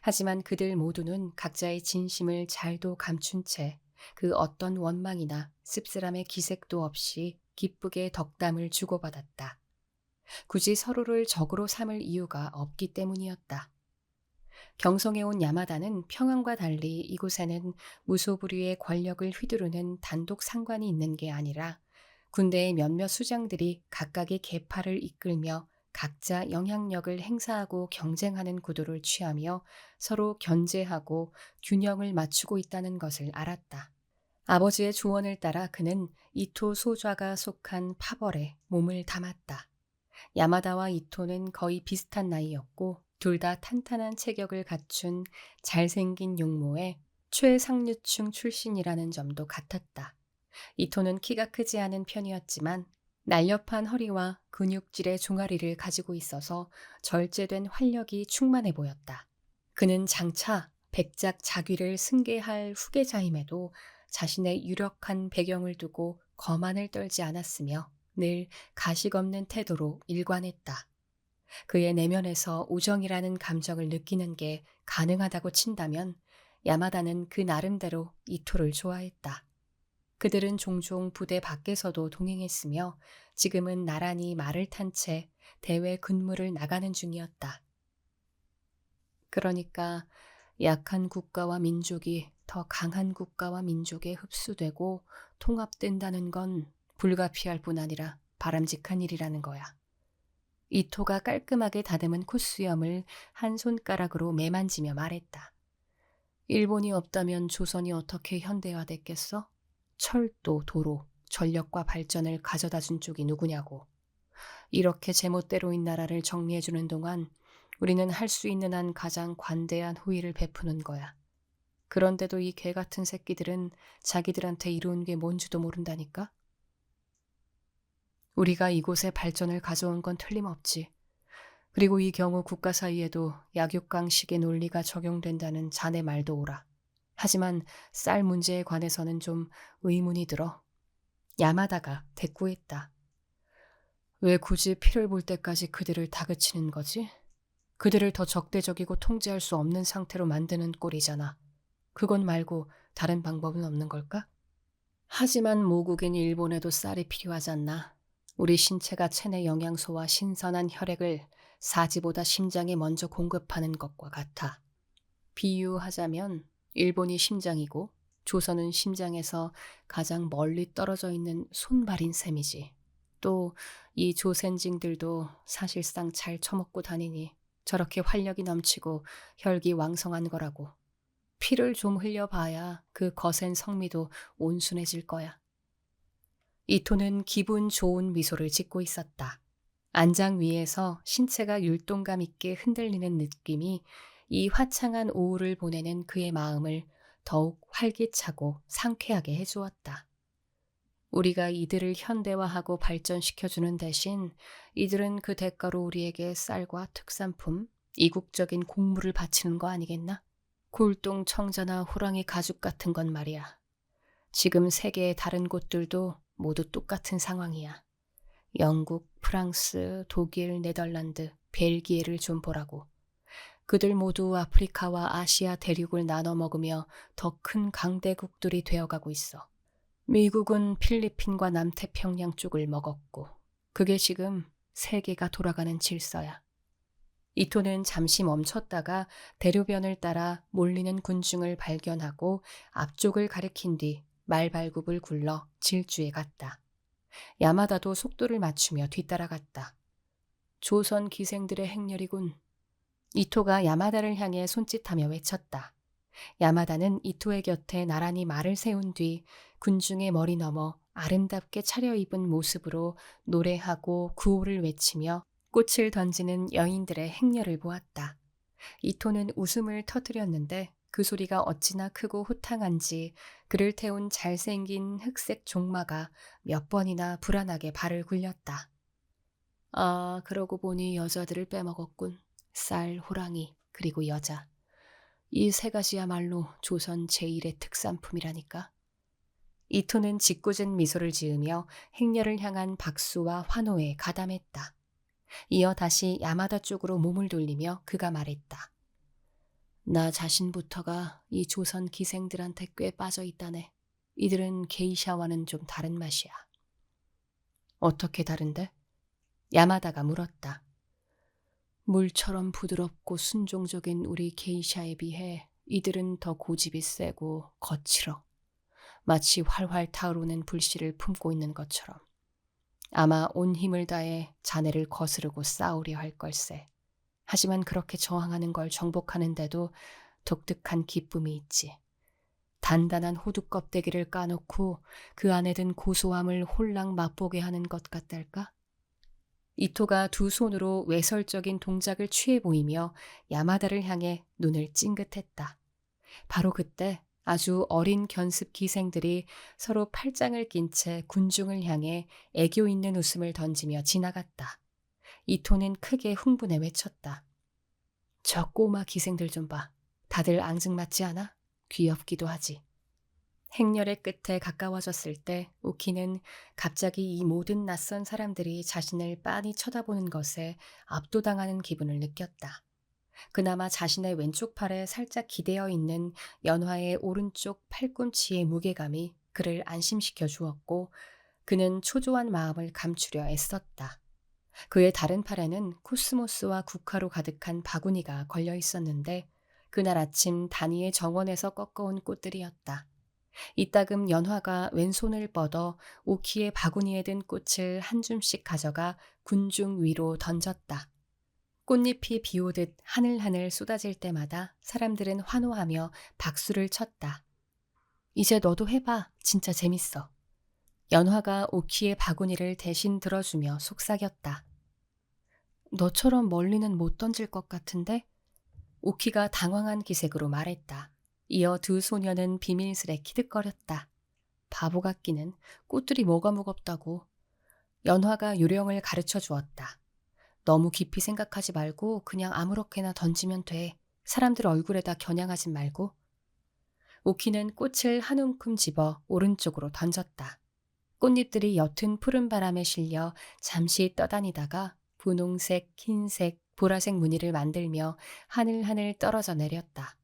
하지만 그들 모두는 각자의 진심을 잘도 감춘 채 그 어떤 원망이나 씁쓸함의 기색도 없이 기쁘게 덕담을 주고받았다. 굳이 서로를 적으로 삼을 이유가 없기 때문이었다. 경성에 온 야마다는 평양과 달리 이곳에는 무소불위의 권력을 휘두르는 단독 상관이 있는 게 아니라 군대의 몇몇 수장들이 각각의 계파를 이끌며 각자 영향력을 행사하고 경쟁하는 구도를 취하며 서로 견제하고 균형을 맞추고 있다는 것을 알았다. 아버지의 조언을 따라 그는 이토 소좌가 속한 파벌에 몸을 담았다. 야마다와 이토는 거의 비슷한 나이였고 둘 다 탄탄한 체격을 갖춘 잘생긴 용모의 최상류층 출신이라는 점도 같았다. 이토는 키가 크지 않은 편이었지만 날렵한 허리와 근육질의 종아리를 가지고 있어서 절제된 활력이 충만해 보였다. 그는 장차 백작 자귀를 승계할 후계자임에도 자신의 유력한 배경을 두고 거만을 떨지 않았으며 늘 가식 없는 태도로 일관했다. 그의 내면에서 우정이라는 감정을 느끼는 게 가능하다고 친다면 야마다는 그 나름대로 이토를 좋아했다. 그들은 종종 부대 밖에서도 동행했으며 지금은 나란히 말을 탄 채 대외 근무를 나가는 중이었다. 그러니까 약한 국가와 민족이 더 강한 국가와 민족에 흡수되고 통합된다는 건 불가피할 뿐 아니라 바람직한 일이라는 거야. 이토가 깔끔하게 다듬은 콧수염을 한 손가락으로 매만지며 말했다. 일본이 없다면 조선이 어떻게 현대화됐겠어? 철도, 도로, 전력과 발전을 가져다 준 쪽이 누구냐고. 이렇게 제멋대로인 나라를 정리해주는 동안 우리는 할 수 있는 한 가장 관대한 호의를 베푸는 거야. 그런데도 이 개 같은 새끼들은 자기들한테 이루은 게 뭔지도 모른다니까? 우리가 이곳에 발전을 가져온 건 틀림없지. 그리고 이 경우 국가 사이에도 약육강식의 논리가 적용된다는 자네 말도 옳아. 하지만 쌀 문제에 관해서는 좀 의문이 들어. 야마다가 대꾸했다. 왜 굳이 피를 볼 때까지 그들을 다그치는 거지? 그들을 더 적대적이고 통제할 수 없는 상태로 만드는 꼴이잖아. 그건 말고 다른 방법은 없는 걸까? 하지만 모국인 일본에도 쌀이 필요하잖나. 우리 신체가 체내 영양소와 신선한 혈액을 사지보다 심장에 먼저 공급하는 것과 같아. 비유하자면 일본이 심장이고 조선은 심장에서 가장 멀리 떨어져 있는 손발인 셈이지. 또 이 조센징들도 사실상 잘 처먹고 다니니 저렇게 활력이 넘치고 혈기 왕성한 거라고. 피를 좀 흘려봐야 그 거센 성미도 온순해질 거야. 이토는 기분 좋은 미소를 짓고 있었다. 안장 위에서 신체가 율동감 있게 흔들리는 느낌이 이 화창한 오후를 보내는 그의 마음을 더욱 활기차고 상쾌하게 해주었다. 우리가 이들을 현대화하고 발전시켜주는 대신 이들은 그 대가로 우리에게 쌀과 특산품, 이국적인 곡물을 바치는 거 아니겠나? 골동 청자나 호랑이 가죽 같은 건 말이야. 지금 세계의 다른 곳들도 모두 똑같은 상황이야. 영국, 프랑스, 독일, 네덜란드, 벨기에를 좀 보라고. 그들 모두 아프리카와 아시아 대륙을 나눠 먹으며 더 큰 강대국들이 되어가고 있어. 미국은 필리핀과 남태평양 쪽을 먹었고, 그게 지금 세계가 돌아가는 질서야. 이토는 잠시 멈췄다가 대로변을 따라 몰리는 군중을 발견하고 앞쪽을 가리킨 뒤 말발굽을 굴러 질주에 갔다. 야마다도 속도를 맞추며 뒤따라갔다. 조선 기생들의 행렬이군. 이토가 야마다를 향해 손짓하며 외쳤다. 야마다는 이토의 곁에 나란히 말을 세운 뒤 군중의 머리 너머 아름답게 차려입은 모습으로 노래하고 구호를 외치며 꽃을 던지는 여인들의 행렬을 보았다. 이토는 웃음을 터뜨렸는데 그 소리가 어찌나 크고 호탕한지 그를 태운 잘생긴 흑색 종마가 몇 번이나 불안하게 발을 굴렸다. 아, 그러고 보니 여자들을 빼먹었군. 쌀, 호랑이, 그리고 여자. 이 세 가지야말로 조선 제1의 특산품이라니까. 이토는 짓궂은 미소를 지으며 행렬을 향한 박수와 환호에 가담했다. 이어 다시 야마다 쪽으로 몸을 돌리며 그가 말했다. 나 자신부터가 이 조선 기생들한테 꽤 빠져 있다네. 이들은 게이샤와는 좀 다른 맛이야. 어떻게 다른데? 야마다가 물었다. 물처럼 부드럽고 순종적인 우리 게이샤에 비해 이들은 더 고집이 세고 거칠어. 마치 활활 타오르는 불씨를 품고 있는 것처럼. 아마 온 힘을 다해 자네를 거스르고 싸우려 할 걸세. 하지만 그렇게 저항하는 걸 정복하는데도 독특한 기쁨이 있지. 단단한 호두 껍데기를 까놓고 그 안에 든 고소함을 홀랑 맛보게 하는 것 같달까? 이토가 두 손으로 외설적인 동작을 취해 보이며 야마다를 향해 눈을 찡긋했다. 바로 그때 아주 어린 견습 기생들이 서로 팔짱을 낀 채 군중을 향해 애교 있는 웃음을 던지며 지나갔다. 이토는 크게 흥분해 외쳤다. 저 꼬마 기생들 좀 봐. 다들 앙증맞지 않아? 귀엽기도 하지. 행렬의 끝에 가까워졌을 때 우키는 갑자기 이 모든 낯선 사람들이 자신을 빤히 쳐다보는 것에 압도당하는 기분을 느꼈다. 그나마 자신의 왼쪽 팔에 살짝 기대어 있는 연화의 오른쪽 팔꿈치의 무게감이 그를 안심시켜 주었고 그는 초조한 마음을 감추려 애썼다. 그의 다른 팔에는 코스모스와 국화로 가득한 바구니가 걸려 있었는데 그날 아침 다니의 정원에서 꺾어온 꽃들이었다. 이따금 연화가 왼손을 뻗어 오키의 바구니에 든 꽃을 한 줌씩 가져가 군중 위로 던졌다. 꽃잎이 비오듯 하늘하늘 쏟아질 때마다 사람들은 환호하며 박수를 쳤다. 이제 너도 해봐. 진짜 재밌어. 연화가 오키의 바구니를 대신 들어주며 속삭였다. 너처럼 멀리는 못 던질 것 같은데? 오키가 당황한 기색으로 말했다. 이어 두 소녀는 비밀스레 키득거렸다. 바보 같기는 꽃들이 뭐가 무겁다고. 연화가 요령을 가르쳐 주었다. 너무 깊이 생각하지 말고 그냥 아무렇게나 던지면 돼. 사람들 얼굴에다 겨냥하진 말고. 오키는 꽃을 한 움큼 집어 오른쪽으로 던졌다. 꽃잎들이 옅은 푸른 바람에 실려 잠시 떠다니다가 분홍색, 흰색, 보라색 무늬를 만들며 하늘하늘 떨어져 내렸다.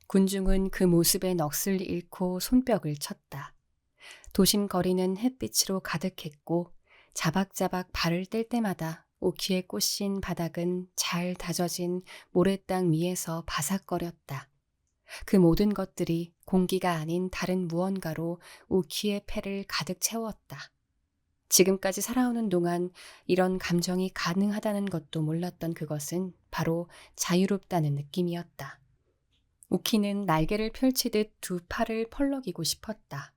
군중은 그 모습에 넋을 잃고 손뼉을 쳤다. 도심 거리는 햇빛으로 가득했고 자박자박 발을 뗄 때마다 오키에 꽂힌 바닥은 잘 다져진 모래땅 위에서 바삭거렸다. 그 모든 것들이 공기가 아닌 다른 무언가로 오키의 폐를 가득 채웠다. 지금까지 살아오는 동안 이런 감정이 가능하다는 것도 몰랐던 그것은 바로 자유롭다는 느낌이었다. 오키는 날개를 펼치듯 두 팔을 펄럭이고 싶었다.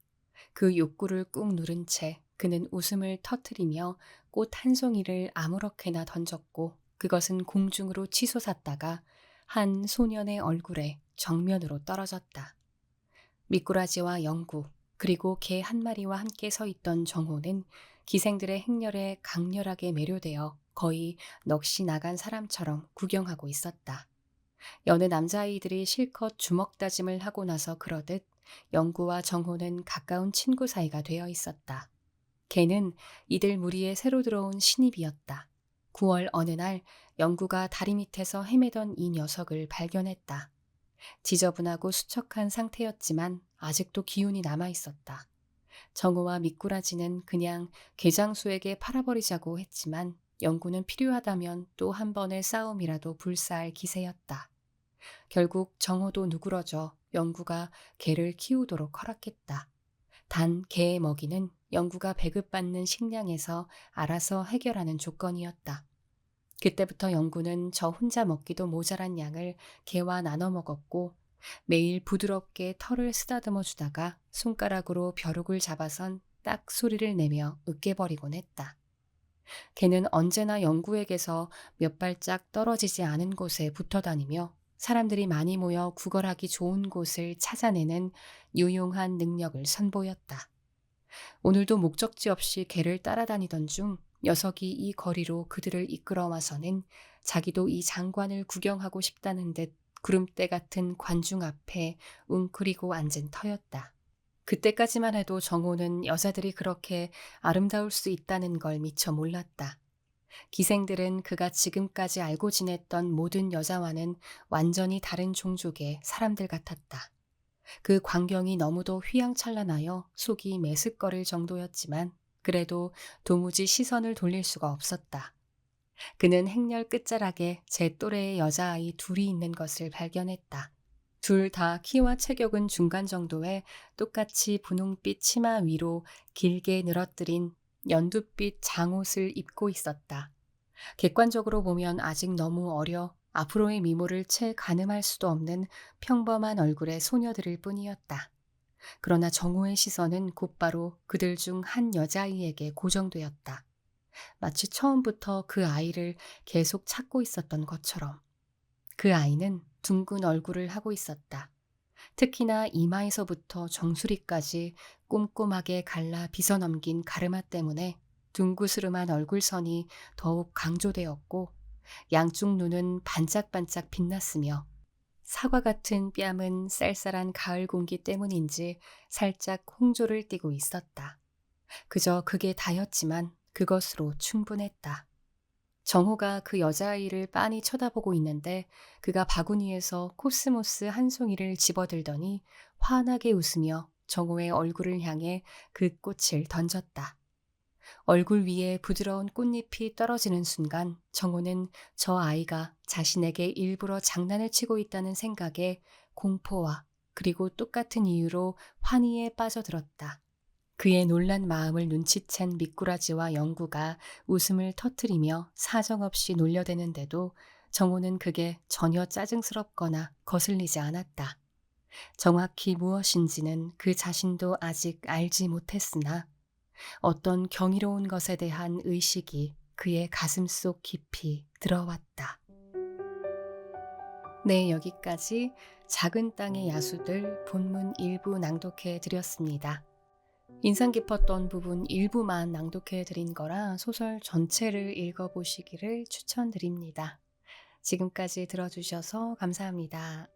그 욕구를 꾹 누른 채 그는 웃음을 터뜨리며 꽃 한 송이를 아무렇게나 던졌고 그것은 공중으로 치솟았다가 한 소년의 얼굴에 정면으로 떨어졌다. 미꾸라지와 영구 그리고 개 한 마리와 함께 서 있던 정호는 기생들의 행렬에 강렬하게 매료되어 거의 넋이 나간 사람처럼 구경하고 있었다. 여느 남자아이들이 실컷 주먹 다짐을 하고 나서 그러듯 영구와 정호는 가까운 친구 사이가 되어 있었다. 걔는 이들 무리에 새로 들어온 신입이었다. 9월 어느 날 영구가 다리 밑에서 헤매던 이 녀석을 발견했다. 지저분하고 수척한 상태였지만 아직도 기운이 남아 있었다. 정호와 미꾸라지는 그냥 개장수에게 팔아버리자고 했지만 영구는 필요하다면 또 한 번의 싸움이라도 불사할 기세였다. 결국 정호도 누그러져 영구가 개를 키우도록 허락했다. 단 개의 먹이는 영구가 배급받는 식량에서 알아서 해결하는 조건이었다. 그때부터 영구는 저 혼자 먹기도 모자란 양을 개와 나눠 먹었고 매일 부드럽게 털을 쓰다듬어 주다가 손가락으로 벼룩을 잡아선 딱 소리를 내며 으깨버리곤 했다. 개는 언제나 영구에게서 몇 발짝 떨어지지 않은 곳에 붙어 다니며 사람들이 많이 모여 구걸하기 좋은 곳을 찾아내는 유용한 능력을 선보였다. 오늘도 목적지 없이 개를 따라다니던 중 녀석이 이 거리로 그들을 이끌어와서는 자기도 이 장관을 구경하고 싶다는 듯 구름대 같은 관중 앞에 웅크리고 앉은 터였다. 그때까지만 해도 정호는 여자들이 그렇게 아름다울 수 있다는 걸 미처 몰랐다. 기생들은 그가 지금까지 알고 지냈던 모든 여자와는 완전히 다른 종족의 사람들 같았다. 그 광경이 너무도 휘황찬란하여 속이 메스꺼릴 정도였지만 그래도 도무지 시선을 돌릴 수가 없었다. 그는 행렬 끝자락에 제 또래의 여자아이 둘이 있는 것을 발견했다. 둘 다 키와 체격은 중간 정도에 똑같이 분홍빛 치마 위로 길게 늘어뜨린 연두빛 장옷을 입고 있었다. 객관적으로 보면 아직 너무 어려 앞으로의 미모를 채 가늠할 수도 없는 평범한 얼굴의 소녀들일 뿐이었다. 그러나 정호의 시선은 곧바로 그들 중 한 여자아이에게 고정되었다. 마치 처음부터 그 아이를 계속 찾고 있었던 것처럼. 그 아이는 둥근 얼굴을 하고 있었다. 특히나 이마에서부터 정수리까지 꼼꼼하게 갈라 빗어넘긴 가르마 때문에 둥구스름한 얼굴선이 더욱 강조되었고 양쪽 눈은 반짝반짝 빛났으며 사과 같은 뺨은 쌀쌀한 가을 공기 때문인지 살짝 홍조를 띠고 있었다. 그저 그게 다였지만 그것으로 충분했다. 정호가 그 여자아이를 빤히 쳐다보고 있는데 그가 바구니에서 코스모스 한 송이를 집어들더니 환하게 웃으며 정호의 얼굴을 향해 그 꽃을 던졌다. 얼굴 위에 부드러운 꽃잎이 떨어지는 순간 정호는 저 아이가 자신에게 일부러 장난을 치고 있다는 생각에 공포와 그리고 똑같은 이유로 환희에 빠져들었다. 그의 놀란 마음을 눈치챈 미꾸라지와 영구가 웃음을 터뜨리며 사정없이 놀려대는데도 정호는 그게 전혀 짜증스럽거나 거슬리지 않았다. 정확히 무엇인지는 그 자신도 아직 알지 못했으나 어떤 경이로운 것에 대한 의식이 그의 가슴속 깊이 들어왔다. 네, 여기까지 작은 땅의 야수들 본문 일부 낭독해 드렸습니다. 인상 깊었던 부분 일부만 낭독해 드린 거라 소설 전체를 읽어보시기를 추천드립니다. 지금까지 들어주셔서 감사합니다.